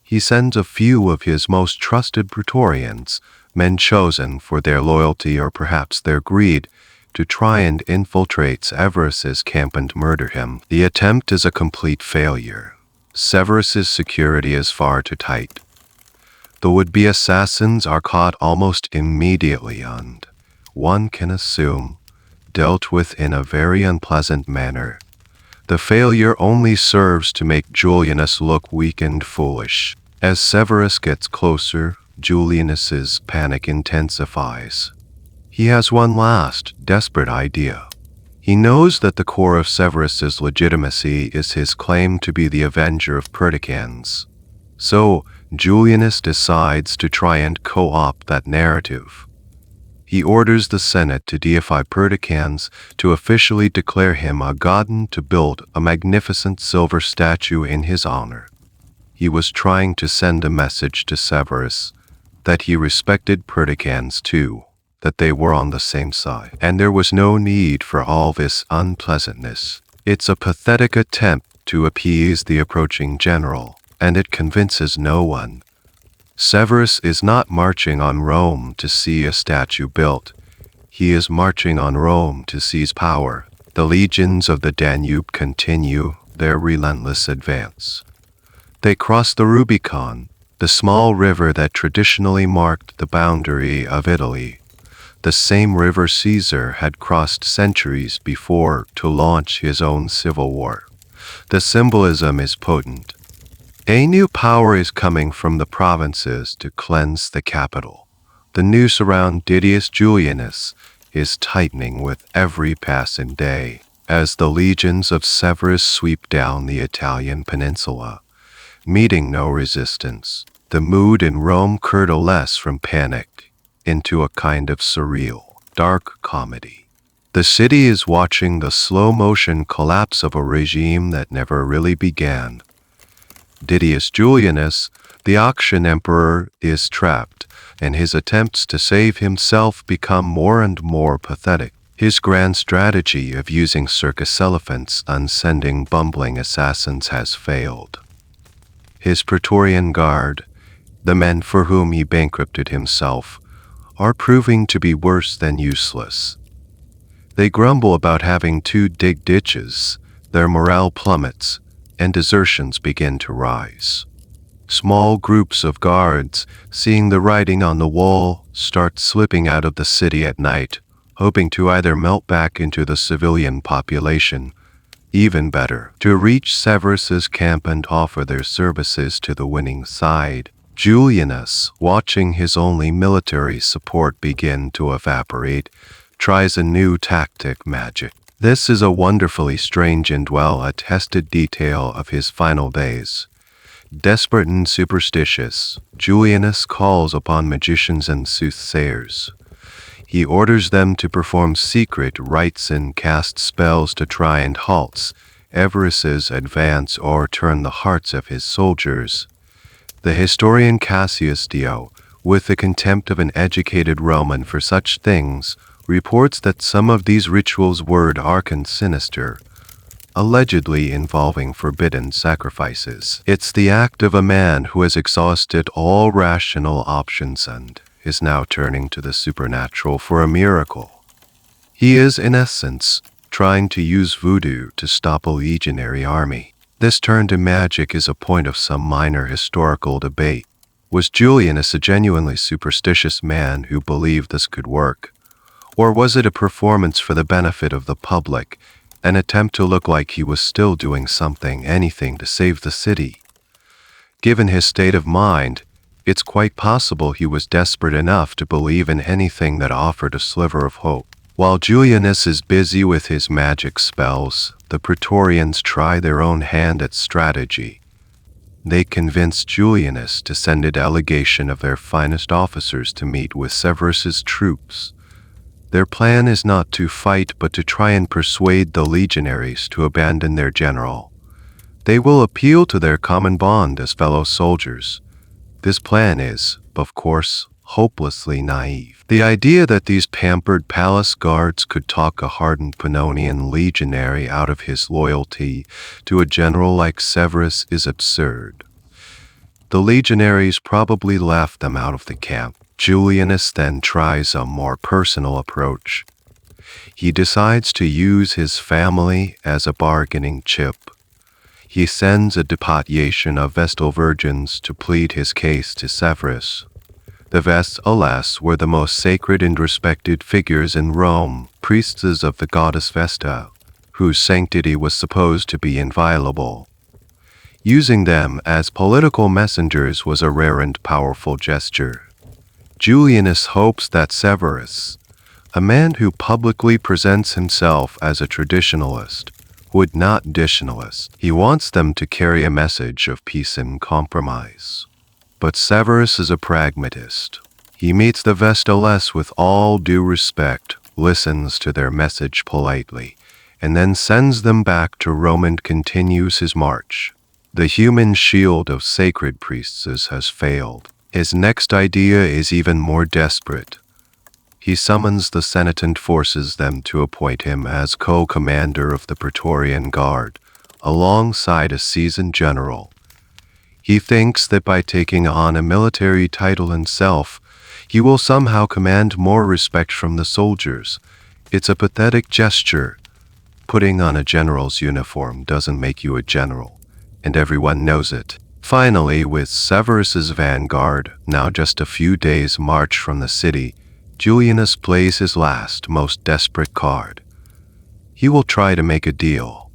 He sends a few of his most trusted Praetorians, men chosen for their loyalty or perhaps their greed, to try and infiltrate Severus's camp and murder him. The attempt is a complete failure. Severus's security is far too tight. The would-be assassins are caught almost immediately and, one can assume, dealt with in a very unpleasant manner. The failure only serves to make Julianus look weak and foolish. As Severus gets closer, Julianus's panic intensifies. He has one last, desperate idea. He knows that the core of Severus's legitimacy is his claim to be the avenger of Perticans. So, Julianus decides to try and co-opt that narrative. He orders the Senate to deify Perticans, to officially declare him a god, and to build a magnificent silver statue in his honor. He was trying to send a message to Severus that he respected Perticans too, that they were on the same side, and there was no need for all this unpleasantness. It's a pathetic attempt to appease the approaching general, and it convinces no one. Severus is not marching on Rome to see a statue built. He is marching on Rome to seize power. The legions of the Danube continue their relentless advance. They cross the Rubicon, the small river that traditionally marked the boundary of Italy, the same river Caesar had crossed centuries before to launch his own civil war. The symbolism is potent. A new power is coming from the provinces to cleanse the capital. The noose around Didius Julianus is tightening with every passing day as the legions of Severus sweep down the Italian peninsula. Meeting no resistance, the mood in Rome coalesces from panic into a kind of surreal, dark comedy. The city is watching the slow-motion collapse of a regime that never really began. Didius Julianus, the auction emperor, is trapped, and his attempts to save himself become more and more pathetic. His grand strategy of using circus elephants and sending bumbling assassins has failed. His Praetorian Guard, the men for whom he bankrupted himself, are proving to be worse than useless. They grumble about having to dig ditches, their morale plummets, and desertions begin to rise. Small groups of guards, seeing the writing on the wall, start slipping out of the city at night, hoping to either melt back into the civilian population, even better, to reach Severus's camp and offer their services to the winning side. Julianus, watching his only military support begin to evaporate, tries a new tactic: magic. This is a wonderfully strange and well-attested detail of his final days. Desperate and superstitious, Julianus calls upon magicians and soothsayers. He orders them to perform secret rites and cast spells to try and halt Severus's advance or turn the hearts of his soldiers. The historian Cassius Dio, with the contempt of an educated Roman for such things, reports that some of these rituals were dark and sinister, allegedly involving forbidden sacrifices. It's the act of a man who has exhausted all rational options and is now turning to the supernatural for a miracle. He is, in essence, trying to use voodoo to stop a legionary army. This turn to magic is a point of some minor historical debate. Was Julianus a genuinely superstitious man who believed this could work? Or was it a performance for the benefit of the public, an attempt to look like he was still doing something, anything to save the city? Given his state of mind, it's quite possible he was desperate enough to believe in anything that offered a sliver of hope. While Julianus is busy with his magic spells, the Praetorians try their own hand at strategy. They convince Julianus to send a delegation of their finest officers to meet with Severus's troops. Their plan is not to fight but to try and persuade the legionaries to abandon their general. They will appeal to their common bond as fellow soldiers. This plan is, of course, hopelessly naive. The idea that these pampered palace guards could talk a hardened Pannonian legionary out of his loyalty to a general like Severus is absurd. The legionaries probably laughed them out of the camp. Julianus then tries a more personal approach. He decides to use his family as a bargaining chip. He sends a deputation of Vestal virgins to plead his case to Severus. The Vests, alas, were the most sacred and respected figures in Rome, priestesses of the goddess Vesta, whose sanctity was supposed to be inviolable. Using them as political messengers was a rare and powerful gesture. Julianus hopes that Severus, a man who publicly presents himself as a traditionalist, would not additionalist. He wants them to carry a message of peace and compromise. But Severus is a pragmatist. He meets the Vestales with all due respect, listens to their message politely, and then sends them back to Rome and continues his march. The human shield of sacred priestesses has failed. His next idea is even more desperate. He summons the Senate and forces them to appoint him as co-commander of the Praetorian Guard, alongside a seasoned general. He thinks that by taking on a military title himself, he will somehow command more respect from the soldiers. It's a pathetic gesture. Putting on a general's uniform doesn't make you a general, and everyone knows it. Finally, with Severus's vanguard, now just a few days' march from the city, Julianus plays his last, most desperate card. He will try to make a deal.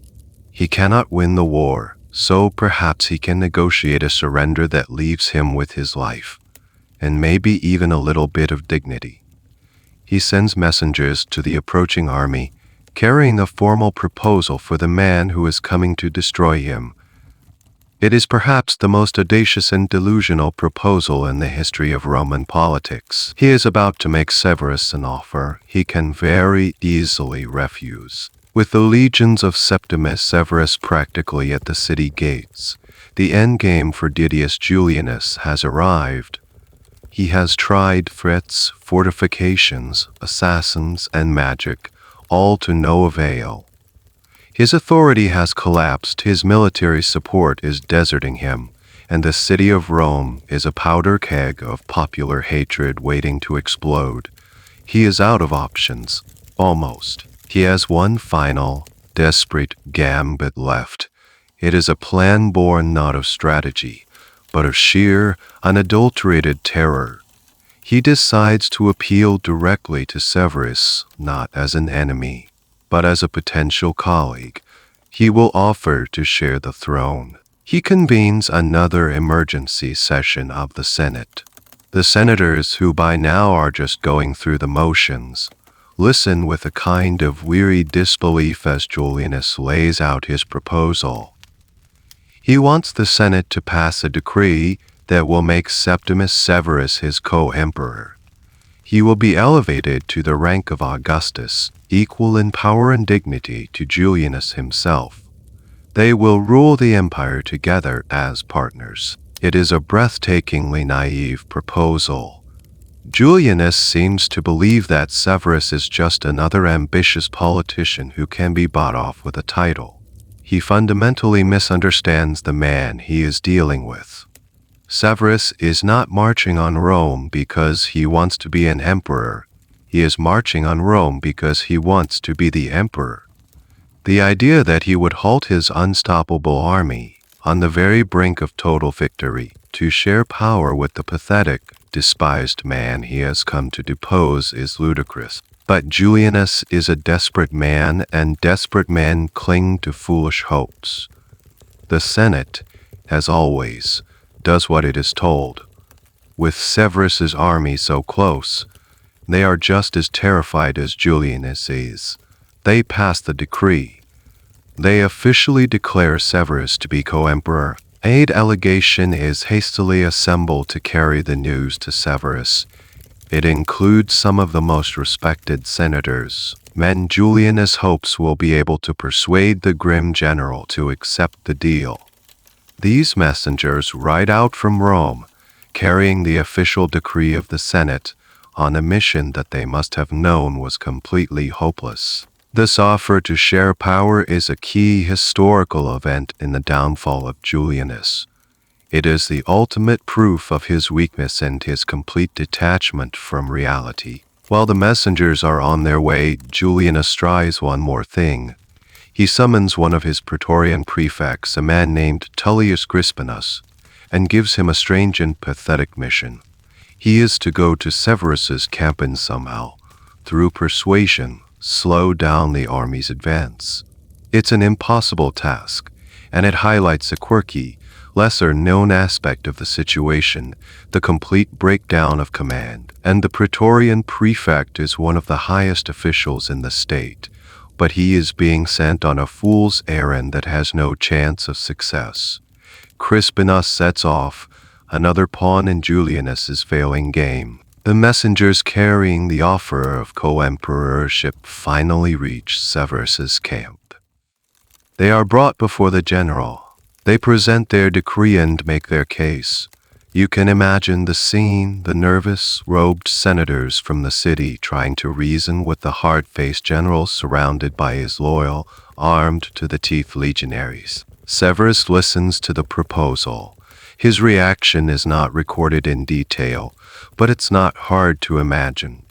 He cannot win the war, so perhaps he can negotiate a surrender that leaves him with his life, and maybe even a little bit of dignity. He sends messengers to the approaching army, carrying a formal proposal for the man who is coming to destroy him. It is perhaps the most audacious and delusional proposal in the history of Roman politics. He is about to make Severus an offer he can very easily refuse. With the legions of Septimus Severus practically at the city gates, the endgame for Didius Julianus has arrived. He has tried threats, fortifications, assassins, and magic, all to no avail. His authority has collapsed, his military support is deserting him, and the city of Rome is a powder keg of popular hatred waiting to explode. He is out of options, almost. He has one final, desperate gambit left. It is a plan born not of strategy, but of sheer, unadulterated terror. He decides to appeal directly to Severus, not as an enemy, but as a potential colleague. He will offer to share the throne. He convenes another emergency session of the Senate. The senators, who by now are just going through the motions, listen with a kind of weary disbelief as Julianus lays out his proposal. He wants the Senate to pass a decree that will make Septimus Severus his co-emperor. He will be elevated to the rank of Augustus, equal in power and dignity to Julianus himself. They will rule the empire together as partners. It is a breathtakingly naive proposal. Julianus seems to believe that Severus is just another ambitious politician who can be bought off with a title. He fundamentally misunderstands the man he is dealing with. Severus is not marching on Rome because he wants to be an emperor. He is marching on Rome because he wants to be the emperor. The idea that he would halt his unstoppable army, on the very brink of total victory, to share power with the pathetic, despised man he has come to depose is ludicrous. But Julianus is a desperate man, and desperate men cling to foolish hopes. The Senate, as always, does what it is told. With Severus's army so close, they are just as terrified as Julianus is. They pass the decree. They officially declare Severus to be co-emperor. A delegation is hastily assembled to carry the news to Severus. It includes some of the most respected senators. Men Julianus hopes will be able to persuade the grim general to accept the deal. These messengers ride out from Rome, carrying the official decree of the Senate, on a mission that they must have known was completely hopeless. This offer to share power is a key historical event in the downfall of Julianus. It is the ultimate proof of his weakness and his complete detachment from reality. While the messengers are on their way, Julianus tries one more thing. He summons one of his Praetorian prefects, a man named Tullius Crispinus, and gives him a strange and pathetic mission. He is to go to Severus's camp and somehow, through persuasion, slow down the army's advance. It's an impossible task, and it highlights a quirky, lesser-known aspect of the situation, the complete breakdown of command. And the Praetorian prefect is one of the highest officials in the state, but he is being sent on a fool's errand that has no chance of success. Crispinus sets off, another pawn in Julianus's failing game. The messengers carrying the offer of co-emperorship finally reach Severus's camp. They are brought before the general. They present their decree and make their case. You can imagine the scene, the nervous, robed senators from the city trying to reason with the hard-faced general surrounded by his loyal, armed-to-the-teeth legionaries. Severus listens to the proposal. His reaction is not recorded in detail, but it's not hard to imagine.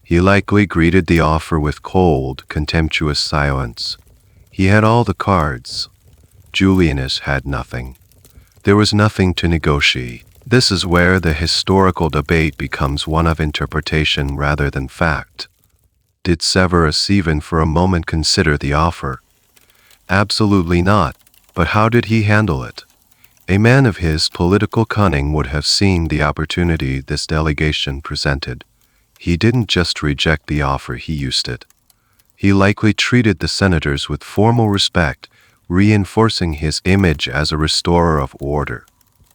He likely greeted the offer with cold, contemptuous silence. He had all the cards. Julianus had nothing. There was nothing to negotiate. This is where the historical debate becomes one of interpretation rather than fact. Did Severus even for a moment consider the offer? Absolutely not. But how did he handle it? A man of his political cunning would have seen the opportunity this delegation presented. He didn't just reject the offer, he used it. He likely treated the senators with formal respect, reinforcing his image as a restorer of order,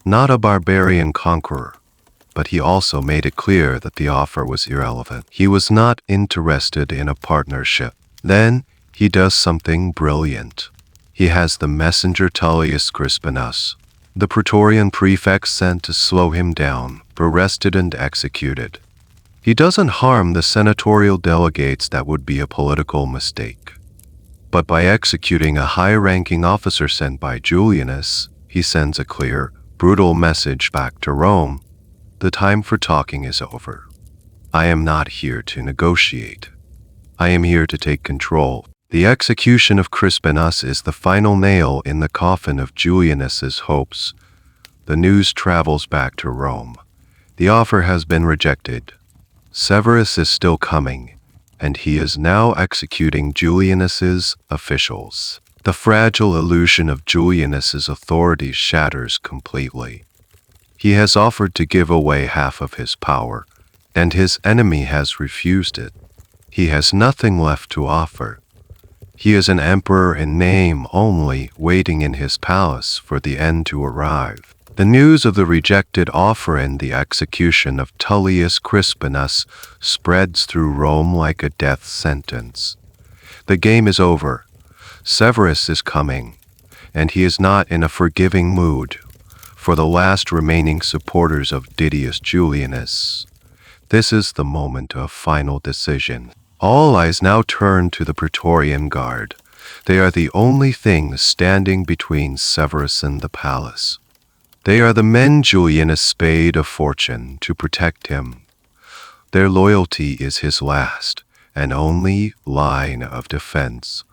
not a barbarian conqueror. But he also made it clear that the offer was irrelevant. He was not interested in a partnership. Then he does something brilliant. He has the messenger Tullius Crispinus, the Praetorian prefect, sent to slow him down, arrested and executed. He doesn't harm the senatorial delegates, that would be a political mistake. But by executing a high-ranking officer sent by Julianus, he sends a clear, brutal message back to Rome. The time for talking is over. I am not here to negotiate. I am here to take control. The execution of Crispinus is the final nail in the coffin of Julianus's hopes. The news travels back to Rome. The offer has been rejected. Severus is still coming, and he is now executing Julianus's officials. The fragile illusion of Julianus's authority shatters completely. He has offered to give away half of his power, and his enemy has refused it. He has nothing left to offer. He is an emperor in name only, waiting in his palace for the end to arrive. The news of the rejected offer and the execution of Tullius Crispinus spreads through Rome like a death sentence. The game is over. Severus is coming, and he is not in a forgiving mood. For the last remaining supporters of Didius Julianus, this is the moment of final decision. All eyes now turn to the Praetorian Guard. They are the only things standing between Severus and the palace. They are the men Julianus paid a fortune to protect him. Their loyalty is his last and only line of defense.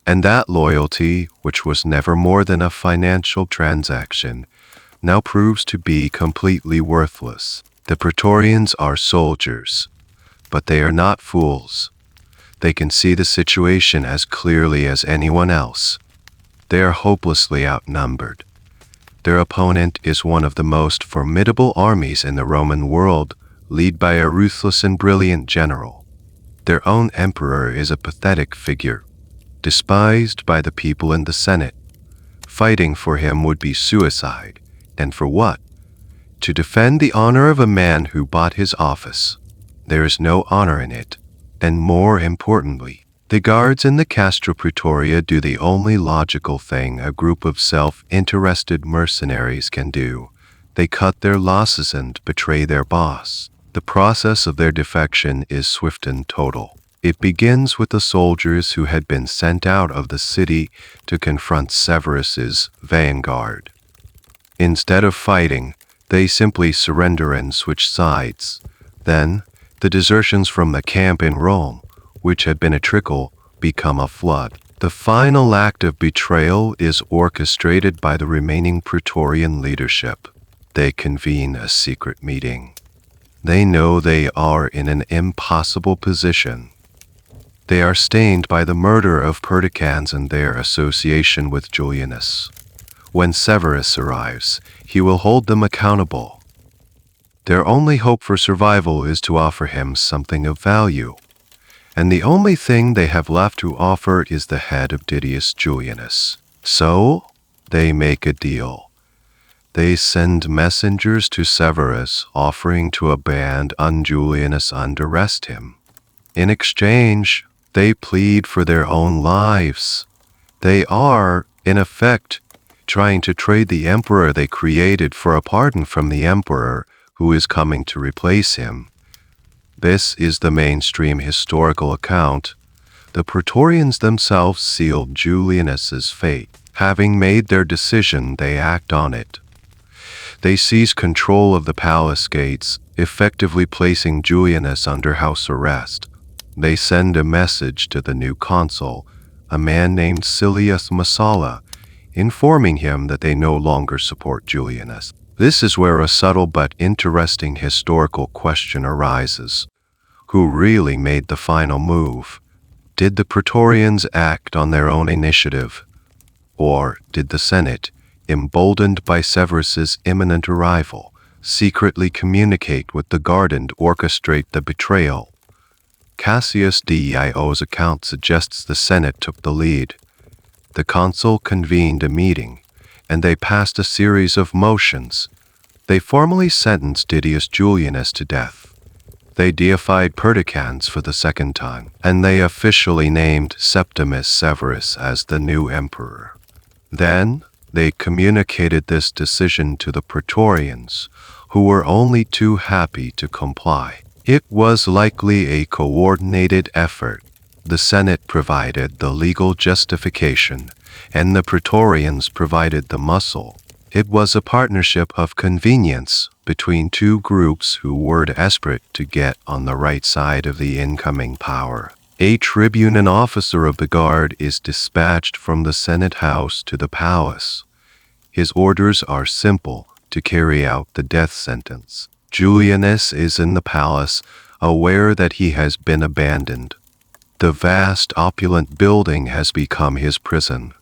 And that loyalty, which was never more than a financial transaction, now proves to be completely worthless. The Praetorians are soldiers, but they are not fools. They can see the situation as clearly as anyone else. They are hopelessly outnumbered. Their opponent is one of the most formidable armies in the Roman world, led by a ruthless and brilliant general. Their own emperor is a pathetic figure, despised by the people in the Senate. Fighting for him would be suicide. And for what? To defend the honor of a man who bought his office. There is no honor in it. And more importantly, the guards in the Castra Praetoria do the only logical thing a group of self-interested mercenaries can do. They cut their losses and betray their boss. The process of their defection is swift and total. It begins with the soldiers who had been sent out of the city to confront Severus's vanguard. Instead of fighting, they simply surrender and switch sides. Then, the desertions from the camp in Rome, which had been a trickle, become a flood. The final act of betrayal is orchestrated by the remaining Praetorian leadership. They convene a secret meeting. They know they are in an impossible position. They are stained by the murder of Perticans and their association with Julianus. When Severus arrives, he will hold them accountable. Their only hope for survival is to offer him something of value, and the only thing they have left to offer is the head of Didius Julianus. So, they make a deal. They send messengers to Severus offering to abandon Julianus and arrest him. In exchange, they plead for their own lives. They are, in effect, trying to trade the emperor they created for a pardon from the emperor who is coming to replace him. This is the mainstream historical account. The Praetorians themselves sealed Julianus's fate. Having made their decision, they act on it. They seize control of the palace gates, effectively placing Julianus under house arrest. They send a message to the new consul, a man named Silius Massala, informing him that they no longer support Julianus. This is where a subtle but interesting historical question arises. Who really made the final move? Did the Praetorians act on their own initiative? Or did the Senate, emboldened by Severus's imminent arrival, secretly communicate with the guard and orchestrate the betrayal? Cassius Dio's account suggests the Senate took the lead. The consul convened a meeting, and they passed a series of motions. They formally sentenced Didius Julianus to death. They deified Perdiccans for the second time, and they officially named Septimus Severus as the new emperor. Then, they communicated this decision to the Praetorians, who were only too happy to comply. It was likely a coordinated effort. The Senate provided the legal justification, and the Praetorians provided the muscle. It was a partnership of convenience between two groups who were desperate to get on the right side of the incoming power. A tribune, an officer of the guard, is dispatched from the Senate house to the palace. His orders are simple: to carry out the death sentence. Julianus is in the palace, aware that he has been abandoned. The vast, opulent building has become his prison.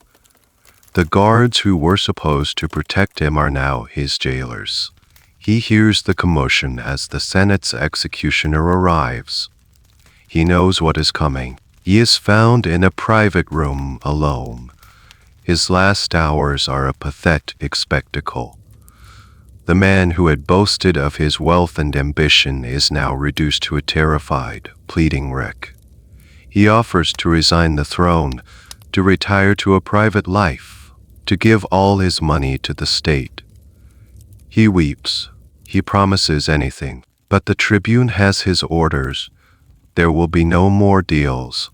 The guards who were supposed to protect him are now his jailers. He hears the commotion as the Senate's executioner arrives. He knows what is coming. He is found in a private room alone. His last hours are a pathetic spectacle. The man who had boasted of his wealth and ambition is now reduced to a terrified, pleading wreck. He offers to resign the throne, to retire to a private life, to give all his money to the state. He weeps. He promises anything, but the tribune has his orders. There will be no more deals.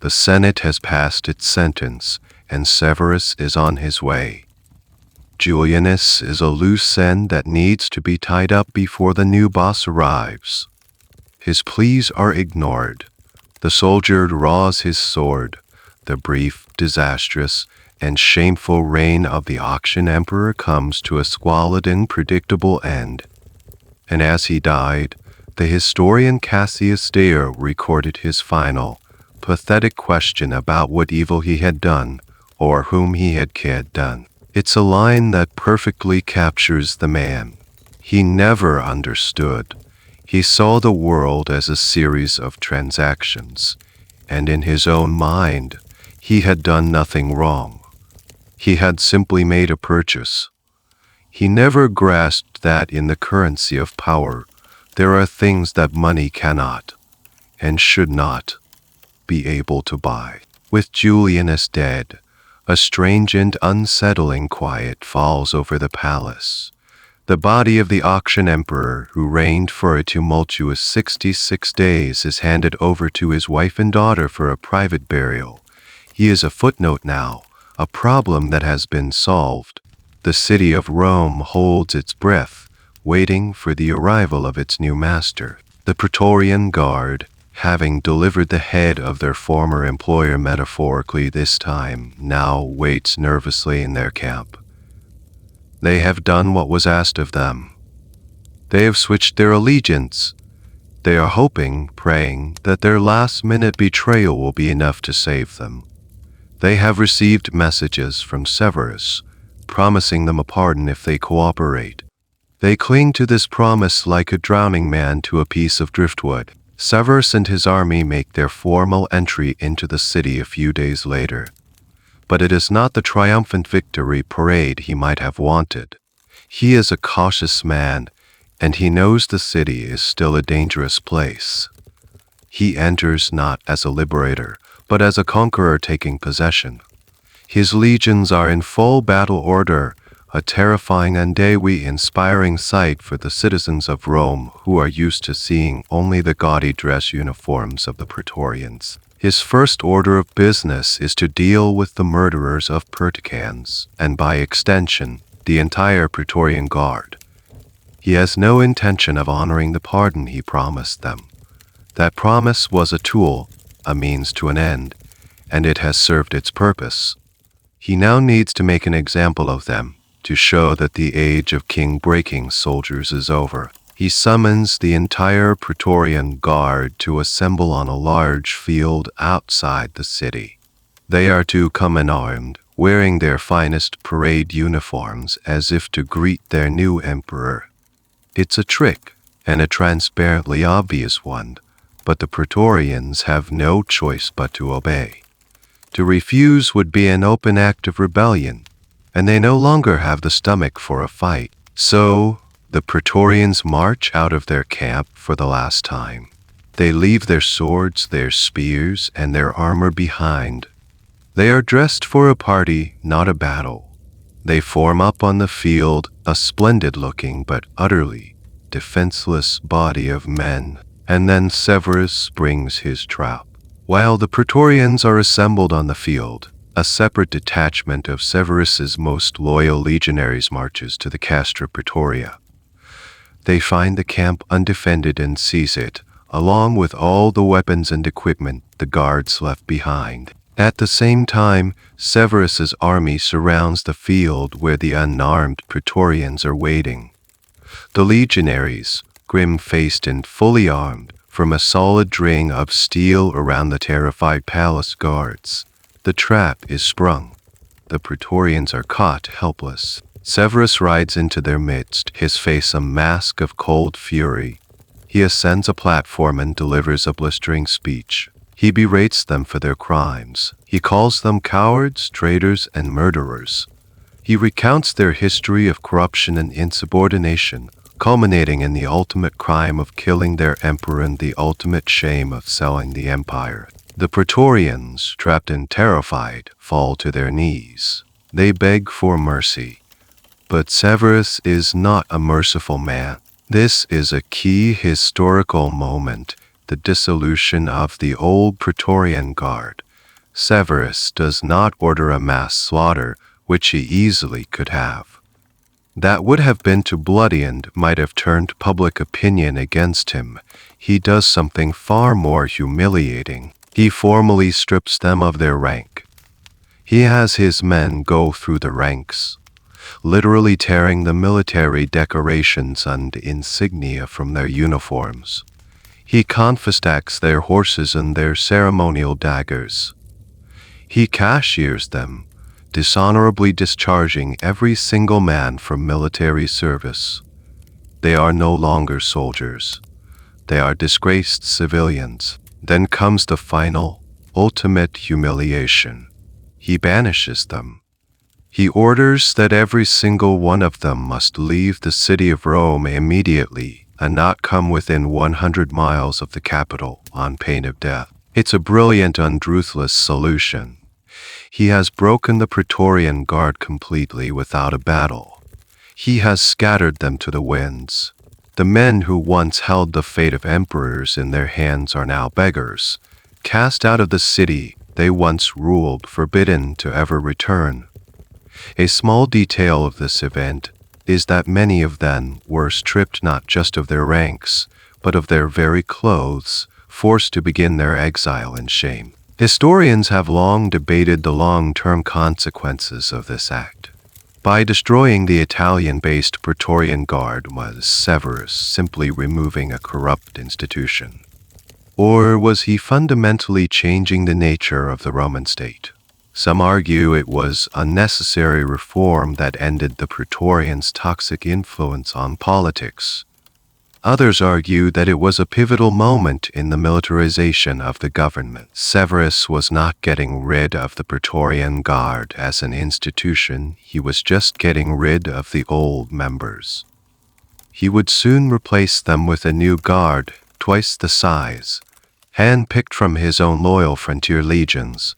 The Senate has passed its sentence, and Severus is on his way. Julianus is a loose end that needs to be tied up before the new boss arrives. His pleas are ignored. The soldier draws his sword. The brief, disastrous, and shameful reign of the auction emperor comes to a squalid and predictable end. And as he died, the historian Cassius Dio recorded his final, pathetic question about what evil he had done, or whom he had done. It's a line that perfectly captures the man. He never understood. He saw the world as a series of transactions, and in his own mind, he had done nothing wrong. He had simply made a purchase. He never grasped that in the currency of power, there are things that money cannot, and should not, be able to buy. With Julianus dead, a strange and unsettling quiet falls over the palace. The body of the auction emperor, who reigned for a tumultuous 66 days, is handed over to his wife and daughter for a private burial. He is a footnote now, a problem that has been solved. The city of Rome holds its breath, waiting for the arrival of its new master. The Praetorian Guard, having delivered the head of their former employer metaphorically this time, now waits nervously in their camp. They have done what was asked of them. They have switched their allegiance. They are hoping, praying, that their last-minute betrayal will be enough to save them. They have received messages from Severus, promising them a pardon if they cooperate. They cling to this promise like a drowning man to a piece of driftwood. Severus and his army make their formal entry into the city a few days later. But it is not the triumphant victory parade he might have wanted. He is a cautious man, and he knows the city is still a dangerous place. He enters not as a liberator, but as a conqueror taking possession. His legions are in full battle order, a terrifying and awe-inspiring sight for the citizens of Rome who are used to seeing only the gaudy dress uniforms of the praetorians. His first order of business is to deal with the murderers of Perticans, and by extension, the entire Praetorian Guard. He has no intention of honoring the pardon he promised them. That promise was a tool, a means to an end, and it has served its purpose. He now needs to make an example of them, to show that the age of king-breaking soldiers is over. He summons the entire Praetorian Guard to assemble on a large field outside the city. They are to come unarmed, wearing their finest parade uniforms as if to greet their new emperor. It's a trick, and a transparently obvious one, but the Praetorians have no choice but to obey. To refuse would be an open act of rebellion, and they no longer have the stomach for a fight. So, the Praetorians march out of their camp for the last time. They leave their swords, their spears, and their armor behind. They are dressed for a party, not a battle. They form up on the field, a splendid-looking but utterly defenseless body of men, and then Severus brings his trap. While the Praetorians are assembled on the field, a separate detachment of Severus's most loyal legionaries marches to the Castra Praetoria. They find the camp undefended and seize it, along with all the weapons and equipment the guards left behind. At the same time, Severus's army surrounds the field where the unarmed Praetorians are waiting. The legionaries, grim-faced and fully armed, form a solid ring of steel around the terrified palace guards. The trap is sprung. The Praetorians are caught helpless. Severus rides into their midst, his face a mask of cold fury. He ascends a platform and delivers a blistering speech. He berates them for their crimes. He calls them cowards, traitors, and murderers. He recounts their history of corruption and insubordination, culminating in the ultimate crime of killing their emperor and the ultimate shame of selling the empire. The Praetorians, trapped and terrified, fall to their knees. They beg for mercy. But Severus is not a merciful man. This is a key historical moment, the dissolution of the old Praetorian Guard. Severus does not order a mass slaughter, which he easily could have. That would have been too bloody and might have turned public opinion against him. He does something far more humiliating. He formally strips them of their rank. He has his men go through the ranks, literally tearing the military decorations and insignia from their uniforms. He confiscates their horses and their ceremonial daggers. He cashiers them, dishonorably discharging every single man from military service. They are no longer soldiers. They are disgraced civilians. Then comes the final, ultimate humiliation. He banishes them. He orders that every single one of them must leave the city of Rome immediately and not come within 100 miles of the capital on pain of death. It's a brilliant and ruthless solution. He has broken the Praetorian Guard completely without a battle. He has scattered them to the winds. The men who once held the fate of emperors in their hands are now beggars. Cast out of the city they once ruled, forbidden to ever return. A small detail of this event is that many of them were stripped not just of their ranks, but of their very clothes, forced to begin their exile in shame. Historians have long debated the long-term consequences of this act. By destroying the Italian-based Praetorian Guard, was Severus simply removing a corrupt institution? Or was he fundamentally changing the nature of the Roman state? Some argue it was a necessary reform that ended the Praetorians' toxic influence on politics. Others argue that it was a pivotal moment in the militarization of the government. Severus was not getting rid of the Praetorian Guard as an institution, he was just getting rid of the old members. He would soon replace them with a new guard, twice the size, hand-picked from his own loyal frontier legions.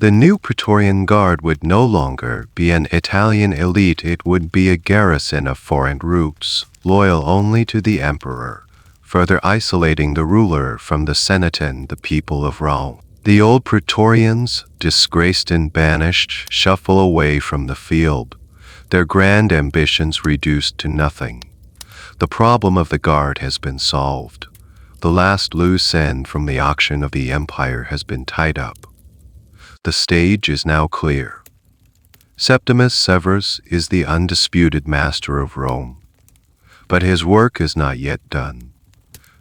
The new Praetorian Guard would no longer be an Italian elite, it would be a garrison of foreign roots, loyal only to the emperor, further isolating the ruler from the Senate and the people of Rome. The old Praetorians, disgraced and banished, shuffle away from the field, their grand ambitions reduced to nothing. The problem of the guard has been solved. The last loose end from the auction of the empire has been tied up. The stage is now clear. Septimus Severus is the undisputed master of Rome. But his work is not yet done.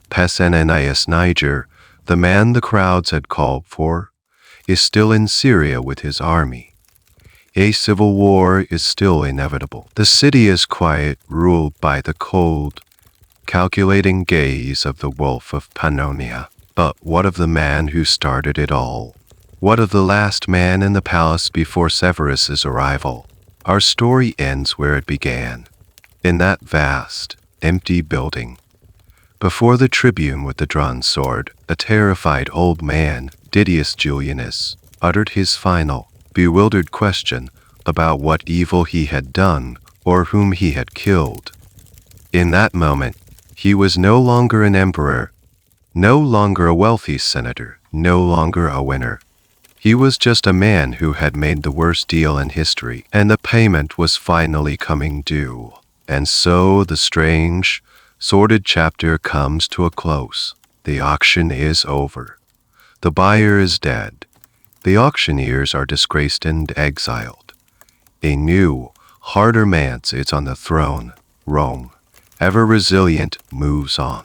Pescennius Niger, the man the crowds had called for, is still in Syria with his army. A civil war is still inevitable. The city is quiet, ruled by the cold, calculating gaze of the wolf of Pannonia. But what of the man who started it all? What of the last man in the palace before Severus's arrival? Our story ends where it began, in that vast, empty building. Before the tribune with the drawn sword, a terrified old man, Didius Julianus, uttered his final, bewildered question about what evil he had done or whom he had killed. In that moment, he was no longer an emperor, no longer a wealthy senator, no longer a winner. He was just a man who had made the worst deal in history, and the payment was finally coming due. And so the strange, sordid chapter comes to a close. The auction is over. The buyer is dead. The auctioneers are disgraced and exiled. A new, harder man sits on the throne. Rome, ever resilient, moves on.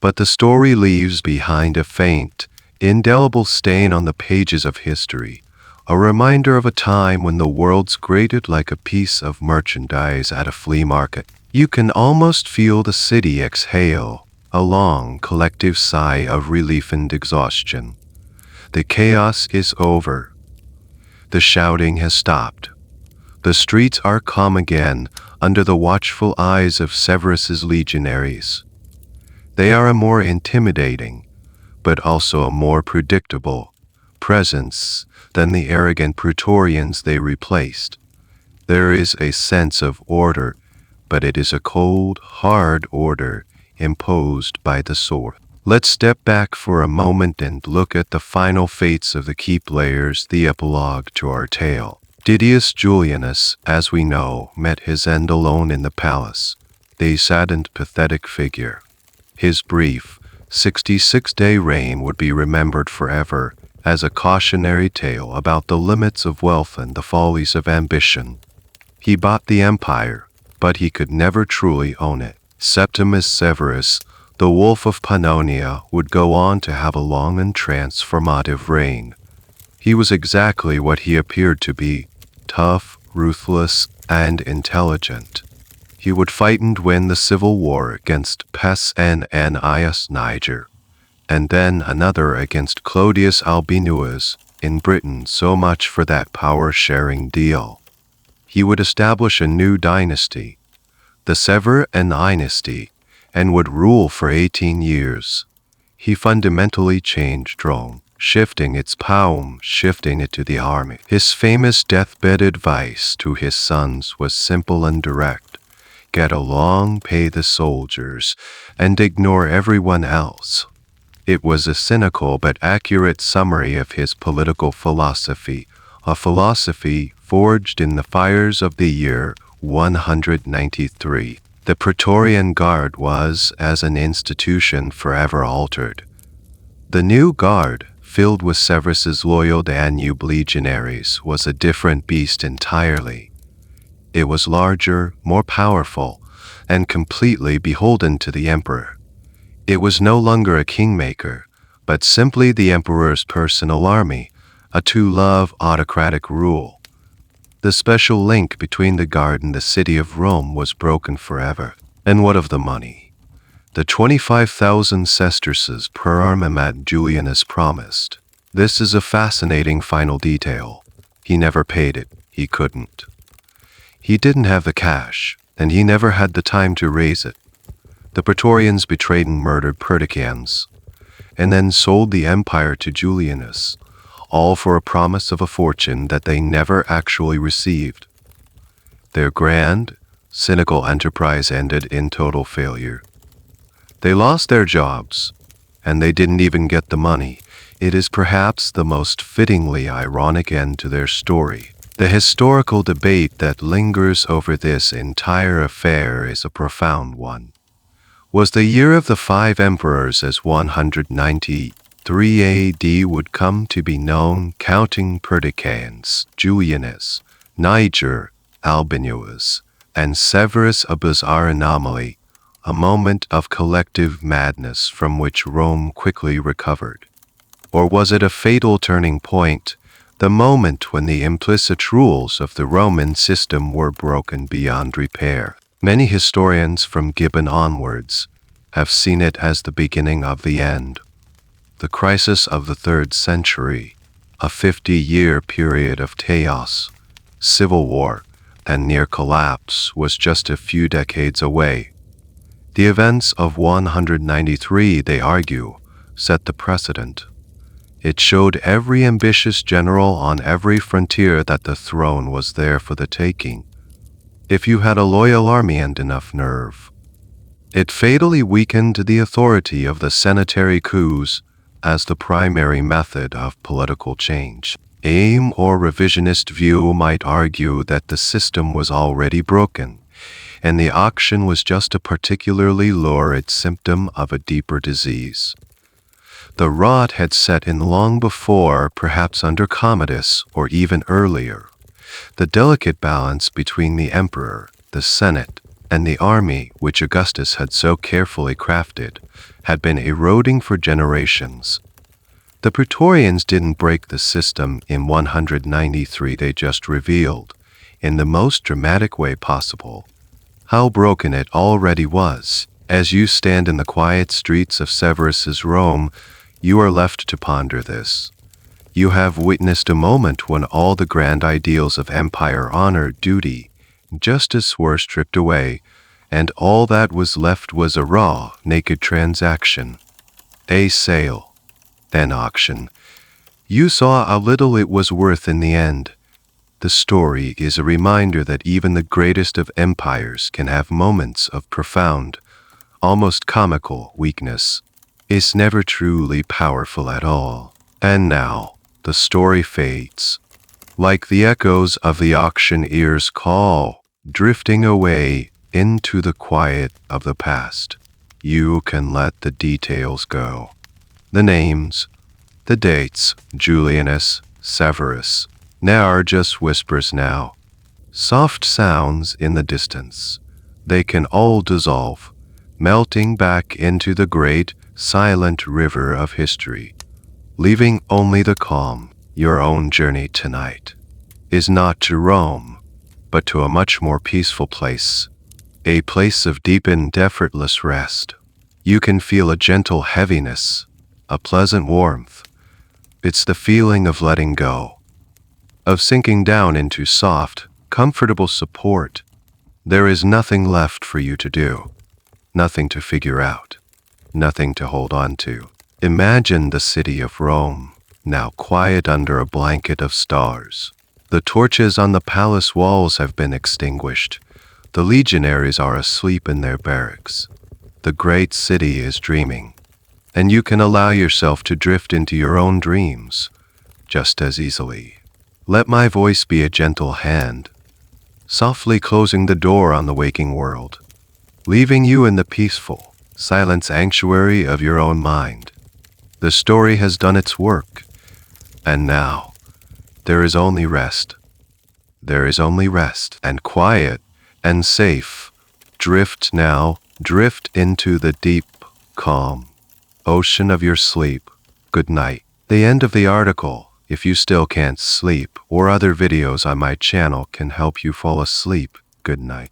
But the story leaves behind a faint, indelible stain on the pages of history, a reminder of a time when the world's graded like a piece of merchandise at a flea market. You can almost feel the city exhale, a long, collective sigh of relief and exhaustion. The chaos is over. The shouting has stopped. The streets are calm again under the watchful eyes of Severus's legionaries. They are a more intimidating, but also a more predictable presence than the arrogant Praetorians they replaced. There is a sense of order, but it is a cold, hard order imposed by the sword. Let's step back for a moment and look at the final fates of the key players, the epilogue to our tale. Didius Julianus, as we know, met his end alone in the palace, a saddened, pathetic figure. His brief, 66-day reign would be remembered forever as a cautionary tale about the limits of wealth and the follies of ambition. He bought the empire, but he could never truly own it. Septimus Severus, the Wolf of Pannonia, would go on to have a long and transformative reign. He was exactly what he appeared to be, tough, ruthless, and intelligent. He would fight and win the civil war against Pescennius Niger, and then another against Clodius Albinus in Britain. So much for that power-sharing deal. He would establish a new dynasty, the Severan dynasty, and would rule for 18 years. He fundamentally changed Rome, shifting its power, shifting it to the army. His famous deathbed advice to his sons was simple and direct. Get along, pay the soldiers, and ignore everyone else. It was a cynical but accurate summary of his political philosophy, a philosophy forged in the fires of the year 193. The Praetorian Guard was, as an institution, forever altered. The new guard, filled with Severus's loyal Danube legionaries, was a different beast entirely. It was larger, more powerful, and completely beholden to the emperor. It was no longer a kingmaker, but simply the emperor's personal army, a two-love autocratic rule. The special link between the guard and the city of Rome was broken forever. And what of the money? The 25,000 sesterces per annum that Julianus promised. This is a fascinating final detail. He never paid it. He couldn't. He didn't have the cash, and he never had the time to raise it. The Praetorians betrayed and murdered Perticians, and then sold the empire to Julianus, all for a promise of a fortune that they never actually received. Their grand, cynical enterprise ended in total failure. They lost their jobs, and they didn't even get the money. It is perhaps the most fittingly ironic end to their story. The historical debate that lingers over this entire affair is a profound one. Was the year of the five emperors as 193 AD would come to be known, counting Perticians, Julianus, Niger, Albinus, and Severus, a bizarre anomaly, a moment of collective madness from which Rome quickly recovered? Or was it a fatal turning point, the moment when the implicit rules of the Roman system were broken beyond repair? Many historians from Gibbon onwards have seen it as the beginning of the end. The crisis of the 3rd century, a 50-year period of chaos, civil war, and near collapse, was just a few decades away. The events of 193, they argue, set the precedent. It showed every ambitious general on every frontier that the throne was there for the taking, if you had a loyal army and enough nerve. It fatally weakened the authority of the sanitary coups as the primary method of political change. Aim or revisionist view might argue that the system was already broken, and the auction was just a particularly lurid symptom of a deeper disease. The rot had set in long before, perhaps under Commodus or even earlier. The delicate balance between the emperor, the Senate, and the army, which Augustus had so carefully crafted, had been eroding for generations. The Praetorians didn't break the system in 193, they just revealed, in the most dramatic way possible, how broken it already was. As you stand in the quiet streets of Severus's Rome, you are left to ponder this. You have witnessed a moment when all the grand ideals of empire, honor, duty, justice were stripped away, and all that was left was a raw, naked transaction. A sale, an auction. You saw how little it was worth in the end. The story is a reminder that even the greatest of empires can have moments of profound, almost comical weakness. It's never truly powerful at all. And now, the story fades. Like the echoes of the auctioneer's call, drifting away into the quiet of the past. You can let the details go. The names, the dates, Julianus, Severus, now are just whispers now. Soft sounds in the distance. They can all dissolve, melting back into the great, silent river of history, leaving only the calm. Your own journey tonight is not to Rome, but to a much more peaceful place, a place of deep and effortless rest. You can feel a gentle heaviness, a pleasant warmth. It's the feeling of letting go, of sinking down into soft, comfortable support. There is nothing left for you to do, nothing to figure out, nothing to hold on to. Imagine the city of Rome, now quiet under a blanket of stars. The torches on the palace walls have been extinguished. The legionaries are asleep in their barracks. The great city is dreaming, and you can allow yourself to drift into your own dreams just as easily. Let my voice be a gentle hand, softly closing the door on the waking world, leaving you in the peaceful, silent sanctuary of your own mind. The story has done its work, and now there is only rest. There is only rest and quiet and safe. Drift now, drift into the deep, calm ocean of your sleep. Good night. The end of the article. if you still can't sleep, or other videos on my channel can help you fall asleep. Good night.